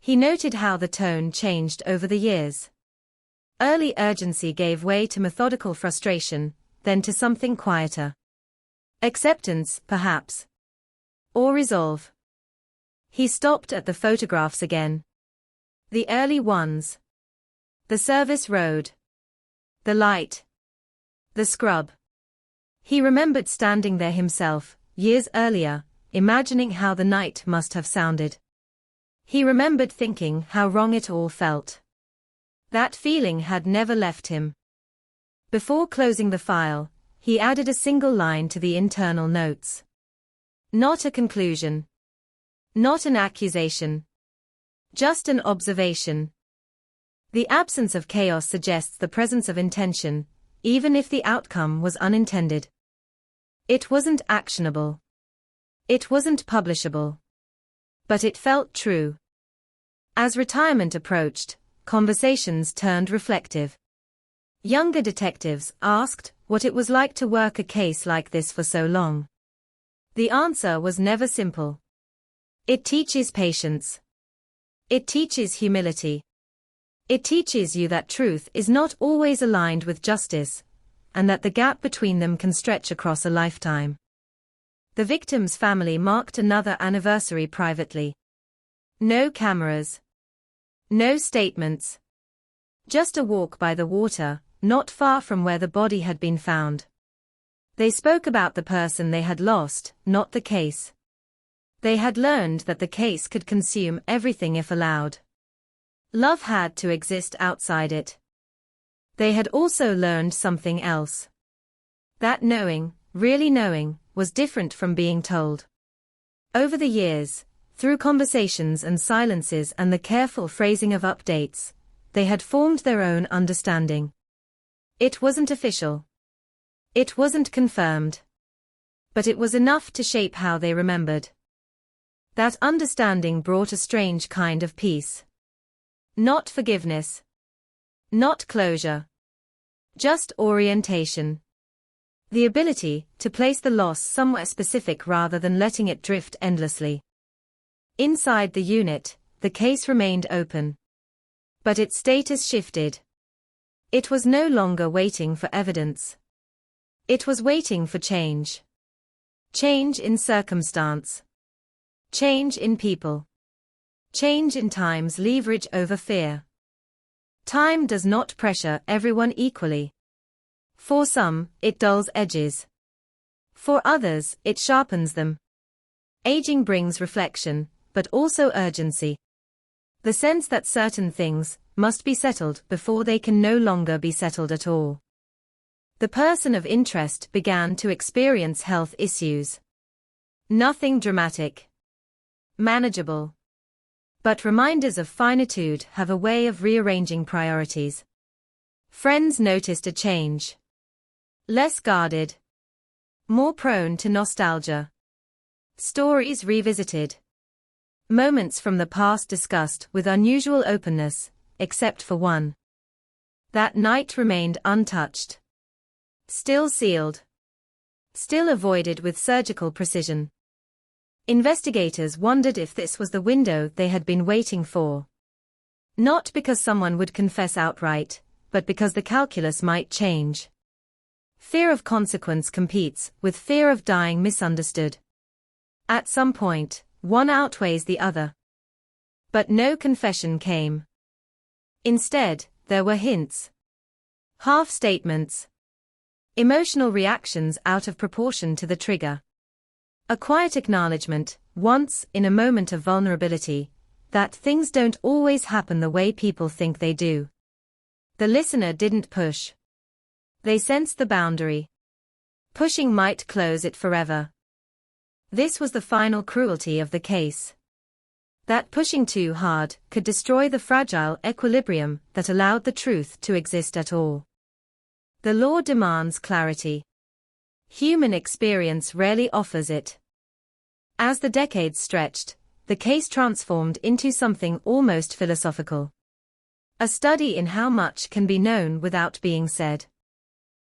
He noted how the tone changed over the years. Early urgency gave way to methodical frustration, then to something quieter. Acceptance, perhaps. Or resolve. He stopped at the photographs again. The early ones. The service road. The light. The scrub. He remembered standing there himself, years earlier, imagining how the night must have sounded. He remembered thinking how wrong it all felt. That feeling had never left him. Before closing the file, he added a single line to the internal notes. Not a conclusion. Not an accusation. Just an observation. The absence of chaos suggests the presence of intention, even if the outcome was unintended. It wasn't actionable. It wasn't publishable. But it felt true. As retirement approached, conversations turned reflective. Younger detectives asked what it was like to work a case like this for so long. The answer was never simple. It teaches patience. It teaches humility. It teaches you that truth is not always aligned with justice, and that the gap between them can stretch across a lifetime. The victim's family marked another anniversary privately. No cameras. No statements. Just a walk by the water, not far from where the body had been found. They spoke about the person they had lost, not the case. They had learned that the case could consume everything if allowed. Love had to exist outside it. They had also learned something else. That knowing, really knowing, was different from being told. Over the years, through conversations and silences and the careful phrasing of updates, they had formed their own understanding. It wasn't official. It wasn't confirmed. But it was enough to shape how they remembered. That understanding brought a strange kind of peace. Not forgiveness. Not closure. Just orientation. The ability to place the loss somewhere specific rather than letting it drift endlessly. Inside the unit, the case remained open. But its status shifted. It was no longer waiting for evidence. It was waiting for change. Change in circumstance. Change in people. Change in time's leverage over fear. Time does not pressure everyone equally. For some, it dulls edges. For others, it sharpens them. Aging brings reflection, but also urgency. The sense that certain things must be settled before they can no longer be settled at all. The person of interest began to experience health issues. Nothing dramatic. Manageable. But reminders of finitude have a way of rearranging priorities. Friends noticed a change. Less guarded. More prone to nostalgia. Stories revisited. Moments from the past discussed with unusual openness, except for one. That night remained untouched. Still sealed. Still avoided with surgical precision. Investigators wondered if this was the window they had been waiting for. Not because someone would confess outright, but because the calculus might change. Fear of consequence competes with fear of dying misunderstood. At some point, one outweighs the other. But no confession came. Instead, there were hints. Half-statements. Emotional reactions out of proportion to the trigger. A quiet acknowledgement, once in a moment of vulnerability, that things don't always happen the way people think they do. The listener didn't push. They sensed the boundary. Pushing might close it forever. This was the final cruelty of the case. That pushing too hard could destroy the fragile equilibrium that allowed the truth to exist at all. The law demands clarity. Human experience rarely offers it. As the decades stretched, the case transformed into something almost philosophical. A study in how much can be known without being said.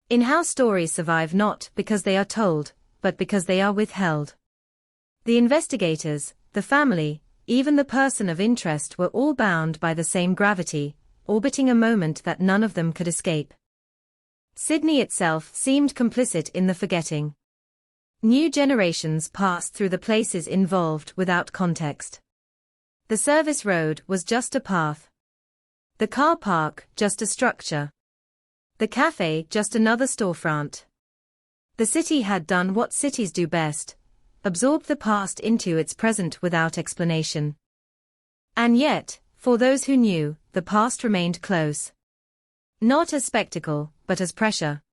In how stories survive not because they are told, but because they are withheld. The investigators, the family, even the person of interest were all bound by the same gravity, orbiting a moment that none of them could escape. Sydney itself seemed complicit in the forgetting. New generations passed through the places involved without context. The service road was just a path. The car park just a structure. The cafe just another storefront. The city had done what cities do best, absorbed the past into its present without explanation. And yet, for those who knew, the past remained close. Not as spectacle, but as pressure.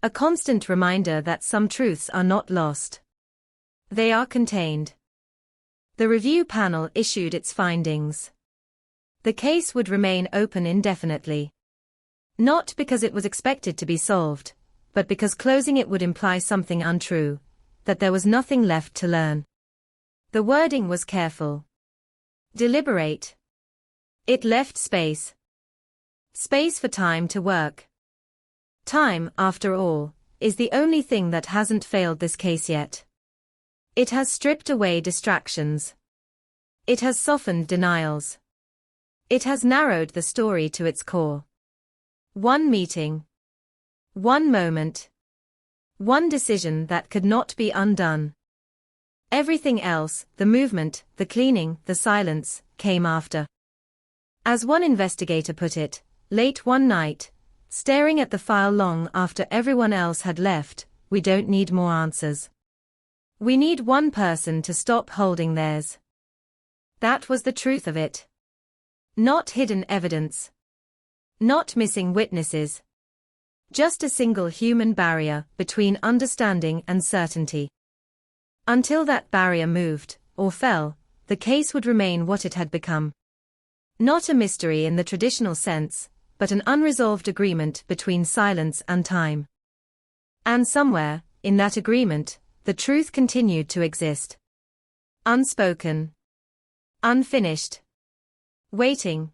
A constant reminder that some truths are not lost. They are contained. The review panel issued its findings. The case would remain open indefinitely. Not because it was expected to be solved, but because closing it would imply something untrue, that there was nothing left to learn. The wording was careful. Deliberate. It left space. Space for time to work. Time, after all, is the only thing that hasn't failed this case yet. It has stripped away distractions. It has softened denials. It has narrowed the story to its core. One meeting. One moment. One decision that could not be undone. Everything else, the movement, the cleaning, the silence, came after. As one investigator put it, late one night, staring at the file long after everyone else had left, we don't need more answers. We need one person to stop holding theirs. That was the truth of it. Not hidden evidence. Not missing witnesses. Just a single human barrier between understanding and certainty. Until that barrier moved, or fell, the case would remain what it had become. Not a mystery in the traditional sense, but an unresolved agreement between silence and time. And somewhere, in that agreement, the truth continued to exist. Unspoken. Unfinished. Waiting.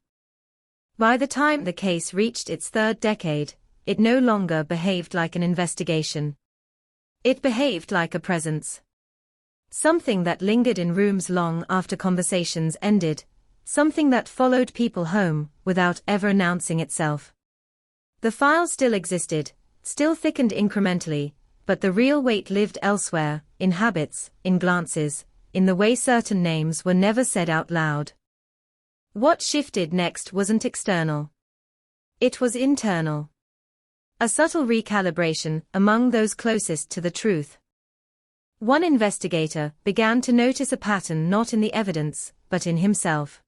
By the time the case reached its third decade, it no longer behaved like an investigation. It behaved like a presence. Something that lingered in rooms long after conversations ended, something that followed people home without ever announcing itself. The file still existed, still thickened incrementally, but the real weight lived elsewhere, in habits, in glances, in the way certain names were never said out loud. What shifted next wasn't external. It was internal. A subtle recalibration among those closest to the truth. One investigator began to notice a pattern not in the evidence, but in himself.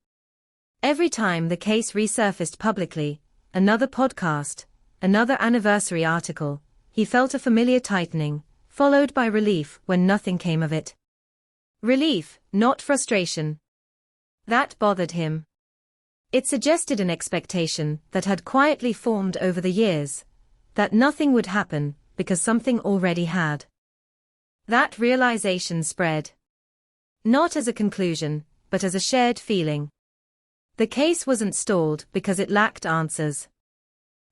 Every time the case resurfaced publicly, another podcast, another anniversary article, he felt a familiar tightening, followed by relief when nothing came of it. Relief, not frustration. That bothered him. It suggested an expectation that had quietly formed over the years, that nothing would happen, because something already had. That realization spread. Not as a conclusion, but as a shared feeling. The case wasn't stalled because it lacked answers.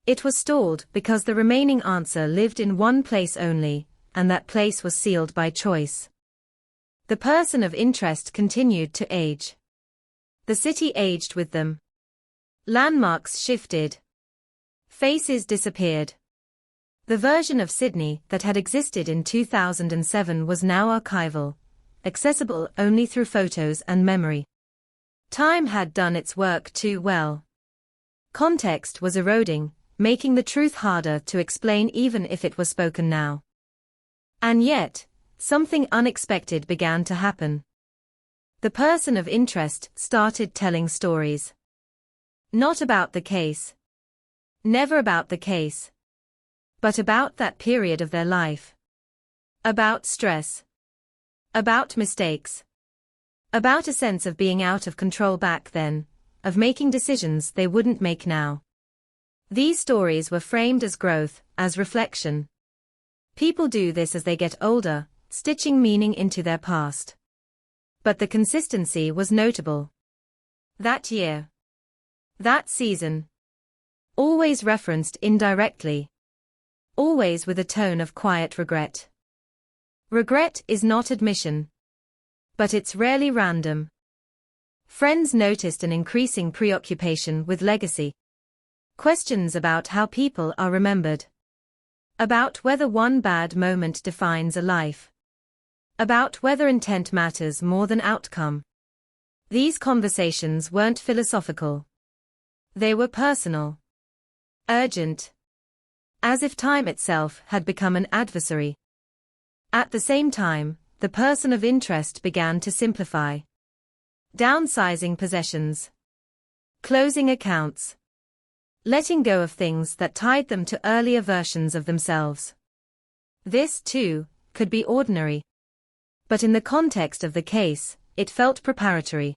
It was stalled because the remaining answer lived in one place only, and that place was sealed by choice. The person of interest continued to age. The city aged with them. Landmarks shifted. Faces disappeared. The version of Sydney that had existed in 2007 was now archival, accessible only through photos and memory. Time had done its work too well. Context was eroding, making the truth harder to explain even if it was spoken now. And yet, something unexpected began to happen. The person of interest started telling stories. Not about the case. Never about the case. But about that period of their life. About stress. About mistakes. About a sense of being out of control back then, of making decisions they wouldn't make now. These stories were framed as growth, as reflection. People do this as they get older, stitching meaning into their past. But the consistency was notable. That year. That season. Always referenced indirectly. Always with a tone of quiet regret. Regret is not admission. But it's rarely random. Friends noticed an increasing preoccupation with legacy. Questions about how people are remembered. About whether one bad moment defines a life. About whether intent matters more than outcome. These conversations weren't philosophical. They were personal. Urgent. As if time itself had become an adversary. At the same time, the person of interest began to simplify. Downsizing possessions. Closing accounts. Letting go of things that tied them to earlier versions of themselves. This, too, could be ordinary. But in the context of the case, it felt preparatory.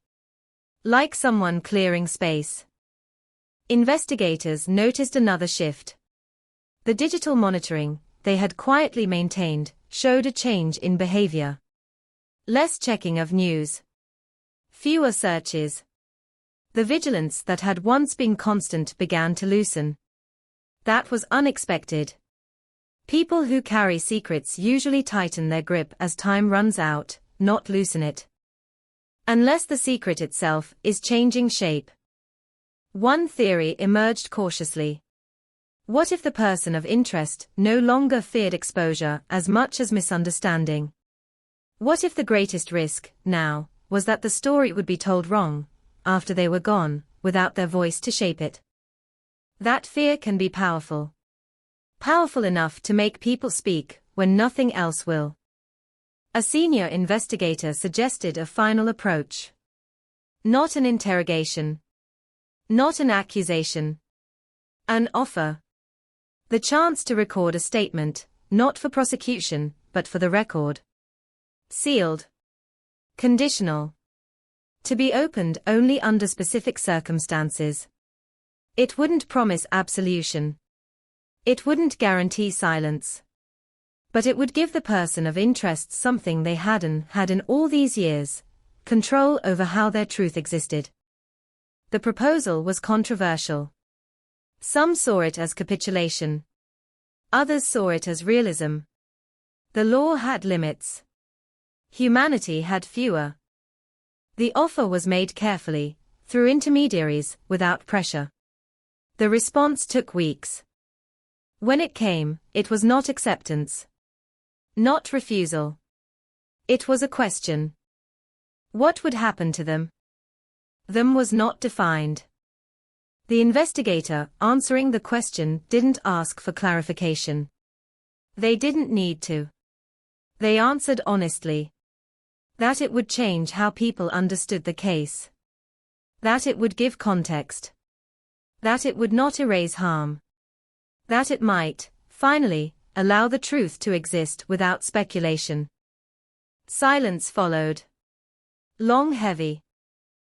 Like someone clearing space. Investigators noticed another shift. The digital monitoring they had quietly maintained showed a change in behavior. Less checking of news. Fewer searches. The vigilance that had once been constant began to loosen. That was unexpected. People who carry secrets usually tighten their grip as time runs out, not loosen it. Unless the secret itself is changing shape. One theory emerged cautiously. What if the person of interest no longer feared exposure as much as misunderstanding? What if the greatest risk, now, was that the story would be told wrong, after they were gone, without their voice to shape it? That fear can be powerful. Powerful enough to make people speak when nothing else will. A senior investigator suggested a final approach. Not an interrogation. Not an accusation. An offer. The chance to record a statement, not for prosecution, but for the record. Sealed. Conditional. To be opened only under specific circumstances. It wouldn't promise absolution. It wouldn't guarantee silence. But it would give the person of interest something they hadn't had in all these years: control over how their truth existed. The proposal was controversial. Some saw it as capitulation. Others saw it as realism. The law had limits. Humanity had fewer. The offer was made carefully, through intermediaries, without pressure. The response took weeks. When it came, it was not acceptance. Not refusal. It was a question. What would happen to them? Them was not defined. The investigator answering the question didn't ask for clarification. They didn't need to. They answered honestly. That it would change how people understood the case. That it would give context. That it would not erase harm. That it might, finally, allow the truth to exist without speculation. Silence followed. Long, heavy.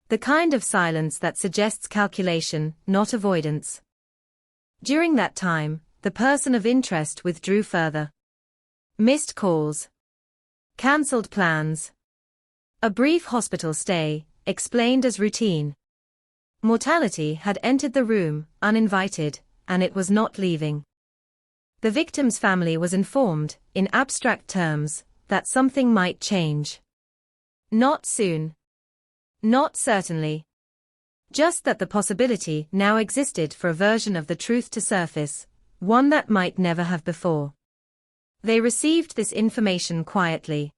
The kind of silence that suggests calculation, not avoidance. During that time, the person of interest withdrew further. Missed calls. Cancelled plans. A brief hospital stay, explained as routine. Mortality had entered the room, uninvited, and it was not leaving. The victim's family was informed, in abstract terms, that something might change. Not soon. Not certainly. Just that the possibility now existed for a version of the truth to surface, one that might never have before. They received this information quietly.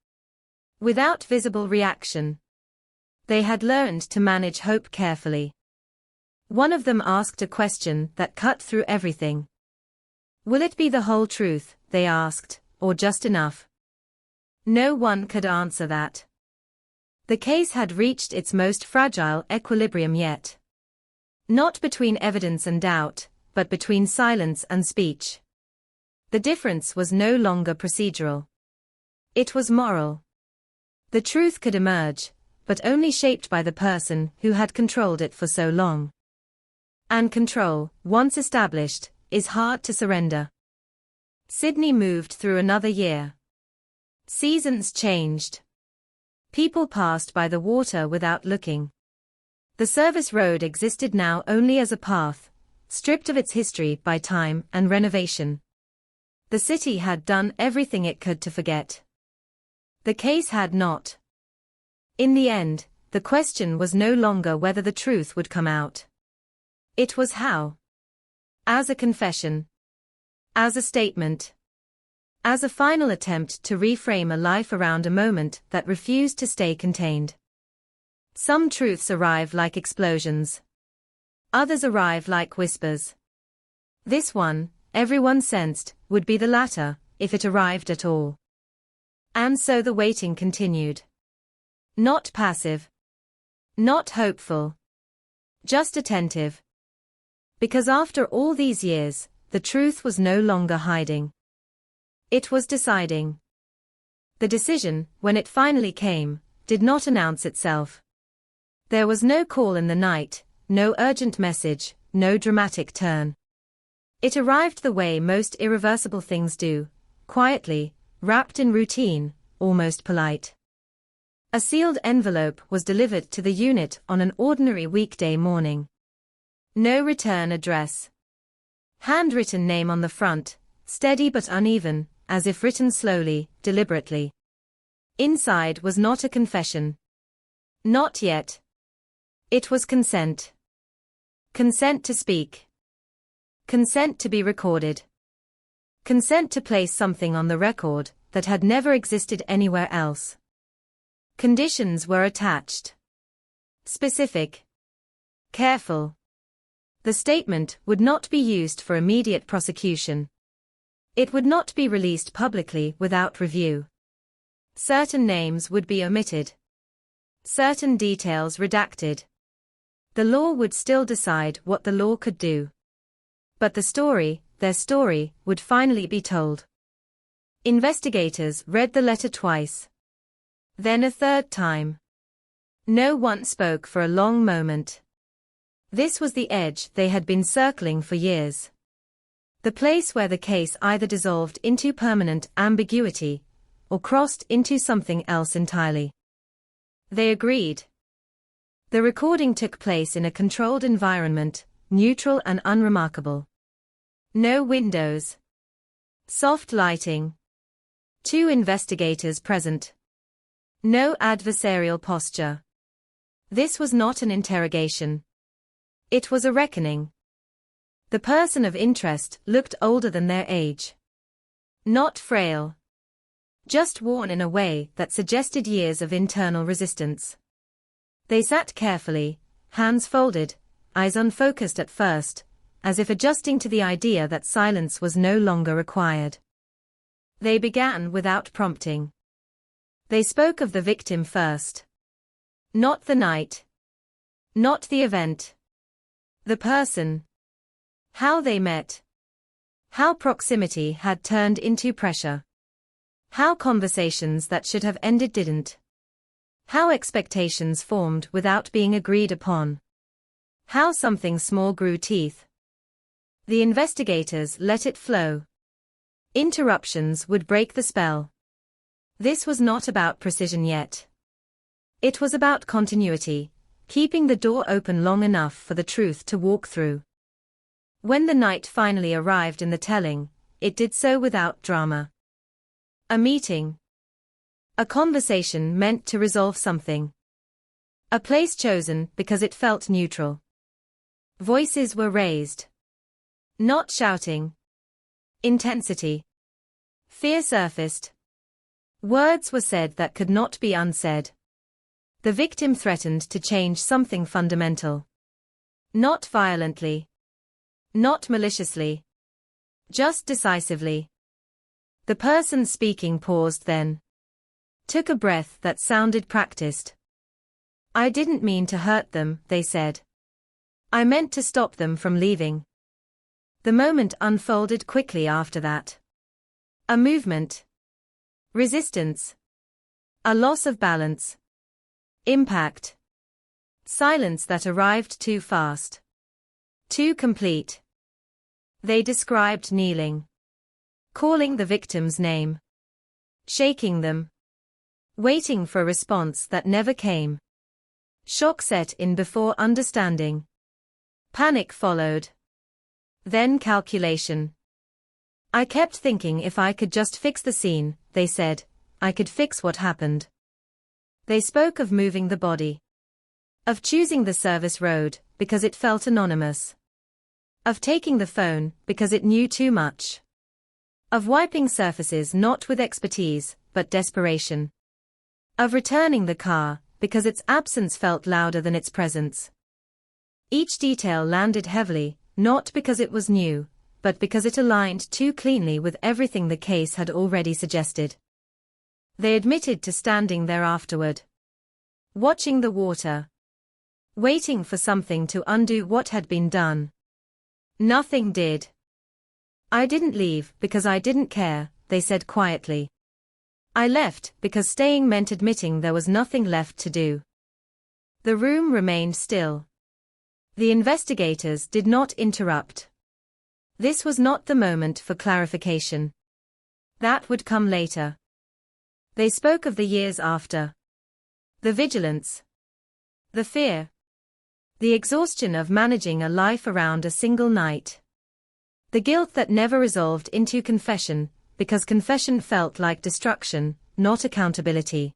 Without visible reaction. They had learned to manage hope carefully. One of them asked a question that cut through everything. Will it be the whole truth, they asked, or just enough? No one could answer that. The case had reached its most fragile equilibrium yet. Not between evidence and doubt, but between silence and speech. The difference was no longer procedural. It was moral. The truth could emerge, but only shaped by the person who had controlled it for so long. And control, once established, is hard to surrender. Sydney moved through another year. Seasons changed. People passed by the water without looking. The service road existed now only as a path, stripped of its history by time and renovation. The city had done everything it could to forget. The case had not. In the end, the question was no longer whether the truth would come out. It was how. As a confession. As a statement. As a final attempt to reframe a life around a moment that refused to stay contained. Some truths arrive like explosions. Others arrive like whispers. This one, everyone sensed, would be the latter, if it arrived at all. And so the waiting continued. Not passive. Not hopeful. Just attentive. Because after all these years, the truth was no longer hiding. It was deciding. The decision, when it finally came, did not announce itself. There was no call in the night, no urgent message, no dramatic turn. It arrived the way most irreversible things do, quietly, wrapped in routine, almost polite. A sealed envelope was delivered to the unit on an ordinary weekday morning. No return address. Handwritten name on the front, steady but uneven, as if written slowly, deliberately. Inside was not a confession. Not yet. It was consent. Consent to speak. Consent to be recorded. Consent to place something on the record that had never existed anywhere else. Conditions were attached. Specific. Careful. The statement would not be used for immediate prosecution. It would not be released publicly without review. Certain names would be omitted. Certain details redacted. The law would still decide what the law could do. But the story, their story, would finally be told. Investigators read the letter twice. Then a third time. No one spoke for a long moment. This was the edge they had been circling for years. The place where the case either dissolved into permanent ambiguity or crossed into something else entirely. They agreed. The recording took place in a controlled environment, neutral and unremarkable. No windows. Soft lighting. 2 investigators present. No adversarial posture. This was not an interrogation. It was a reckoning. The person of interest looked older than their age. Not frail. Just worn in a way that suggested years of internal resistance. They sat carefully, hands folded, eyes unfocused at first, as if adjusting to the idea that silence was no longer required. They began without prompting. They spoke of the victim first. Not the night. Not the event. The person. How they met. How proximity had turned into pressure. How conversations that should have ended didn't. How expectations formed without being agreed upon. How something small grew teeth. The investigators let it flow. Interruptions would break the spell. This was not about precision yet. It was about continuity, keeping the door open long enough for the truth to walk through. When the night finally arrived in the telling, it did so without drama. A meeting. A conversation meant to resolve something. A place chosen because it felt neutral. Voices were raised. Not shouting. Intensity. Fear surfaced. Words were said that could not be unsaid. The victim threatened to change something fundamental. Not violently. Not maliciously. Just decisively. The person speaking paused then. Took a breath that sounded practiced. I didn't mean to hurt them, they said. I meant to stop them from leaving. The moment unfolded quickly after that. A movement. Resistance. A loss of balance. Impact. Silence that arrived too fast. Too complete. They described kneeling. Calling the victim's name. Shaking them. Waiting for a response that never came. Shock set in before understanding. Panic followed. Then calculation. I kept thinking if I could just fix the scene, they said, I could fix what happened. They spoke of moving the body. Of choosing the service road, because it felt anonymous. Of taking the phone, because it knew too much. Of wiping surfaces not with expertise, but desperation. Of returning the car, because its absence felt louder than its presence. Each detail landed heavily, not because it was new, but because it aligned too cleanly with everything the case had already suggested. They admitted to standing there afterward. Watching the water. Waiting for something to undo what had been done. Nothing did. I didn't leave because I didn't care, they said quietly. I left because staying meant admitting there was nothing left to do. The room remained still. The investigators did not interrupt. This was not the moment for clarification. That would come later. They spoke of the years after. The vigilance. The fear. The exhaustion of managing a life around a single night. The guilt that never resolved into confession, because confession felt like destruction, not accountability.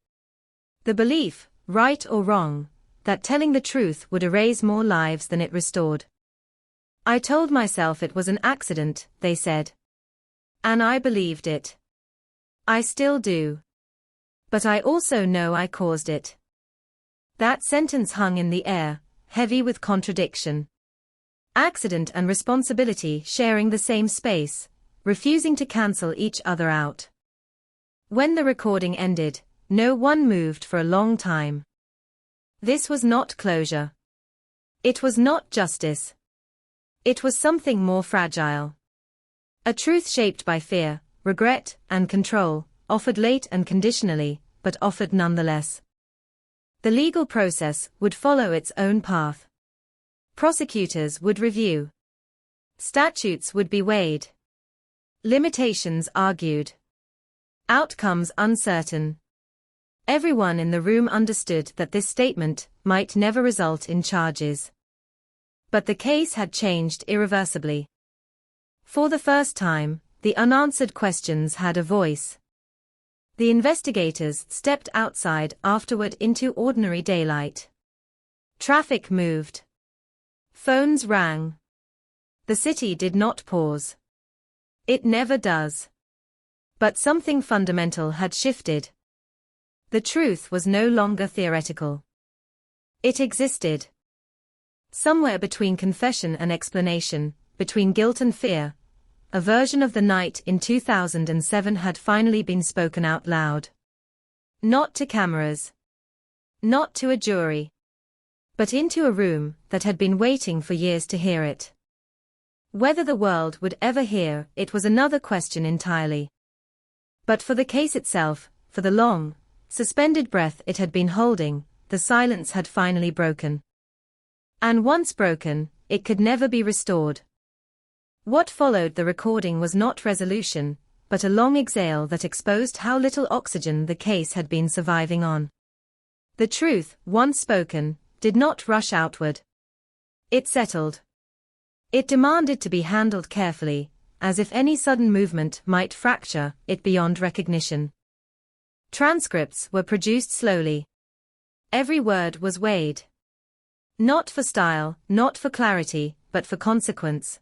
The belief, right or wrong, that telling the truth would erase more lives than it restored. I told myself it was an accident, they said. And I believed it. I still do. But I also know I caused it. That sentence hung in the air, heavy with contradiction. Accident and responsibility sharing the same space, refusing to cancel each other out. When the recording ended, no one moved for a long time. This was not closure. It was not justice. It was something more fragile. A truth shaped by fear, regret, and control, offered late and conditionally, but offered nonetheless. The legal process would follow its own path. Prosecutors would review. Statutes would be weighed. Limitations argued. Outcomes uncertain. Everyone in the room understood that this statement might never result in charges. But the case had changed irreversibly. For the first time, the unanswered questions had a voice. The investigators stepped outside afterward into ordinary daylight. Traffic moved. Phones rang. The city did not pause. It never does. But something fundamental had shifted. The truth was no longer theoretical. It existed. Somewhere between confession and explanation, between guilt and fear, a version of the night in 2007 had finally been spoken out loud. Not to cameras. Not to a jury. But into a room that had been waiting for years to hear it. Whether the world would ever hear it was another question entirely. But for the case itself, for the long, suspended breath it had been holding, the silence had finally broken. And once broken, it could never be restored. What followed the recording was not resolution, but a long exhale that exposed how little oxygen the case had been surviving on. The truth, once spoken, did not rush outward. It settled. It demanded to be handled carefully, as if any sudden movement might fracture it beyond recognition. Transcripts were produced slowly. Every word was weighed. Not for style, not for clarity, but for consequence.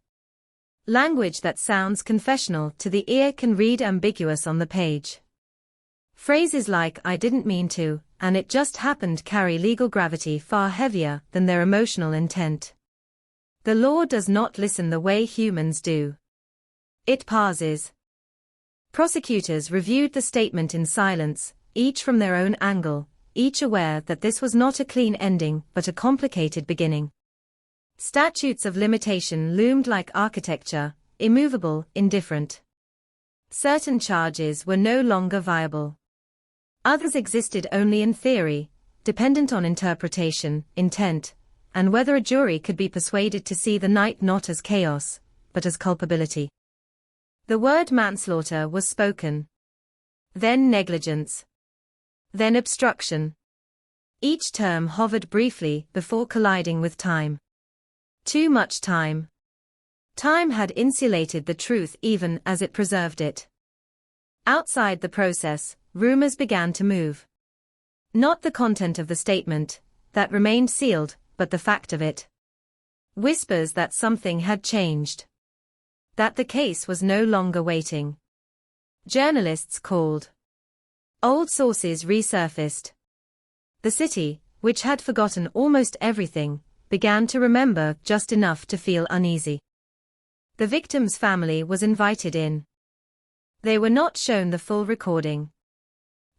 Language that sounds confessional to the ear can read ambiguous on the page. Phrases like "I didn't mean to," and "it just happened" carry legal gravity far heavier than their emotional intent. The law does not listen the way humans do. It parses. Prosecutors reviewed the statement in silence, each from their own angle, each aware that this was not a clean ending but a complicated beginning. Statutes of limitation loomed like architecture, immovable, indifferent. Certain charges were no longer viable. Others existed only in theory, dependent on interpretation, intent, and whether a jury could be persuaded to see the night not as chaos, but as culpability. The word manslaughter was spoken. Then negligence. Then obstruction. Each term hovered briefly before colliding with time. Too much time. Time had insulated the truth even as it preserved it. Outside the process, rumors began to move. Not the content of the statement, that remained sealed, but the fact of it. Whispers that something had changed. That the case was no longer waiting. Journalists called. Old sources resurfaced. The city, which had forgotten almost everything, began to remember just enough to feel uneasy. The victim's family was invited in. They were not shown the full recording.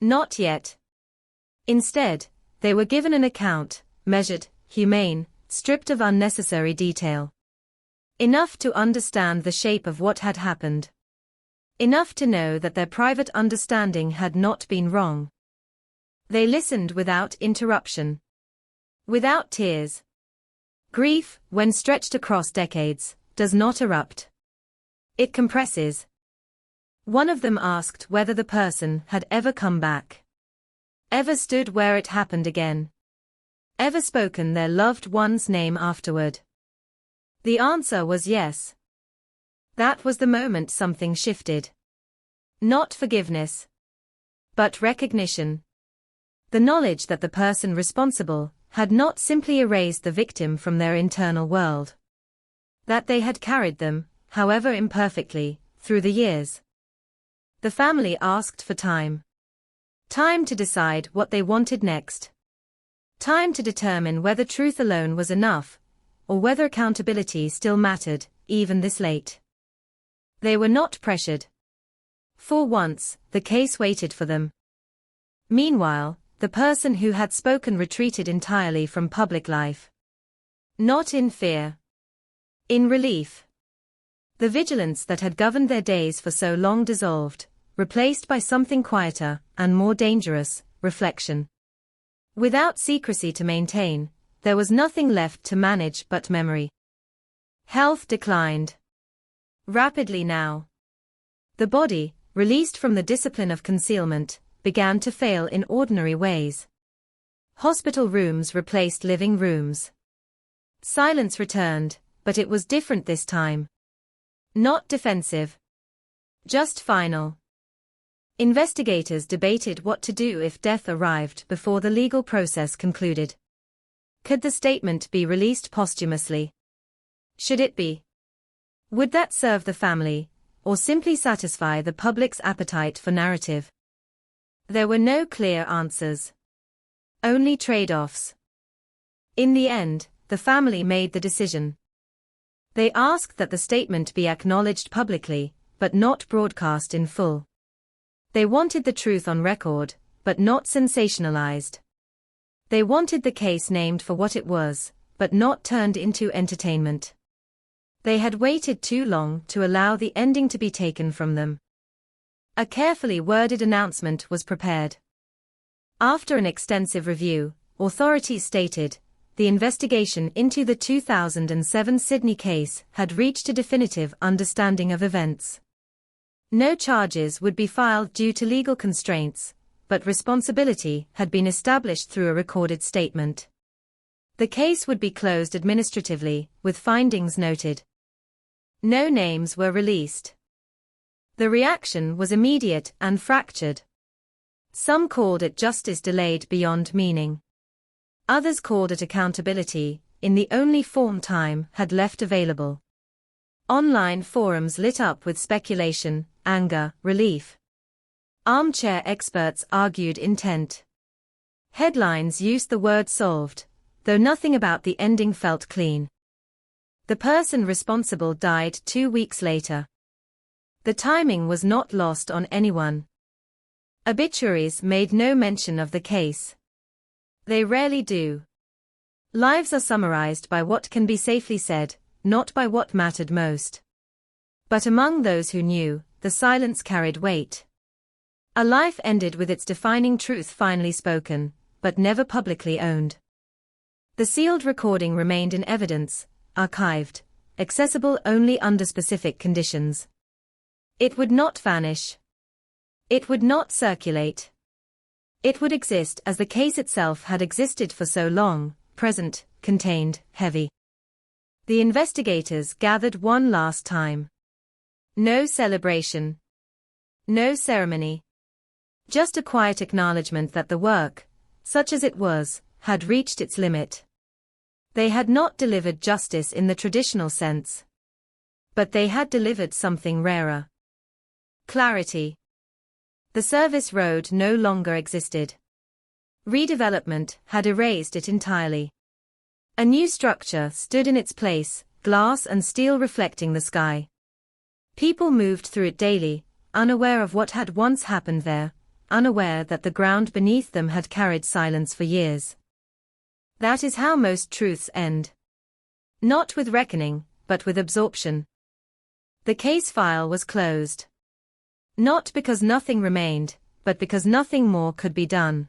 Not yet. Instead, they were given an account, measured, humane, stripped of unnecessary detail. Enough to understand the shape of what had happened. Enough to know that their private understanding had not been wrong. They listened without interruption. Without tears. Grief, when stretched across decades, does not erupt. It compresses. One of them asked whether the person had ever come back. Ever stood where it happened again. Ever spoken their loved one's name afterward. The answer was yes. That was the moment something shifted. Not forgiveness. But recognition. The knowledge that the person responsible had not simply erased the victim from their internal world. That they had carried them, however imperfectly, through the years. The family asked for time. Time to decide what they wanted next. Time to determine whether truth alone was enough, or whether accountability still mattered, even this late. They were not pressured. For once, the case waited for them. Meanwhile, the person who had spoken retreated entirely from public life. Not in fear. In relief. The vigilance that had governed their days for so long dissolved, replaced by something quieter and more dangerous, reflection. Without secrecy to maintain, there was nothing left to manage but memory. Health declined. Rapidly now. The body, released from the discipline of concealment, began to fail in ordinary ways. Hospital rooms replaced living rooms. Silence returned, but it was different this time. Not defensive. Just final. Investigators debated what to do if death arrived before the legal process concluded. Could the statement be released posthumously? Should it be? Would that serve the family, or simply satisfy the public's appetite for narrative? There were no clear answers. Only trade-offs. In the end, the family made the decision. They asked that the statement be acknowledged publicly, but not broadcast in full. They wanted the truth on record, but not sensationalized. They wanted the case named for what it was, but not turned into entertainment. They had waited too long to allow the ending to be taken from them. A carefully worded announcement was prepared. After an extensive review, authorities stated, the investigation into the 2007 Sydney case had reached a definitive understanding of events. No charges would be filed due to legal constraints, but responsibility had been established through a recorded statement. The case would be closed administratively, with findings noted. No names were released. The reaction was immediate and fractured. Some called it justice delayed beyond meaning. Others called it accountability, in the only form time had left available. Online forums lit up with speculation, anger, relief. Armchair experts argued intent. Headlines used the word solved, though nothing about the ending felt clean. The person responsible died 2 weeks later. The timing was not lost on anyone. Obituaries made no mention of the case. They rarely do. Lives are summarized by what can be safely said, not by what mattered most. But among those who knew, the silence carried weight. A life ended with its defining truth finally spoken, but never publicly owned. The sealed recording remained in evidence, archived, accessible only under specific conditions. It would not vanish. It would not circulate. It would exist as the case itself had existed for so long, present, contained, heavy. The investigators gathered one last time. No celebration. No ceremony. Just a quiet acknowledgement that the work, such as it was, had reached its limit. They had not delivered justice in the traditional sense. But they had delivered something rarer. Clarity. The service road no longer existed. Redevelopment had erased it entirely. A new structure stood in its place, glass and steel reflecting the sky. People moved through it daily, unaware of what had once happened there, unaware that the ground beneath them had carried silence for years. That is how most truths end. Not with reckoning, but with absorption. The case file was closed. Not because nothing remained, but because nothing more could be done.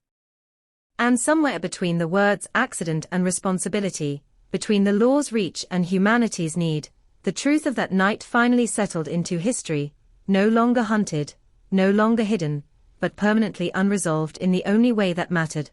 And somewhere between the words accident and responsibility, between the law's reach and humanity's need, the truth of that night finally settled into history, no longer hunted, no longer hidden, but permanently unresolved in the only way that mattered.